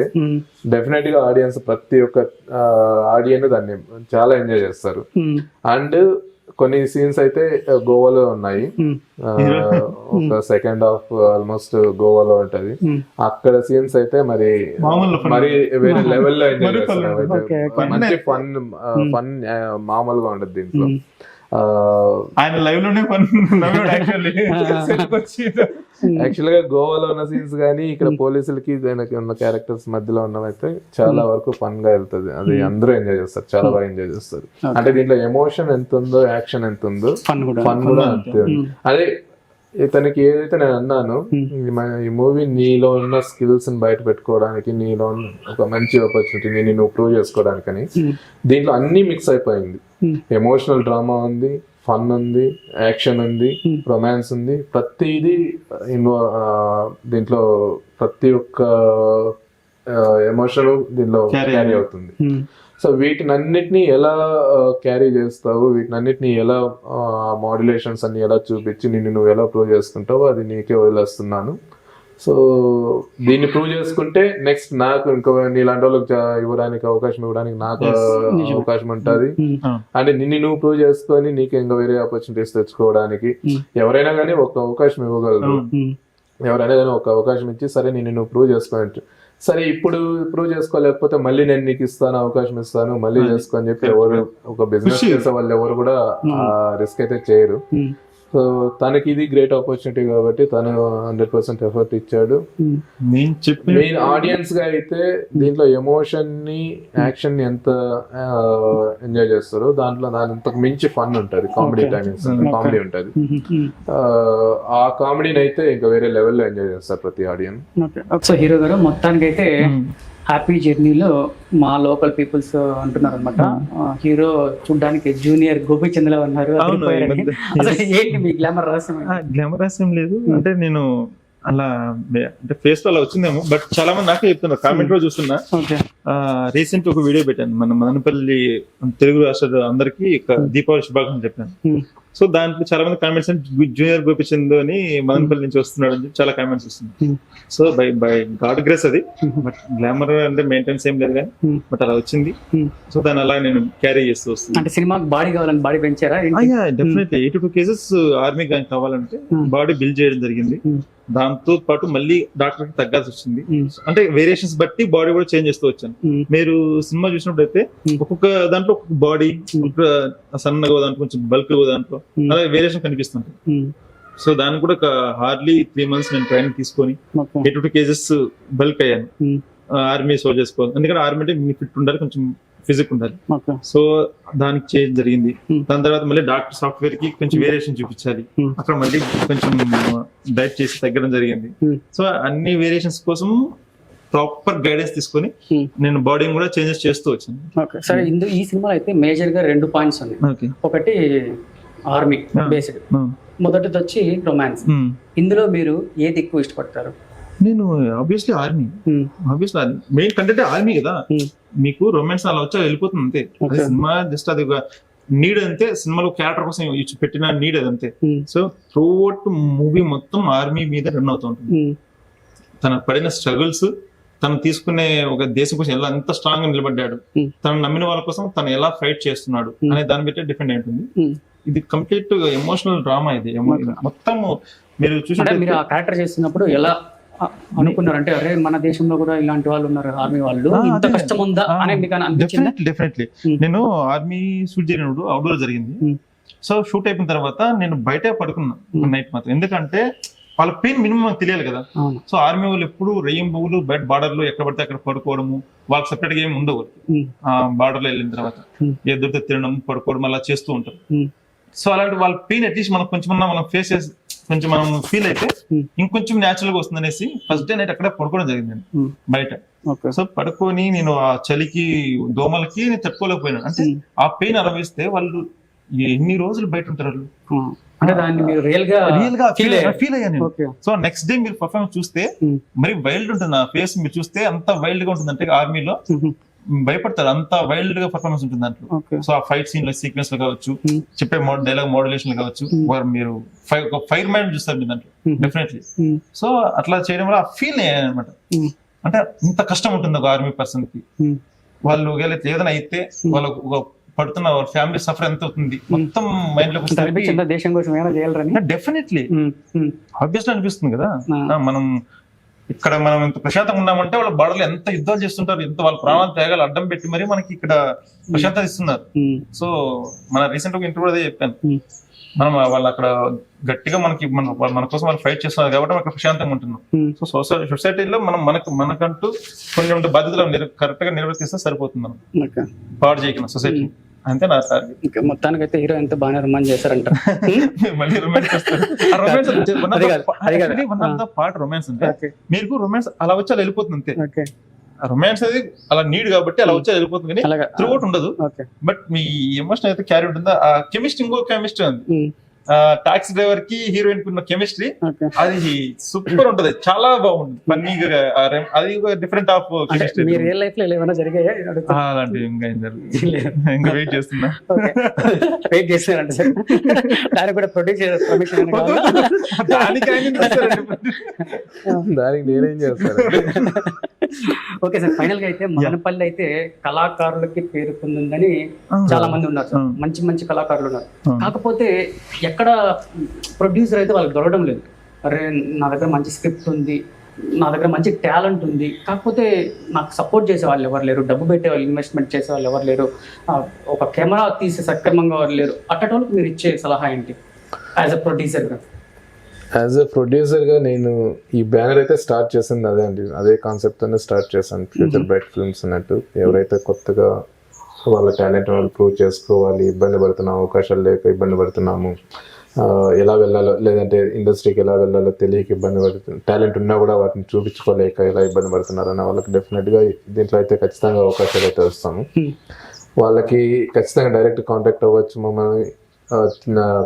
డెఫినెట్ గా ఆడియన్స్ ప్రతి ఒక్క ఆడియన్స్ దాన్ని చాలా ఎంజాయ్ చేస్తారు. అండ్ కొన్ని సీన్స్ అయితే గోవాలో ఉన్నాయి, ఒక సెకండ్ హాఫ్ ఆల్మోస్ట్ గోవాలో ఉంటది. అక్కడ సీన్స్ అయితే మరి వేరే లెవెల్లో ఎంజాయ్ చేస్తారు. మంచి ఫన్ మామూలుగా ఉండదు దీంట్లో. ఆయన లైవ్ లోనే యాక్చువల్ గా గోవాలో ఉన్న సీన్స్ గానీ ఇక్కడ పోలీసులకి ఉన్న క్యారెక్టర్స్ మధ్యలో ఉన్నవైతే చాలా వరకు ఫన్ గా వెళ్తుంది. అది అందరూ ఎంజాయ్ చేస్తారు, చాలా బాగా ఎంజాయ్ చేస్తారు. అంటే దీంట్లో ఎమోషన్ ఎంత ఉందో, యాక్షన్ ఎంత ఉందో, ఫన్ కూడా అంతే. అదే ఇతనికి ఏదైతే నేను అన్నాను, ఈ మూవీ నీలో ఉన్న స్కిల్స్ ని బయట పెట్టుకోవడానికి, నీలో ఒక మంచి ఆపర్చునిటీ నువ్వు ప్రూవ్ చేసుకోవడానికని దీంట్లో అన్ని మిక్స్ అయిపోయింది. ఎమోషనల్ డ్రామా ఉంది, ఫన్ ఉంది, యాక్షన్ ఉంది, రొమాన్స్ ఉంది, ప్రతిదీ దీంట్లో ప్రతి ఒక్క ఎమోషన్ దీనిలో క్యారీ అవుతుంది. సో వీటినన్నిటిని ఎలా క్యారీ చేస్తావు, వీటినన్నిటిని ఎలా మాడ్యులేషన్స్ అన్ని ఎలా చూపించి నువ్వు ఎలా ప్రూవ్ చేసుకుంటావు అది నీకే వదిలేస్తున్నాను. సో దీన్ని ప్రూవ్ చేసుకుంటే నెక్స్ట్ నాకు ఇంకో నీలాంటి వాళ్ళకి ఇవ్వడానికి అవకాశం ఇవ్వడానికి నాకు అవకాశం ఉంటుంది. అంటే నువ్వు ప్రూవ్ చేసుకొని నీకు ఇంకా వేరే ఆపర్చునిటీస్ తెచ్చుకోవడానికి ఎవరైనా కానీ ఒక అవకాశం ఇవ్వగలరు. ఎవరైనా కానీ ఒక అవకాశం ఇచ్చి సరే నువ్వు ప్రూవ్ చేసుకోవచ్చు, సరే ఇప్పుడు ప్రూవ్ చేసుకోలేకపోతే మళ్ళీ నేను నీకు ఇస్తాను, అవకాశం ఇస్తాను, మళ్ళీ చేసుకో అని చెప్పి ఎవరు ఒక బిజినెస్ చేసే వాళ్ళు ఎవరు కూడా రిస్క్ అయితే చేయరు. సో తనకి ఇది గ్రేట్ ఆపర్చునిటీ కాబట్టి తను 100% ఎఫర్ట్ ఇచ్చాడు. మెయిన్ ఆడియన్స్ గా అయితే దీంట్లో ఎమోషన్ ని, యాక్షన్ ని ఎంత ఎంజాయ్ చేస్తారో దాంట్లో దాని మించి ఫన్ ఉంటది, కామెడీ టైమింగ్స్ కామెడీ ఉంటది. ఆ కామెడీని అయితే ఇంకా వేరే లెవెల్లో ఎంజాయ్ చేస్తారు ప్రతి ఆడియన్స్. సో హీరో గారు మొత్తానికి అయితే హ్యాపీ జర్నీలో మా లోకల్ పీపుల్స్ అంటున్నారు అనమాట, హీరో చూడడానికి జూనియర్ గోపీచంద్రలా ఉన్నారు. ఏంటి మీ గ్లామర్ రహస్యం? గ్లామర్ రహస్యం లేదు, అంటే నేను అలా అంటే ఫేస్ లో అలా వచ్చిందేమో, బట్ చాలా మంది నాకే చెప్తున్నారు. కామెంట్ లో చూస్తున్నా, రీసెంట్ ఒక వీడియో పెట్టాను మన మదనపల్లి తెలుగు రాష్ట్ర అందరికి దీపావళి శుభాకాంక్షలు చెప్పాను. సో దాంట్లో చాలా మంది కామెంట్స్ జూనియర్ గోపిచంద్ అని మదనపల్లి నుంచి వస్తున్నాడు అని చాలా కామెంట్స్ వస్తున్నాయి. సో బై గాడ్ గ్రేస్ అది, బట్ గ్లామర్ అంటే మెయింటెన్స్ ఏం లేదు కానీ బట్ అలా వచ్చింది. సో దాన్ని అలా నేను క్యారీ చేస్తూ వస్తున్నాను. అంటే సినిమా బాడీ కావాలని బాడీ పెంచారా? డెఫినెట్లీ 82 కేజెస్ ఆర్మీ కావాలంటే బాడీ బిల్డ్ చేయడం జరిగింది. దాంతో పాటు మళ్ళీ డాక్టర్ కి తగ్గాల్సి వచ్చింది. అంటే వేరియేషన్స్ బట్టి బాడీ కూడా చేంజ్ చేస్తూ వచ్చాను. మీరు సినిమా చూసినప్పుడు అయితే ఒక్కొక్క దాంట్లో ఒక్కొక్క బాడీ, సన్నగా దాంట్లో కొంచెం బల్క్ దాంట్లో అలా వేరియేషన్ కనిపిస్తుంది. సో దానికి కూడా ఒక హార్డ్లీ 3 months నేను ట్రైనింగ్ తీసుకొని 82 kgs బల్క్ అయ్యాను ఆర్మీ సోల్జర్స్ కోసం. ఎందుకంటే ఆర్మీ అంటే ఫిట్ ఉండాలి, కొంచెం ఫిజిక్ ఉండాలి. సో దానికి చేంజ్ జరిగింది. దాని తర్వాత మళ్ళీ డాక్టర్ సాఫ్ట్వేర్ కి కొంచెం వేరియేషన్ చూపించాలి, అక్కడ మళ్ళీ కొంచెం డైట్ చేసి తగ్గడం జరిగింది. సో అన్ని వేరియేషన్స్ కోసం ప్రాపర్ గైడెన్స్ తీసుకొని నేను బాడీ కూడా చేంజెస్ చేస్తూ వచ్చాను. సరే, ఈ సినిమాలో అయితే మేజర్ గా 2 పాయింట్స్ ఉన్నాయి. ఒకటి ఆర్మీ బేస్డ్, మొదటిది వచ్చి రొమాన్స్. ఇందులో మీరు ఏది ఎక్కువ ఇష్టపడతారు? నేను obviously army main content army కదా. మీకు రొమాన్స్ అలా వచ్చా వెళ్ళిపోతుంది అంతే. అది సినిమా జస్ట్ అది ఒక నీడ్ అంతే, సినిమాలో క్యారెక్టర్ కోసం పెట్టిన నీడ్ అది అంతే. సో త్రూఅవుట్ మూవీ మొత్తం ఆర్మీ మీద రన్ అవుతూ ఉంటుంది. తన పడిన స్ట్రగుల్స్, తను తీసుకునే ఒక దేశం కోసం ఎలా ఎంత స్ట్రాంగ్ గా నిలబడ్డాడు, తను నమ్మిన వాళ్ళ కోసం తను ఎలా ఫైట్ చేస్తున్నాడు అనే దాన్ని బట్టి డిపెండ్ అయి ఉంటుంది. ఇది కంప్లీట్ ఎమోషనల్ డ్రామా. ఇది మొత్తం మీరు చూసి మీరు ఆ క్యారెక్టర్ చేస్తున్నప్పుడు ఎలా అనుకున్నారు అంటే అరే మన దేశంలో కూడా ఇలాంటి వాళ్ళు ఉన్నారు ఆర్మీ వాళ్ళు, ఇంత కష్టం ఉందా అని మీకు అనిపించిందా? డెఫినెట్లీ. నేను ఆర్మీ షూట్ జరిగినప్పుడు అవుట్డోర్ జరిగింది. సో షూట్ అయిపోయిన తర్వాత నేను బయటే పడుకున్నా నైట్ మాత్రం. ఎందుకంటే వాళ్ళ పెయిన్ మినిమం మనకు తెలియాలి కదా. సో ఆర్మీ వాళ్ళు ఎప్పుడు రెయింబోలు బయట బార్డర్ లో ఎక్కడ పడితే అక్కడ పడుకోవడము, వాళ్ళకి సెపరేట్ గా ఏమి ఉండవు. బార్డర్ లో వెళ్ళిన తర్వాత ఎదురుతో తినడం, పడుకోవడం అలా చేస్తూ ఉంటారు. సో అలాంటి వాళ్ళ పెయిన్ అట్లీస్ట్ మనం కొంచెం మనం ఫేస్ చేసి కొంచెం మనం ఫీల్ అయితే ఇంకొంచెం న్యాచురల్ గా వస్తుంది అనేసి ఫస్ట్ డే నైట్ అక్కడ పడుకోవడం జరిగింది బయట. సో పడుకొని నేను ఆ చలికి దోమలకి నేను తట్టుకోలేకపోయినాను. అంటే ఆ పెయిన్ అనుభవిస్తే వాళ్ళు ఎన్ని రోజులు బయట ఉంటారు వాళ్ళు. అంటే దాన్ని మీరు రియల్ గా ఫీల్ అయ్యాను. సో నెక్స్ట్ డే మీరు పర్ఫార్మెన్స్ చూస్తే మరి వైల్డ్ ఉంటుంది. ఆ ఫేస్ మీరు చూస్తే అంత వైల్డ్ గా ఉంటుంది. అంటే ఆర్మీలో భయపడతారు, అంత వైల్డ్ గా పర్ఫార్మెన్స్ ఉంటుంది దాంట్లో. సో ఆ ఫైట్ సీన్ లో సీక్వెన్స్ లో కావచ్చు, చెప్పే డైలాగ్ మోడ్యులేషన్ లో కావచ్చు, మీరు ఫైర్ మైండ్ చూస్తారు మీరు దాంట్లో డెఫినెట్లీ. సో అట్లా చేయడం వల్ల ఆ ఫీల్ అయ్యానమాట. అంటే ఇంత కష్టం ఉంటుంది ఒక ఆర్మీ పర్సన్ కి. వాళ్ళు ఏదైనా అయితే వాళ్ళకు పడుతున్న ఫ్యామిలీ సఫర్ ఎంత అవుతుంది మొత్తం మైండ్ లో దేశం కోసం ఏమైనా చేయాలని డెఫినెట్లీ ఆబ్వియస్లీ అనిపిస్తుంది కదా. మనం ఇక్కడ మనం ఇంత ప్రశాంతంగా ఉన్నామంటే వాళ్ళ బార్డర్లు ఎంత యుద్ధాలు చేస్తుంటారు, ఎంత వాళ్ళ ప్రాణాలు త్యాగాలు అడ్డం పెట్టి మరి మనకి ఇక్కడ ప్రశాంతత ఇస్తున్నారు. సో మన రీసెంట్ గా ఇంటర్వ్యూ అదే చెప్పాను, మనం వాళ్ళు అక్కడ గట్టిగా మన కోసం వాళ్ళు ఫైట్ చేస్తున్నారు కాబట్టి మనం ప్రశాంతంగా ఉంటున్నాం. సో సొసైటీలో మనం మనకంటూ కొన్ని బాధ్యతలు కరెక్ట్ గా నిర్వర్తిస్తే సరిపోతుంది. మనం పాడు చేయకుండా సొసైటీ అంతే నా టార్గెట్. మొత్తానికి అయితే హీరో ఎంత బాగా రొమాన్స్ చేశారంట. మళ్ళీ రొమాన్స్ పార్ట్ రొమాన్స్ అంటే మీకు రొమాన్స్ అలా వచ్చి అలా వెళ్ళిపోతుంది అంతే. రొమాన్స్ అది అలా నీడ్ కాబట్టి అలా వచ్చి వెళ్ళిపోతుంది కానీ త్రూఅవుట్ ఉండదు. బట్ మీ ఎమోషన్ అయితే క్యారీ ఉంటుందా ఆ కెమిస్ట్రీ. ఇంకో కెమిస్ట్రీ ఉంది టాక్సీ డ్రైవర్ కి హీరోయిన్ కి ఉన్న కెమిస్ట్రీ, అది సూపర్ ఉంటది, చాలా బాగుంది ఫన్నీగా. అది different of chemistry. Me real life లో ఏమైనా జరిగాయా అలాంటివి? ఇంకా వెయిట్ చేస్తున్నా. వెయిట్ చేస్తున్నారంటే దానికి కూడా ప్రొడ్యూస్ పర్మిషన్ దానికి నేనేం చేస్తాను. ఓకే సార్, ఫైనల్ గా అయితే మదనపల్లి అయితే కళాకారులకి పేరు పొందిందని చాలా మంది ఉన్నారు సార్, మంచి మంచి కళాకారులు ఉన్నారు. కాకపోతే ఎక్కడ ప్రొడ్యూసర్ అయితే వాళ్ళకి దొరకడం లేదు. అరే నా దగ్గర మంచి స్క్రిప్ట్ ఉంది, నా దగ్గర మంచి టాలెంట్ ఉంది, కాకపోతే నాకు సపోర్ట్ చేసే వాళ్ళు ఎవరు లేరు, డబ్బు పెట్టే వాళ్ళు, ఇన్వెస్ట్మెంట్ చేసే వాళ్ళు ఎవరు లేరు, ఒక కెమెరా తీసే సక్రమంగా ఎవరు లేరు. అట్టటోళ్ళకి మీరు ఇచ్చే సలహా ఏంటి యాజ్ అ ప్రొడ్యూసర్గా? యాజ్ ఎ ప్రొడ్యూసర్గా నేను ఈ బ్యానర్ అయితే స్టార్ట్ చేసింది అదే అండి, అదే కాన్సెప్ట్తోనే స్టార్ట్ చేశాను. ఫ్యూచర్ బ్రైట్ ఫిల్మ్స్ అన్నట్టు. ఎవరైతే కొత్తగా వాళ్ళ టాలెంట్ వాళ్ళు ప్రూవ్ చేసుకోవాలి, ఇబ్బంది పడుతున్న అవకాశాలు లేక ఇబ్బంది పడుతున్నాము, ఎలా వెళ్ళాలో లేదంటే ఇండస్ట్రీకి ఎలా వెళ్ళాలో తెలియక ఇబ్బంది పడుతుంది, టాలెంట్ ఉన్నా కూడా వాటిని చూపించుకోలేక ఎలా ఇబ్బంది పడుతున్నారు అన్న వాళ్ళకి డెఫినెట్గా దీంట్లో అయితే ఖచ్చితంగా అవకాశాలు అయితే వస్తాము. వాళ్ళకి ఖచ్చితంగా డైరెక్ట్ కాంటాక్ట్ అవ్వచ్చు మమ్మల్ని.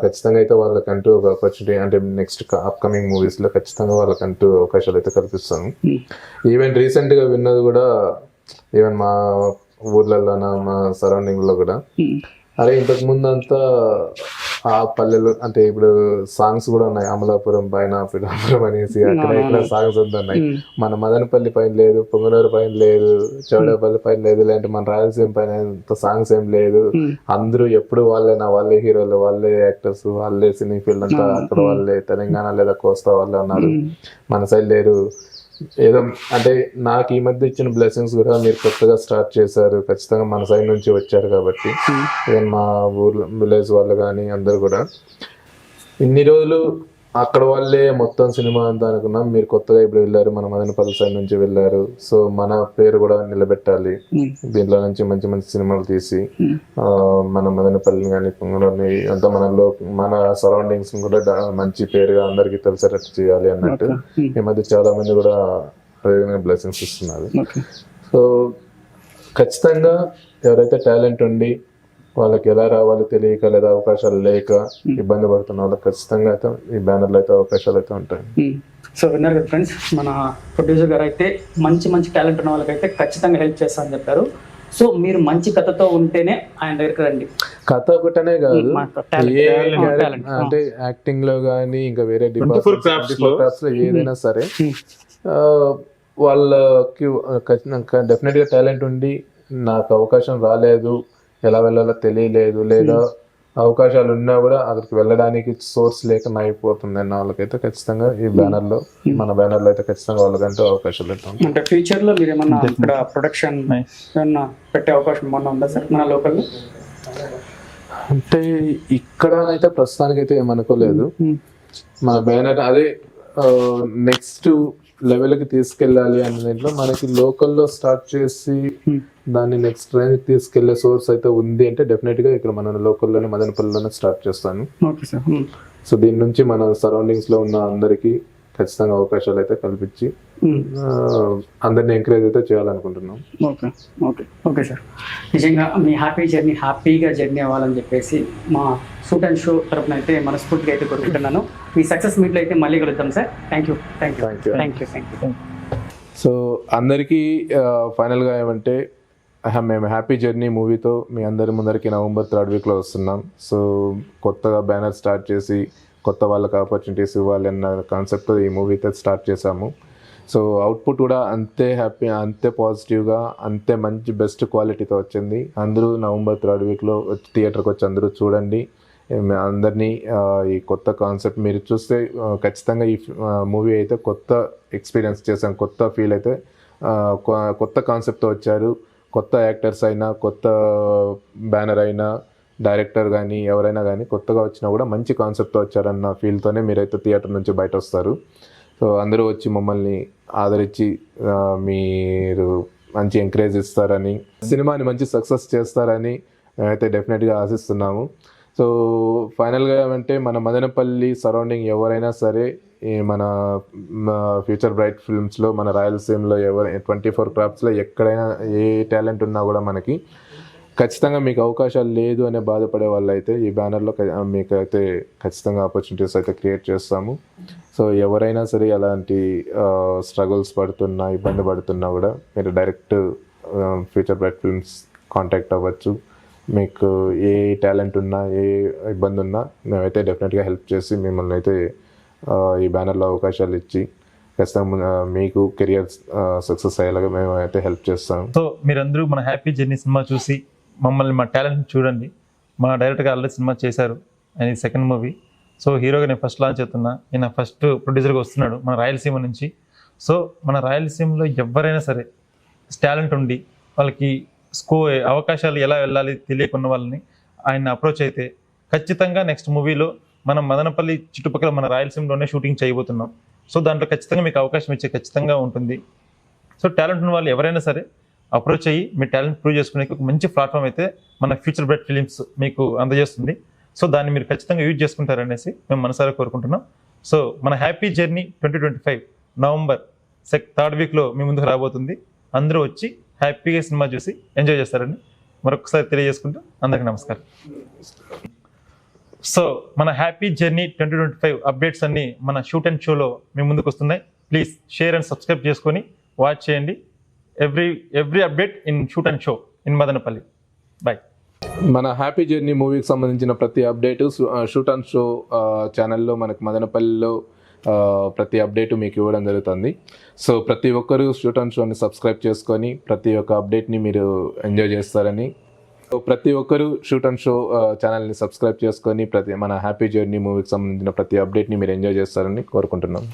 ఖచ్చితంగా అయితే వాళ్ళకంటూ ఒక ఆపర్చునిటీ అంటే నెక్స్ట్ అప్కమింగ్ మూవీస్లో ఖచ్చితంగా వాళ్ళకంటూ అవకాశాలు అయితే కల్పిస్తాను. ఈవెన్ రీసెంట్గా విన్నది కూడా ఈవెన్ మా ఊర్లలో మా సరౌండింగ్లో కూడా, అరే ఇంతకు ముందు అంతా ఆ పల్లెలు అంటే ఇప్పుడు సాంగ్స్ కూడా ఉన్నాయి, అమలాపురం పైన పిఠాపురం అనేసి అక్కడ ఇక్కడ సాంగ్స్ ఉన్నాయి. మన మదనపల్లి పైన లేదు, పొంగనూరు పైన లేదు, చౌడేపల్లి పైన లేదు, లేదంటే మన రాయలసీమ పైన సాంగ్స్ ఏం లేదు. అందరూ ఎప్పుడు వాళ్ళే హీరోలు, వాళ్ళే యాక్టర్స్, వాళ్ళే సినీ ఫీల్డ్ అంతా అక్కడ వాళ్ళే, తెలంగాణ లేదా కోస్తా వాళ్ళే ఉన్నారు, మన సైడ్ లేరు. ఏదో అంటే నాకు ఈ మధ్య ఇచ్చిన బ్లెస్సింగ్స్ కూడా మీరు కొత్తగా స్టార్ట్ చేశారు, ఖచ్చితంగా మన సైడ్ నుంచి వచ్చారు కాబట్టి ఈవెన్ మా ఊర్లో విలేజ్ వాళ్ళు కానీ అందరు కూడా ఇన్ని రోజులు అక్కడ వాళ్ళే మొత్తం సినిమా అంతా అనుకున్నాం. మీరు కొత్తగా ఇప్పుడు వెళ్ళారు, మన మదనపల్లి సైడ్ నుంచి వెళ్ళారు. సో మన పేరు కూడా నిలబెట్టాలి, దీంట్లో నుంచి మంచి మంచి సినిమాలు తీసి మన మదనపల్లిని కానీ పొంగనూరుని అంతా మన సరౌండింగ్స్ కూడా మంచి పేరుగా అందరికీ తెలిసేటట్టు చేయాలి అన్నట్టు ఈ మధ్య చాలా మంది కూడా బ్లెస్సింగ్స్ ఇస్తున్నారు. సో ఖచ్చితంగా ఎవరైతే టాలెంట్ ఉండి వాళ్ళకి ఎలా రావాలో తెలియక లేదా అవకాశాలు లేక ఇబ్బంది పడుతున్న వాళ్ళకి ఖచ్చితంగా అయితే ఈ బ్యానర్లో అయితే అవకాశాలు అయితే ఉంటాయి. సో విన్నారు కదా ఫ్రెండ్స్, మన ప్రొడ్యూసర్ గారు అయితే మంచి మంచి టాలెంట్ ఉన్న వాళ్ళకైతే ఖచ్చితంగా హెల్ప్ చేస్తా అని చెప్పారు. సో మీరు మంచి కథతో ఉంటేనే ఆయన దగ్గరికి రండి. కథ ఒకటనే కాదు, అంటే యాక్టింగ్ లో కానీ ఇంకా వేరే డిపార్ట్మెంట్స్ లో ఏదైనా సరే వాళ్ళకి డెఫినెట్ గా టాలెంట్ ఉండి నాకు అవకాశం రాలేదు, ఎలా వెళ్ళాలో తెలియలేదు, లేదా అవకాశాలు ఉన్నా కూడా అక్కడికి వెళ్ళడానికి సోర్స్ లేక అయిపోతుంది అన్న వాళ్ళకైతే ఖచ్చితంగా ఈ బ్యానర్ లో, మన బ్యానర్ లో అయితే ఖచ్చితంగా వాళ్ళకంటూ అవకాశాలు ఉంటాయి. అంటే ఫ్యూచర్ లో మీరు ఏమన్నా ఇక్కడ ప్రొడక్షన్ ఏమన్నా పెట్టే అవకాశం ఏమన్నా ఉందా సార్ మన లోకల్లో? అంటే ఇక్కడ అయితే ప్రస్తుతానికి అయితే ఏమనుకోలేదు. మన బ్యానర్ అదే నెక్స్ట్ లెవెల్కి తీసుకెళ్ళాలి అనే దీంట్లో మనకి లోకల్లో స్టార్ట్ చేసి దాన్ని నెక్స్ట్ రేంజ్ తీసుకెళ్లే సోర్స్ అయితే ఉంది అంటే డెఫినెట్ గా ఇక్కడ మన లోకల్లోనే మదనపల్లిలోనే స్టార్ట్ చేస్తాను. సో దీని నుంచి మన సరౌండింగ్స్ లో ఉన్న అందరికి ఖచ్చితంగా అవకాశాలు అయితే కల్పించి అందరినీ ఎంకరేజ్ అయితే చేయాలనుకుంటున్నాం. ఓకే ఓకే ఓకే సార్, నిజంగా మీ హ్యాపీగా జర్నీ అవ్వాలని చెప్పేసి మా షూట్ అండ్ షో తరపున అయితే మనస్ఫూర్తిగా అయితే కోరుకుంటున్నాను. మీ సక్సెస్ మీట్లో అయితే మళ్ళీ కలుద్దాం సార్. Thank you. సో అందరికీ ఫైనల్గా ఏమంటే మేము హ్యాపీ జర్నీ మూవీతో మీ అందరి ముందరికి నవంబర్ 3rd వీక్లో వస్తున్నాం. సో కొత్తగా బ్యానర్ స్టార్ట్ చేసి కొత్త వాళ్ళకి ఆపర్చునిటీస్ ఇవ్వాలి అన్న కాన్సెప్ట్తో ఈ మూవీతో స్టార్ట్ చేశాము. సో అవుట్పుట్ కూడా అంతే హ్యాపీ, అంతే పాజిటివ్గా, అంతే మంచి బెస్ట్ క్వాలిటీతో వచ్చింది. అందరూ నవంబర్ 3rd వీక్లో థియేటర్కి వచ్చి అందరూ చూడండి. అందరినీ ఈ కొత్త కాన్సెప్ట్ మీరు చూస్తే ఖచ్చితంగా ఈ మూవీ అయితే కొత్త ఎక్స్పీరియన్స్ చేశాం, కొత్త ఫీల్ అయితే, కొత్త కాన్సెప్ట్తో వచ్చారు. కొత్త యాక్టర్స్ అయినా, కొత్త బ్యానర్ అయినా, డైరెక్టర్ కానీ ఎవరైనా కానీ కొత్తగా వచ్చినా కూడా మంచి కాన్సెప్ట్తో వచ్చారన్న ఫీల్తోనే మీరైతే థియేటర్ నుంచి బయట వస్తారు. సో అందరూ వచ్చి మమ్మల్ని ఆదరించి మీరు మంచి ఎంకరేజ్ ఇస్తారని, సినిమాని మంచి సక్సెస్ చేస్తారని మేమైతే డెఫినెట్గా ఆశిస్తున్నాము. సో ఫైనల్గా ఏమంటే మన మదనపల్లి సరౌండింగ్ ఎవరైనా సరే మన ఫ్యూచర్ బ్రైట్ ఫిల్మ్స్లో, మన రాయలసీమలో 24 క్రాఫ్ట్స్లో ఎక్కడైనా ఏ టాలెంట్ ఉన్నా కూడా మనకి ఖచ్చితంగా మీకు అవకాశాలు లేదు అనే బాధపడే వాళ్ళు అయితే ఈ బ్యానర్లో మీకు అయితే ఖచ్చితంగా ఆపర్చునిటీస్ అయితే క్రియేట్ చేస్తాము. సో ఎవరైనా సరే అలాంటి స్ట్రగుల్స్ పడుతున్నా, ఇబ్బంది పడుతున్నా కూడా మీరు direct future bright films contact అవ్వచ్చు. మీకు ఏ టాలెంట్ ఉన్నా, ఏ ఇబ్బంది ఉన్నా మేమైతే డెఫినెట్గా హెల్ప్ చేసి మిమ్మల్ని అయితే ఈ బ్యానర్లో అవకాశాలు ఇచ్చి ఖచ్చితంగా మీకు కెరియర్ సక్సెస్ అయ్యేలాగా మేము అయితే హెల్ప్ చేస్తాం. సో మీరందరూ మన హ్యాపీ జర్నీ సినిమా చూసి మమ్మల్ని, మా టాలెంట్ చూడండి. మా డైరెక్టర్గా ఆల్రెడీ సినిమా చేశారు, ఆయన సెకండ్ మూవీ. సో హీరోగా నేను ఫస్ట్ లాంచ్ అవుతున్నా, ఈయన ఫస్ట్ ప్రొడ్యూసర్గా వస్తున్నాడు మన రాయలసీమ నుంచి. సో మన రాయలసీమలో ఎవరైనా సరే టాలెంట్ ఉండి వాళ్ళకి అవకాశాలు ఎలా వెళ్ళాలి తెలియకున్న వాళ్ళని ఆయన అప్రోచ్ అయితే ఖచ్చితంగా నెక్స్ట్ మూవీలో మనం మదనపల్లి చుట్టుపక్కల మన రాయలసీమలోనే షూటింగ్ చేయబోతున్నాం. సో దాంట్లో ఖచ్చితంగా మీకు అవకాశం ఇచ్చే ఖచ్చితంగా ఉంటుంది. సో టాలెంట్ ఉన్న వాళ్ళు ఎవరైనా సరే అప్రోచ్ అయ్యి మీ టాలెంట్ ప్రూవ్ చేసుకునే ఒక మంచి ప్లాట్ఫామ్ అయితే మన ఫ్యూచర్ బ్రైట్ ఫిలిమ్స్ మీకు అందజేస్తుంది. సో దాన్ని మీరు ఖచ్చితంగా యూజ్ చేసుకుంటారనేసి మేము మనసారా కోరుకుంటున్నాం. సో మన హ్యాపీ జర్నీ 2025 నవంబర్ 3rd వీక్లో మీ ముందుకు రాబోతుంది. అందరూ వచ్చి హ్యాపీగా సినిమా చూసి ఎంజాయ్ చేస్తారని మరొకసారి తెలియజేసుకుంటూ అందరికీ నమస్కారం. సో మన హ్యాపీ జర్నీ 2025 అప్డేట్స్ అన్నీ మన షూట్ అండ్ షోలో మీ ముందుకు వస్తున్నాయి. ప్లీజ్ షేర్ అండ్ సబ్స్క్రైబ్ చేసుకొని వాచ్ చేయండి. Every update in shoot and show in Madanapalle. Bye. మన హ్యాపీ జర్నీ మూవీకి సంబంధించిన ప్రతి అప్డేటు షూట్ అండ్ షో ఛానల్లో మనకు మదనపల్లిలో ప్రతి అప్డేటు మీకు ఇవ్వడం జరుగుతుంది. సో ప్రతి ఒక్కరూ షూట్ అండ్ షోని సబ్స్క్రైబ్ చేసుకొని ప్రతి ఒక్క అప్డేట్ని మీరు ఎంజాయ్ చేస్తారని, ప్రతి ఒక్కరూ షూట్ అండ్ షో ఛానల్ని సబ్స్క్రైబ్ చేసుకొని మన హ్యాపీ జర్నీ మూవీకి సంబంధించిన ప్రతి అప్డేట్ని మీరు ఎంజాయ్ చేస్తారని కోరుకుంటున్నాం.